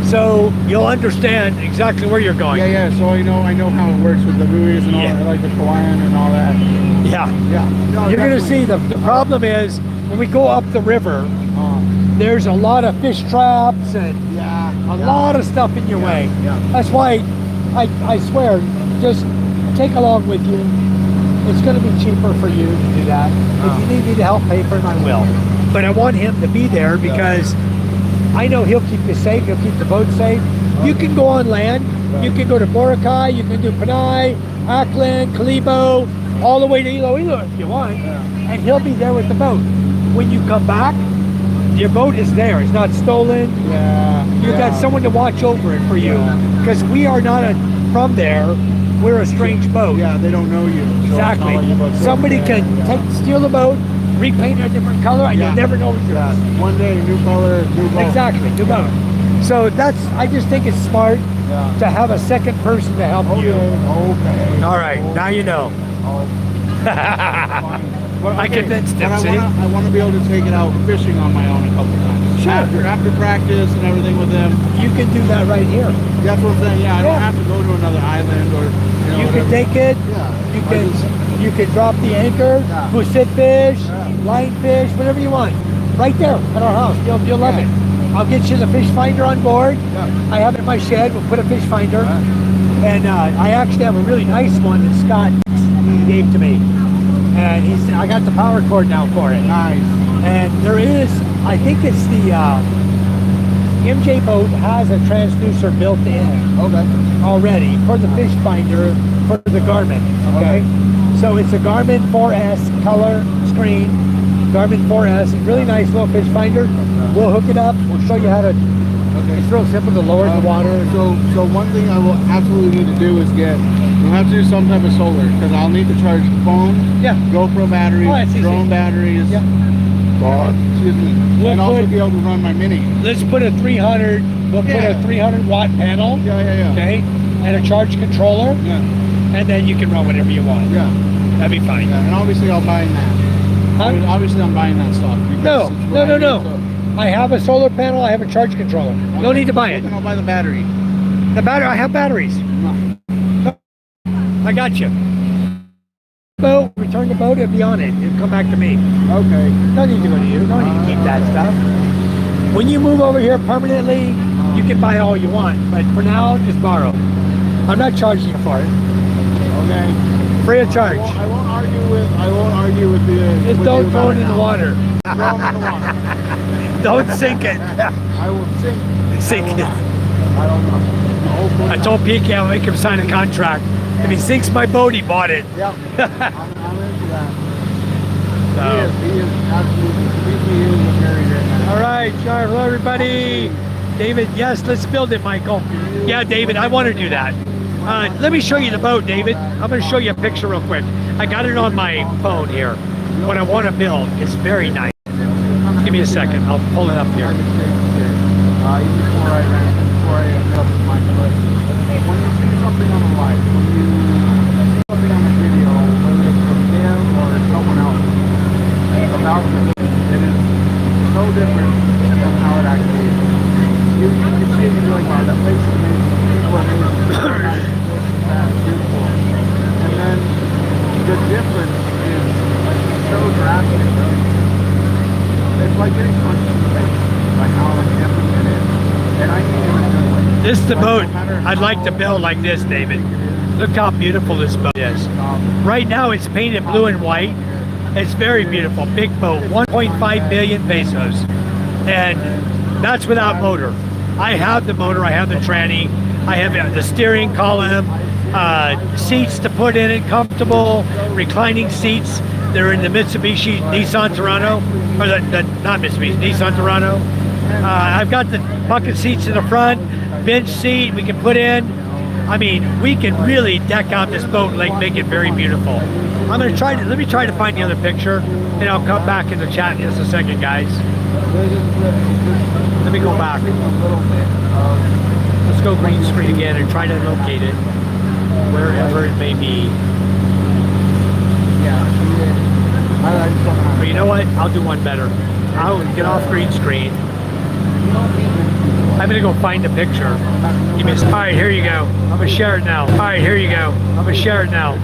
So you'll understand exactly where you're going. Yeah. So I know how it works with the buoys and all that, like the Hawaiian and all that. Yeah. No, You're going to see the problem is when we go up the river, there's a lot of fish traps and a lot of stuff in your way. That's why I swear, just take Along with you. It's going to be cheaper for you to do that. If you need me to help pay for it, I will. But I want him to be there because I know he'll keep you safe. He'll keep the boat safe. You can go on land. You can go to Boracay. You can do Panay, Auckland, Calibo, all the way to Iloilo if you want. And he'll be there with the boat. When you come back, your boat is there. It's not stolen. You've got someone to watch over it for you. Because we are not from there. We're a strange boat. Yeah, they don't know you. So Exactly. Somebody can steal the boat, repaint it a different color, and you'll never know what you're doing. One day, new color, new boat. Exactly, new boat. So I just think it's smart to have a second person to help you. Okay. All right, now you know. I convinced him, see? I want to be able to take it out fishing on my own a couple times. Sure. After practice and everything with them. You can do that right here. That's what I'm saying. Yeah, I don't have to go to another island or. You can take it. Yeah. You can drop the anchor, busit fish, line fish, whatever you want. Right there at our house. You'll love it. I'll get you the fish finder on board. I have it in my shed. We'll put a fish finder. And I actually have a really nice one that Scott gave to me. And he said, I got the power cord now for it. Nice. And there is, I think it's the MJ boat has a transducer built in already for the fish finder for the Garmin. Okay. So it's a Garmin 4S color screen. Garmin 4S, really nice little fish finder. We'll hook it up. We'll show you how to. It's real simple to lower the water. So one thing I will absolutely need to do is we'll have to do some type of solar because I'll need to charge the phone, GoPro batteries, drone batteries. Excuse me. And also be able to run my mini. Let's put a 300. We'll put a 300 watt panel. Okay. And a charge controller. And then you can run whatever you want. That'd be fine. And obviously I'm buying that. Obviously I'm buying that stuff. No. I have a solar panel. I have a charge controller. No need to buy it. Then I'll buy the battery. The battery. I have batteries. I got you. Boat. Return the boat. It'll be on it. It'll come back to me. Okay. No need to go to you. No need to keep that stuff. When you move over here permanently, you can buy all you want. But for now, just borrow. I'm not charging you for it. Okay. free of charge. I won't argue with the. Just with don't you throw about it in the water. Throw them in the water. Don't sink it. I will sink. Sink it. I don't know. Hopefully I told PK I'll make him sign a contract. If he sinks my boat, he bought it. Yeah, I'm into that. So. He is absolutely. He is a very good man. All right, hello everybody. David, yes, let's build it, Michael. Yeah, David, I want to do that. Let me show you the boat, David. I'm going to show you a picture real quick. I got it on my phone here. What I want to build is very nice. Give me a second. I'll pull it up here. Before I ended up with my foot, when you see something on the live, when you see something on the video, whether it's from him or someone else, about it is so different than how it actually is. You can see it and you're like, wow, that place is amazing. People are amazing. It's so nice. It's beautiful. And then the difference is so drastic. It's like getting punched in the face. Like how different it is. And I mean it in a good way. This is the boat I'd like to build like this, David. Look how beautiful this boat is. Right now it's painted blue and white. It's very beautiful. Big boat, 1.5 million pesos. And that's without motor. I have the motor, I have the tranny, I have the steering column, seats to put in it, comfortable, reclining seats. They're in the Mitsubishi Nissan Terrano, or not Mitsubishi, Nissan Terrano. I've got the bucket seats in the front, bench seat we can put in. I mean, we can really deck out this boat and make it very beautiful. I'm gonna try to, let me try to find the other picture, and I'll come back in the chat in just a second, guys. Let me go back. Let's go green screen again and try to locate it, wherever it may be. But you know what? I'll do one better. I'll get off green screen. I'm gonna go find the picture. Give me a, all right, here you go. I'm gonna share it now. All right, here you go. I'm gonna share it now.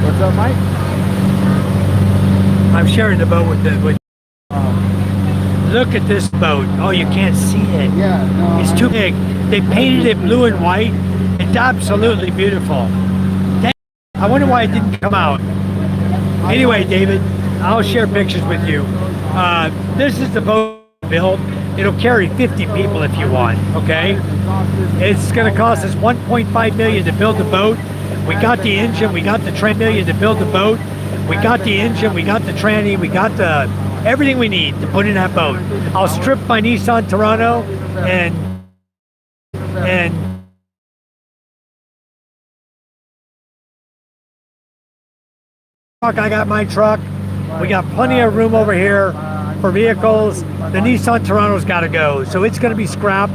What's up, Mike? I'm sharing the boat with look at this boat. Oh, you can't see it. Yeah, no, It's too big. They painted it blue and white. It's absolutely beautiful. Dang, I wonder why it didn't come out. Anyway, David, I'll share pictures with you. This is the boat build. It'll carry 50 people if you want, okay? It's gonna cost us 1.5 million to build the boat. We got the engine, we got the $3 million to build the boat. We got the engine, we got the tranny, we got the everything we need to put in that boat. I'll strip my Nissan Terrano and I got my truck. We got plenty of room over here for vehicles. The Nissan Terrano's got to go, so it's going to be scrapped.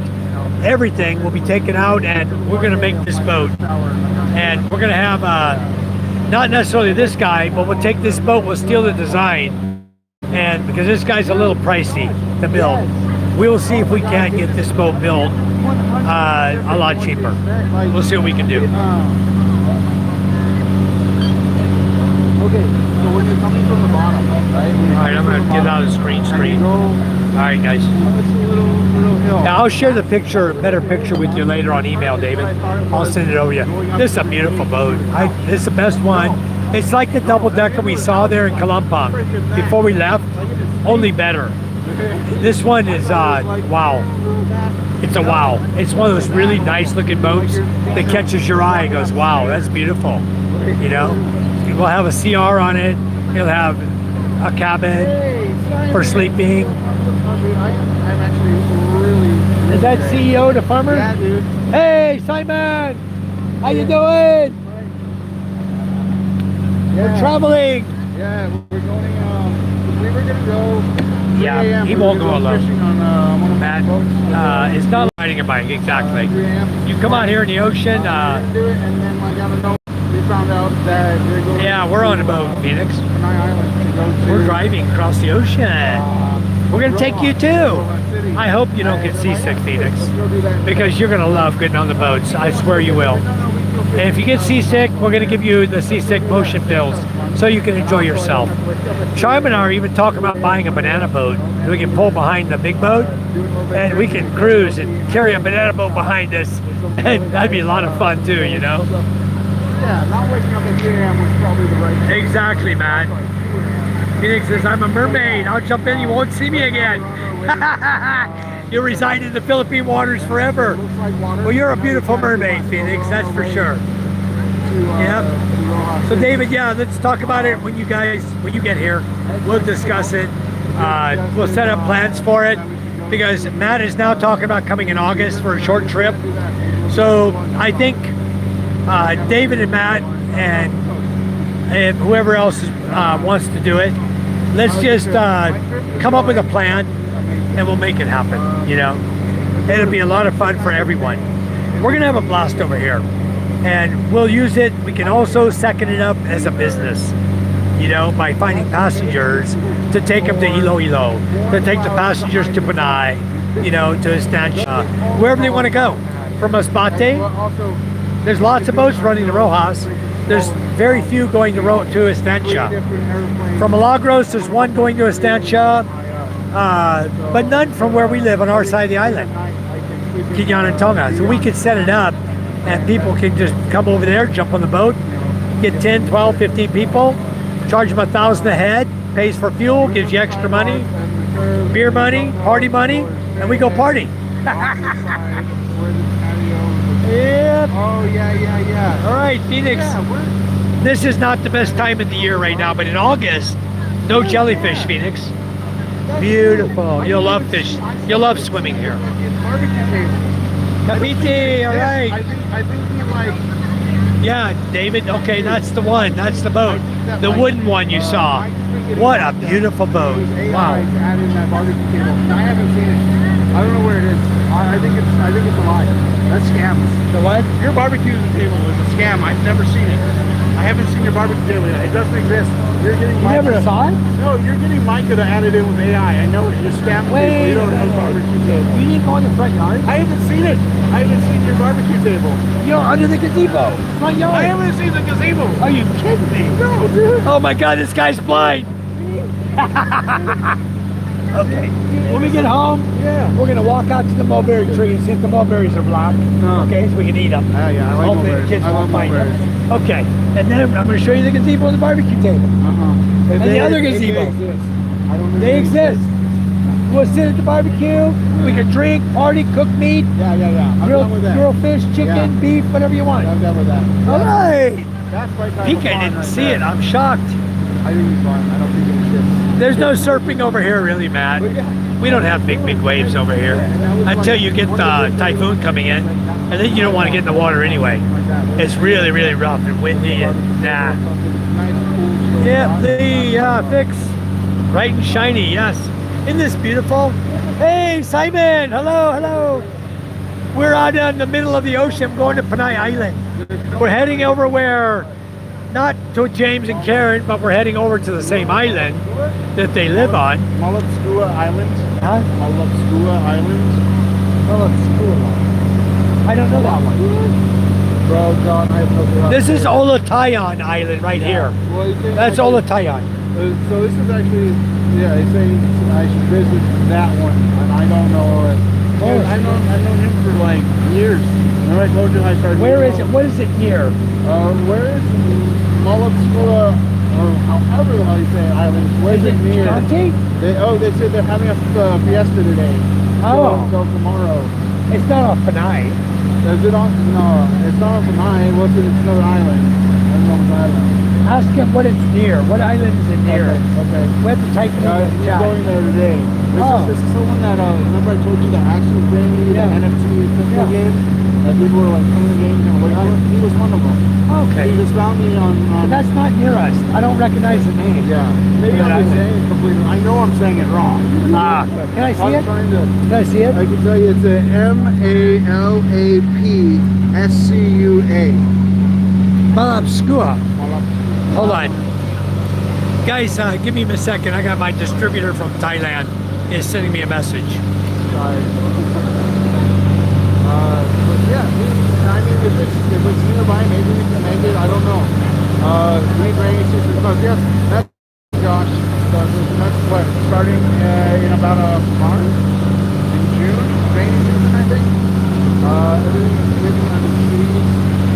Everything will be taken out, and we're going to make this boat. And we're going to have not necessarily this guy, but we'll take this boat, we'll steal the design, and because this guy's a little pricey to build, we'll see if we can't get this boat built a lot cheaper. We'll see what we can do. Okay, so when you're coming from the bottom, right? All right, I'm gonna get out of the screen. All right, guys. Now, I'll share the picture, better picture with you later on email, David. I'll send it over to you. This is a beautiful boat. This is the best one. It's like the double decker we saw there in Columpong before we left, only better. This one is wow. It's a wow. It's one of those really nice looking boats that catches your eye and goes, wow, that's beautiful. You know? We'll have a CR on it. It'll have a cabin for sleeping. I'm actually really Is that CEO the farmer? Yeah, dude. Hey, Simon! How you doing? We're traveling. Yeah, we're going. We were gonna go. Yeah, 3 a.m. he we won't were go gonna alone. fishing on one of Matt, my boats. it's not riding a bike, exactly. 3 a.m. You come out here in the ocean. We didn't do it, and then like out of nowhere, we found out that we're going. Yeah, we're on a boat, Phoenix. Panay Island to go to. We're driving across the ocean. We're gonna take you too. I hope you don't get seasick, Phoenix, because you're gonna love getting on the boats. I swear you will. And if you get seasick, we're gonna give you the seasick motion pills so you can enjoy yourself. Charm and I are even talking about buying a banana boat. We can pull behind the big boat, and we can cruise and carry a banana boat behind us, and that'd be a lot of fun too, you know. Yeah, not waking up at 3 a.m. was probably the right thing. Exactly, man. Phoenix says, I'm a mermaid. I'll jump in. You won't see me again. You'll reside in the Philippine waters forever. Well, you're a beautiful mermaid, Phoenix. That's for sure. Yeah. So, David, yeah, let's talk about it when you get here. We'll discuss it. We'll set up plans for it because Matt is now talking about coming in August for a short trip. So I think David and Matt and whoever else wants to do it, let's just come up with a plan and we'll make it happen. You know, it'll be a lot of fun for everyone. We're gonna have a blast over here, and we'll use it. We can also second it up as a business, you know, by finding passengers to take them to Iloilo, to take the passengers to Panay, you know, to Estancia, wherever they want to go. From Masbate, there's lots of boats running to Rojas. There's very few going to Estancia. From Milagros, there's one going to Estancia, but none from where we live on our side of the island, Quinyan and Tonga. So we could set it up and people can just come over there, jump on the boat, get 10, 12, 15 people, charge them $1,000 a head, pays for fuel, gives you extra money, beer money, party money, and we go party. Yep. Oh, yeah. All right, Phoenix. This is not the best time of the year right now, but in August, no jellyfish, Phoenix. Beautiful. You'll love fish. You'll love swimming here. Kapiti, all right. I think he like. Yeah, David. Okay, that's the one. That's the boat. The wooden one you saw. What a beautiful boat. Wow. Added that barbecue table. I haven't seen it. I don't know where it is. I think it's a lie. That's scams. The what? Your barbecue table is a scam. I've never seen it. I haven't seen your barbecue table yet. It doesn't exist. You're getting You never saw it? No, you're getting Micah to add it in with AI. I know it. You're scamming people. You don't have a barbecue table. You didn't go in the front yard? I haven't seen it. I haven't seen your barbecue table. You're under the gazebo. Front yard. I haven't seen the gazebo. Are you kidding me? No, dude. Oh my God, this guy's blind. Okay. When we get home, we're gonna walk out to the mulberry trees. See if the mulberries are blocked. Okay, so we can eat them. Yeah, I like Hopefully the mulberries. kids I won't love find them. mulberries. Okay, and then I'm gonna show you the gazebo and the barbecue table. Uh-huh. And the other gazebo. They exist. We'll sit at the barbecue. We can drink, party, cook meat, Yeah. I'm grill, done with that. grill fish, chicken, Yeah. beef, whatever you want. I'm done with that. All right. That's my type PK of fun didn't right see there. it. I'm shocked. I think it's fun. I don't think it exists. There's no surfing over here, really, Matt. We don't have big waves over here until you get the typhoon coming in, and then you don't want to get in the water anyway. It's really, really rough and windy and nah. Yeah, fix. Bright and shiny, yes. Isn't this beautiful? Hey, Simon, hello. We're out in the middle of the ocean going to Panay Island. We're heading over where, not to James and Karen, but we're heading over to the same island that they live on. Malapskua Island. Huh? Malapskua Island. I don't know that one. Bro, John, I have no clue. This is Olatayan Island right here. Well, you think That's actually- Olatayan. So this is actually, yeah, they say I should visit that one, and I don't know it. Oh. I've known him for like years. Remember I told you I started. Where is it? What is it near? Where is Malapskua, or however the hell you say island? Where is it near? Chianti? They said they're having a fiesta today. Oh. So tomorrow. It's not off Panay. Is it on? No, it's not on Panay. It's another island. That's on the island. Ask him what it's near. What island is it near? Okay. We have to type it in the He's chat. going there today. This is the one that, remember I told you the action thing, Yeah. the NFT football Yeah. game? That people were like playing the game and waiting for it? He was one of them. Okay. He just found me on But that's not near us. I don't recognize the name. yeah. Maybe Yeah, I'm just I- saying it completely. I know I'm saying it wrong. Ah. Can I see I'm it? trying to. Can I see it? I can tell you it's a Malapscua. Malapskua. Hold on. Guys, give me a second. I got my distributor from Thailand is sending me a message. But yeah, I mean, if it's nearby, maybe we can make it. I don't know. Great rain season, but yes, that's Josh. So that's what starting in about a month in June. Rainy season, I think. Everything's getting on the trees.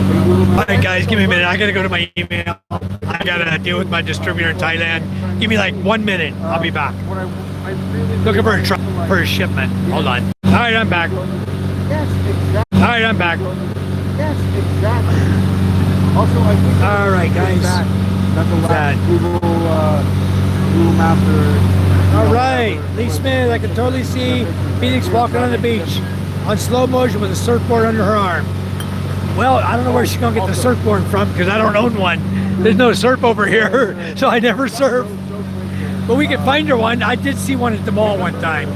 We All right, guys, give me a minute. I gotta go to my email. I gotta deal with my distributor in Thailand. Give me like 1 minute. I'll be back. Looking for a truck for a shipment. Hold on. All right, I'm back. Yes, exactly. All right, I'm back. Yes, exactly. Also, I think All right, guys. That's the last Google Maps or... All right, Lee Smith. I can totally see Phoenix walking on the beach on slow motion with a surfboard under her arm. Well, I don't know where she's gonna get the surfboard from because I don't own one. There's no surf over here, so I never surf. But we can find her one. I did see one at the mall one time.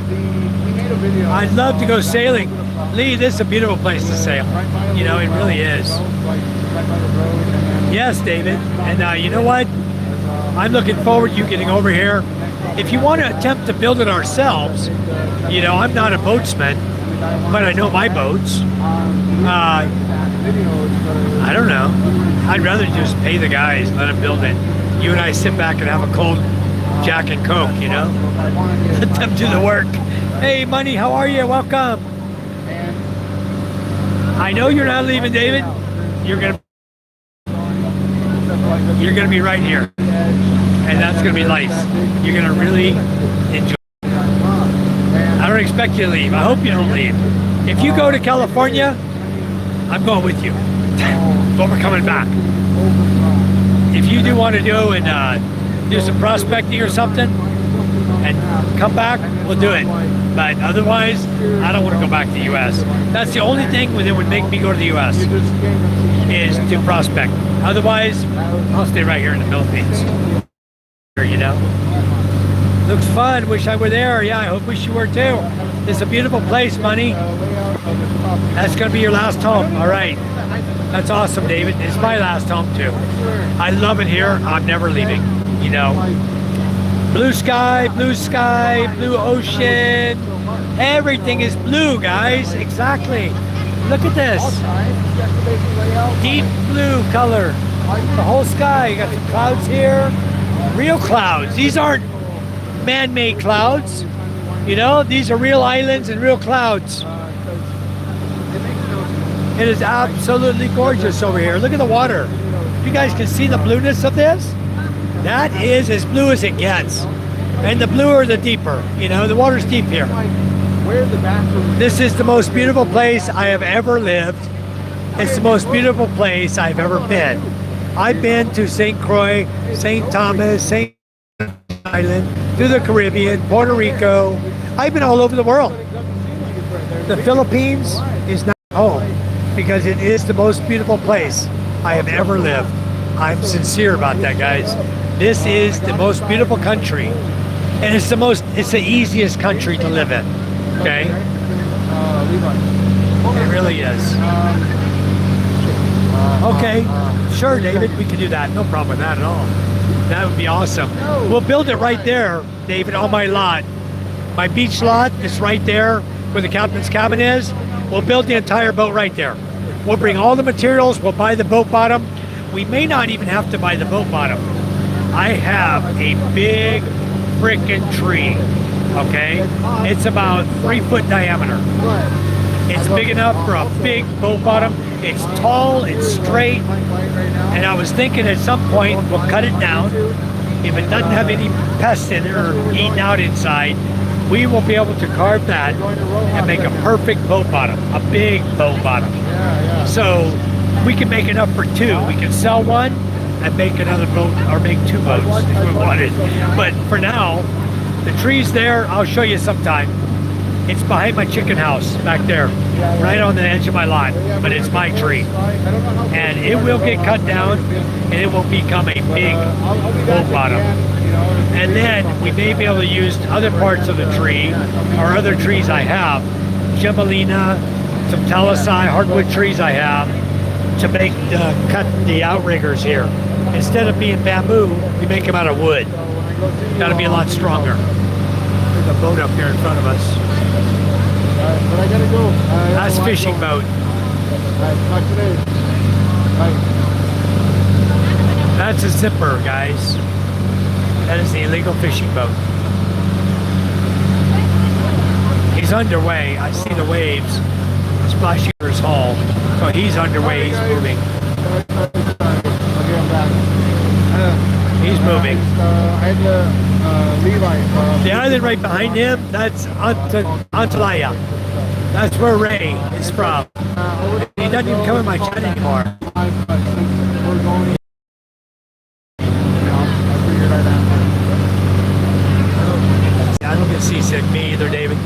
I'd love to go sailing. Lee, this is a beautiful place to sail. You know, it really is. Yes, David. And you know what? I'm looking forward to you getting over here. If you want to attempt to build it ourselves, you know, I'm not a boatsman, but I know my boats. I don't know. I'd rather just pay the guys and let them build it. You and I sit back and have a cold Jack and Coke, you know? Let them do the work. Hey, Money, how are you? Welcome. I know you're not leaving, David. You're gonna be right here. And that's gonna be nice. You're gonna really enjoy it. I don't expect you to leave. I hope you don't leave. If you go to California, I'm going with you. But we're coming back. If you do want to go and do some prospecting or something and come back, we'll do it. But otherwise, I don't want to go back to the U.S. That's the only thing that would make me go to the U.S. is to prospect. Otherwise, I'll stay right here in the Philippines. You know? Looks fun. Wish I were there. Yeah, I wish you were too. It's a beautiful place, Money. That's going to be your last home. All right. That's awesome, David. It's my last home too. I love it here. I'm never leaving, you know. Blue sky, blue ocean. Everything is blue, guys. Exactly. Look at this. Deep blue color. The whole sky. You got some clouds here. Real clouds. These aren't man-made clouds. You know, these are real islands and real clouds. It is absolutely gorgeous over here. Look at the water. You guys can see the blueness of this? That is as blue as it gets. And the bluer, the deeper. You know, the water's deep here. This is the most beautiful place I have ever lived. It's the most beautiful place I've ever been. I've been to St. Croix, St. Thomas, St. Island, to the Caribbean, Puerto Rico. I've been all over the world. The Philippines is not home because it is the most beautiful place I have ever lived. I'm sincere about that, guys. This is the most beautiful country, and it's the easiest country to live in. Okay, it really is. Okay, sure, David, we can do that. No problem with that at all. That would be awesome. We'll build it right there, David, on my lot. My beach lot is right there where the captain's cabin is. We'll build the entire boat right there. We'll bring all the materials. We'll buy the boat bottom. We may not even have to buy the boat bottom. I have a big frickin' tree, okay? It's about 3 foot diameter. It's big enough for a big boat bottom. It's tall, it's straight, and I was thinking at some point we'll cut it down. If it doesn't have any pests in it or eaten out inside, we will be able to carve that and make a perfect boat bottom, a big boat bottom. So we can make enough for two. We can sell one and make another boat, or make two boats if we wanted. But for now, the tree's there. I'll show you sometime. It's behind my chicken house back there, right on the edge of my lot, but it's my tree. And it will get cut down and it will become a big boat bottom. And then we may be able to use other parts of the tree or other trees I have, Gibellina, some talisai, hardwood trees I have, to make cut the outriggers here. Instead of being bamboo, we make them out of wood. That'll be a lot stronger. There's a boat up here in front of us. But I gotta go. That's a fishing boat. Not today. That's a zipper, guys. That is the illegal fishing boat. He's underway. I see the waves splashing over his hull. So he's underway. He's moving. He's moving. I had Levi. The island right behind him, that's Antalya. That's where Ray is from. He doesn't even come in my chat anymore. We're going. I don't get seasick. Me either, David.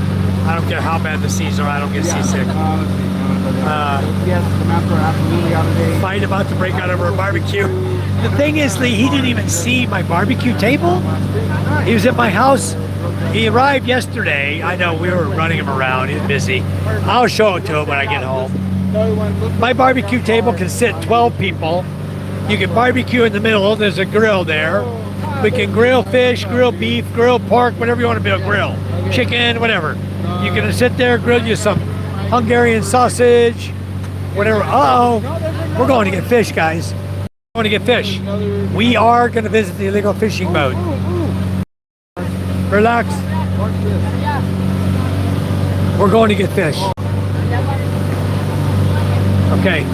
I don't care how bad the seas are. I don't get seasick. Yes, the maps are absolutely out of date. Fight about to break out over a barbecue. The thing is, Lee, he didn't even see my barbecue table. He was at my house. He arrived yesterday. I know we were running him around. He's busy. I'll show it to him when I get home. My barbecue table can sit 12 people. You can barbecue in the middle. There's a grill there. We can grill fish, grill beef, grill pork, whatever you want to be a grill. Chicken, whatever. You can sit there, grill you some Hungarian sausage, whatever. Uh-oh. We're going to get fish, guys. We're going to get fish. We are going to visit the illegal fishing boat. Relax. We're going to get fish. Okay.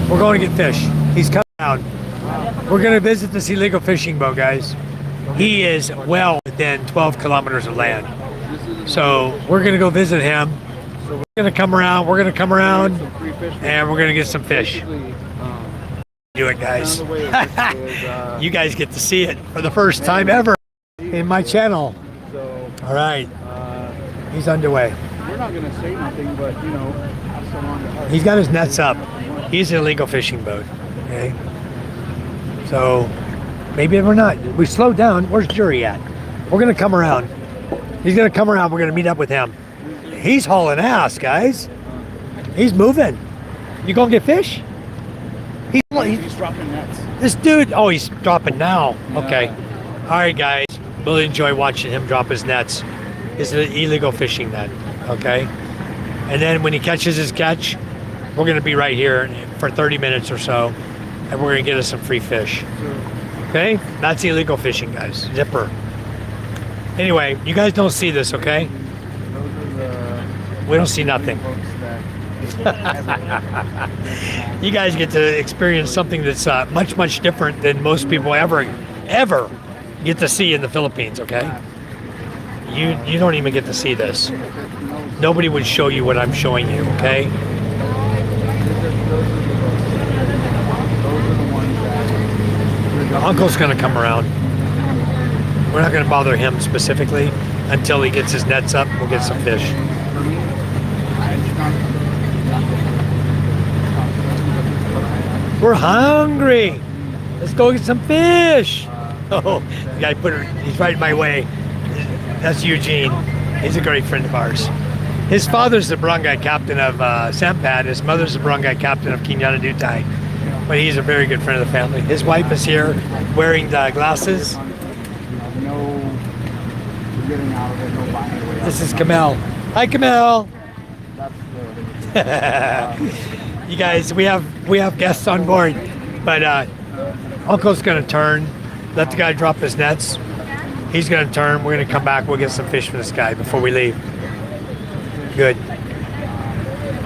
We're going to get fish. He's coming out. We're going to visit this illegal fishing boat, guys. He is well within 12 kilometers of land. So we're going to go visit him. We're going to come around. We're going to come around and we're going to get some fish. Do it, guys. You guys get to see it for the first time ever in my channel. All right. He's underway. We're not going to say nothing, but, you know, have someone to help. He's got his nets up. He's an illegal fishing boat. Okay. So maybe we're not. We slowed down. Where's Jury at? We're going to come around. He's going to come around. We're going to meet up with him. He's hauling ass, guys. He's moving. You going to get fish? He's dropping nets. This dude, oh, he's dropping now. Okay. All right, guys. We'll enjoy watching him drop his nets. It's an illegal fishing net. Okay. And then when he catches his catch, we're going to be right here for 30 minutes or so. And we're going to get us some free fish. Okay? That's illegal fishing, guys. Zipper. Anyway, you guys don't see this, okay? We don't see nothing. You guys get to experience something that's much, much different than most people ever get to see in the Philippines, okay? You don't even get to see this. Nobody would show you what I'm showing you, okay? Uncle's gonna come around. We're not gonna bother him specifically until he gets his nets up. We'll get some fish. We're hungry. Let's go get some fish. Oh, the guy he's right my way. That's Eugene. He's a great friend of ours. His father's the barangay captain of Sampad. His mother's the barangay captain of Quinana Dutay. But he's a very good friend of the family. His wife is here wearing the glasses. This is Kamel. Hi, Kamel. You guys, we have guests on board, but Uncle's gonna turn, let the guy drop his nets. He's gonna turn. We're gonna come back. We'll get some fish from this guy before we leave. Good.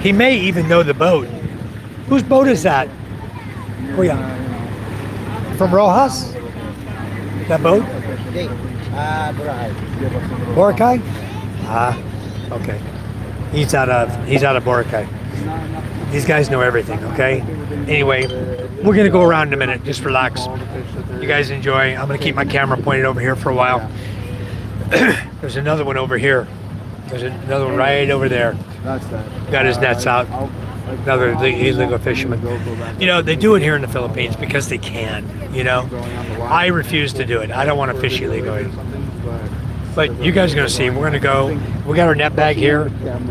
He may even know the boat. Whose boat is that? Oh yeah. From Rojas? That boat? Boracay? Okay. He's out of Boracay. These guys know everything, okay? Anyway, we're gonna go around in a minute. Just relax. You guys enjoy. I'm gonna keep my camera pointed over here for a while. There's another one over here. There's another one right over there. Got his nets out. Another illegal fisherman. You know, they do it here in the Philippines because they can, you know. I refuse to do it. I don't want to fish illegally. But you guys are going to see. We're going to go. We got our net bag here.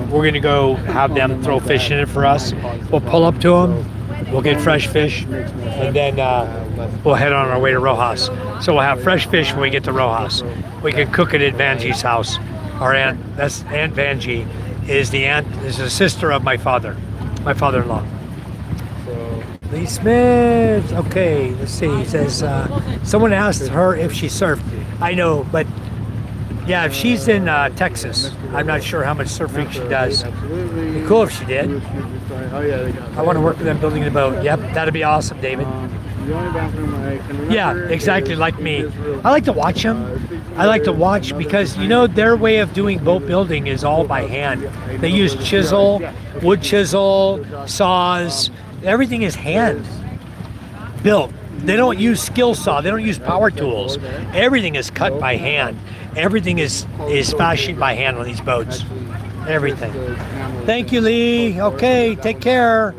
We're going to go have them throw fish in it for us. We'll pull up to them. We'll get fresh fish. And then we'll head on our way to Rojas. So we'll have fresh fish when we get to Rojas. We can cook it at Vanjie's house. Our aunt, that's Aunt Vanjie, is the sister of my father-in-law. Lee Smith. Okay, let's see. He says, someone asked her if she surfed. I know, but Yeah, she's in Texas. I'm not sure how much surfing she does. Absolutely. Be cool if she did. Oh yeah, they got. I want to work with them building the boat. Yep, that'd be awesome, David. The only bathroom I can remember. Yeah, exactly, is like me. Israel. I like to watch them. I like to watch because, you know, their way of doing boat building is all by hand. They use chisel, wood chisel, saws. Everything is hand built. They don't use skill saw. They don't use power tools. Everything is cut by hand. Everything is fashioned by hand on these boats. Everything. Thank you, Lee. Okay, take care.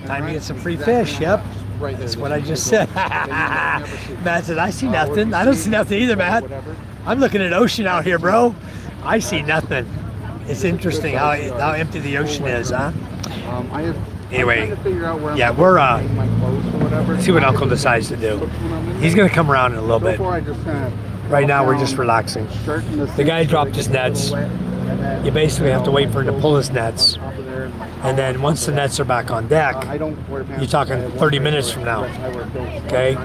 Time to get some free fish. Yep. That's what I just said. Matt said, I see nothing. I don't see nothing either, Matt. I'm looking at ocean out here, bro. I see nothing. It's interesting how empty the ocean is, huh? Anyway, yeah, we're see what Uncle decides to do. He's gonna come around in a little bit. Right now, we're just relaxing. The guy dropped his nets. You basically have to wait for him to pull his nets, and then once the nets are back on deck, you're talking 30 minutes from now. Okay,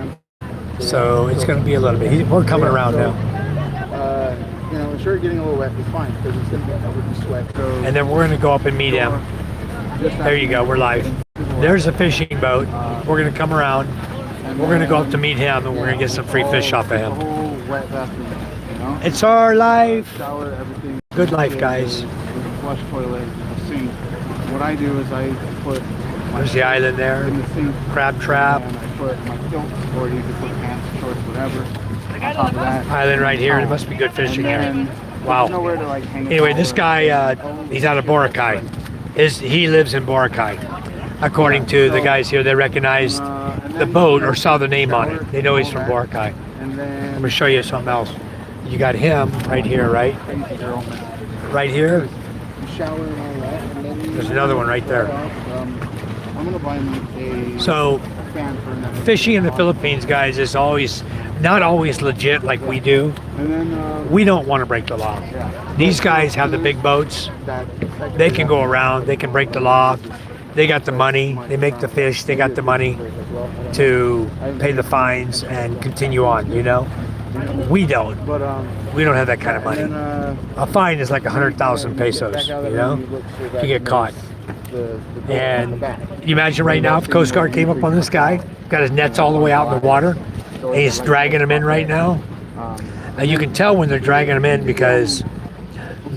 so it's gonna be a little bit. We're coming around now. You know, the shirt getting a little wet is fine because it's going to be covered in sweat. So And then we're gonna go up and meet him. There you go, we're live. There's a fishing boat. We're gonna come around. We're gonna go up to meet him, and we're gonna get some free fish off of him. wet bathroom, you know? It's our life. Shower, everything. Good life, guys. Flush toilet, a sink. What I do is I put There's the island there. in the sink. Crab trap. And I put my kilts, or you can put pants, shorts, whatever. On top of that. Island right here. There must be good fishing here. Wow. There's nowhere to like hang it Anyway, all this or- guy, he's out of Boracay. He lives in Boracay. According to the guys here, they recognize the boat or saw the name on it. They know he's from Boracay. And I'm then gonna show you something else. You got him right here, right? Right here. shower and all that. And then There's another one right there. I'm gonna buy me a So fan for another. fishing in the Philippines, guys, is always not always legit like we do. And then We don't want to break the law. These guys have the big boats. They can go around. They can break the law. They got the money. They make the fish. They got the money to pay the fines and continue on. You know, we don't. But We don't have that kind of money. and A fine is like 100,000 pesos. You know, if you get caught. And you imagine right now if Coast Guard came up on this guy, got his nets all the way out in the water, and he's dragging them in right now. You can tell when they're dragging them in because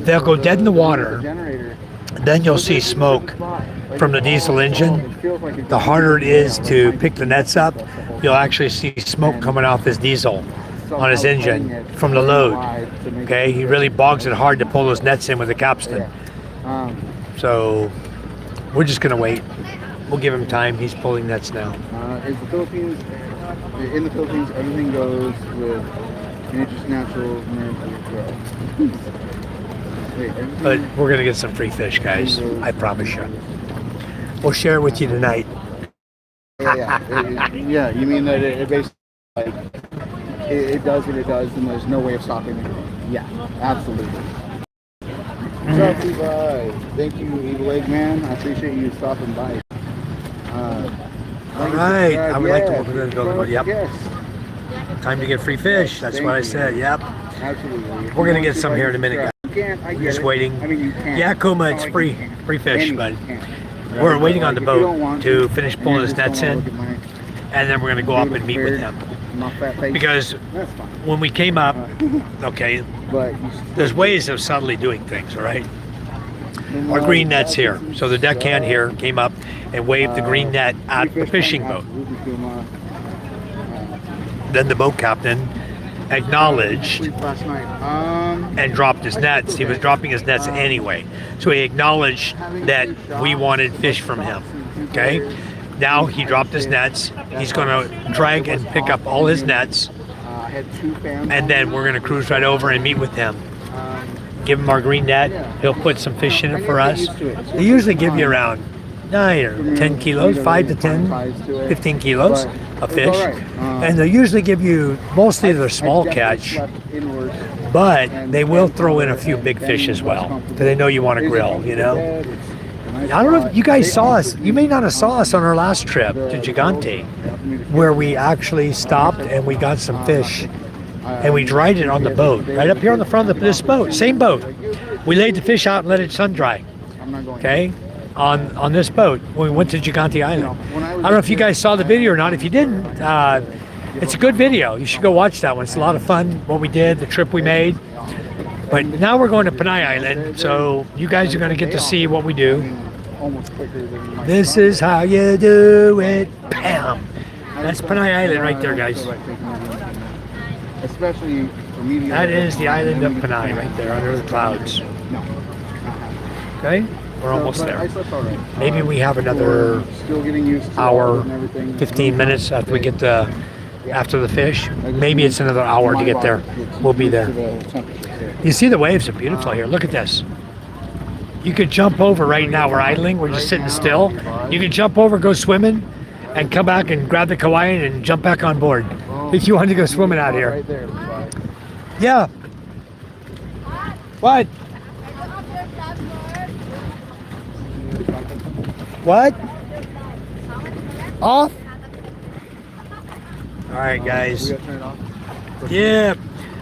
they'll go dead in the water. generator. Then you'll see smoke from the diesel engine. The harder it is to pick the nets up, you'll actually see smoke coming off his diesel on his engine from the load. Okay, he really bogs it hard to pull those nets in with the capstan. So we're just gonna wait. We'll give him time. He's pulling nets now. Is the Philippines in the Philippines? Everything goes with nature's natural grow. But we're gonna get some free fish, guys. I promise you. We'll share it with you tonight. Yeah. You mean that it basically like it does what it does, and there's no way of stopping it. Yeah, absolutely. What's up, Levi? Thank you, Evil Egg Man. I appreciate you stopping by. All right. I would like to work with the building. Yep. Yes, Time to get free fish. That's what I said. Yep. absolutely. We're gonna get some here in a minute, guys. You can't, I We're get just it. waiting. I mean, you can't. Yeah, Kuma, It's it's not free. like you can't. Free fish, Anyone but can. we're waiting on the Like, if you don't boat want to finish and pulling you his just nets don't in, wanna look at and then we're gonna go my up and meet with beard, him. my fat face. Because That's fine. when we came up, okay, But there's ways of subtly doing things, all right? Our green net's here. So the deckhand here came up and waved the green net at the fishing boat. Then the boat captain acknowledged Sleep last night. and dropped his nets. He was dropping his nets anyway. So he acknowledged that we wanted fish from him. Okay? Now he dropped his nets. He's going to drag and pick up all his nets, I had 2 fans. and then we're going to cruise right over and meet with him. Give him our green net. He'll put some fish in it for us. They usually give you around 9 or 10 kilos, 5 to 10, 15 kilos of fish. And they'll usually give you mostly their small catch, but they will throw in a few big fish as well, because they know you want to grill, you know? I don't know if you guys saw us. You may not have saw us on our last trip to Gigante, where we actually stopped and we got some fish and we dried it on the boat, right up here on the front of this boat, same boat. We laid the fish out and let it sun dry, okay, on this boat when we went to Gigante Island. I don't know if you guys saw the video or not. If you didn't, it's a good video. You should go watch that one. It's a lot of fun, what we did, the trip we made. But now we're going to Panay Island, so you guys are going to get to see what we do. This is how you do it. Bam! That's Panay Island right there, guys. Especially for me. That is the island of Panay right there under the clouds. Okay, we're almost there. Maybe we have another hour, 15 minutes after we get after the fish. Maybe it's another hour to get there. We'll be there. You see the waves are beautiful here. Look at this. You could jump over right now. We're idling. We're just sitting still. You could jump over, go swimming, and come back and grab the kawaii and jump back on board. If you wanted to go swimming out here. Yeah. What? What? Off? All right, guys. Yeah.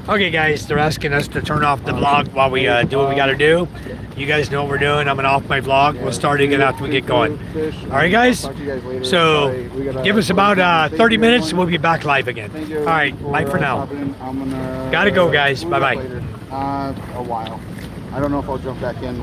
Okay, guys, they're asking us to turn off the vlog while we do what we got to do. You guys know what we're doing. I'm going to off my vlog. We'll start again after we get going. All right, guys? So give us about 30 minutes and we'll be back live again. All right, bye for now. Got to go, guys. Bye-bye. A while. I don't know if I'll jump back in.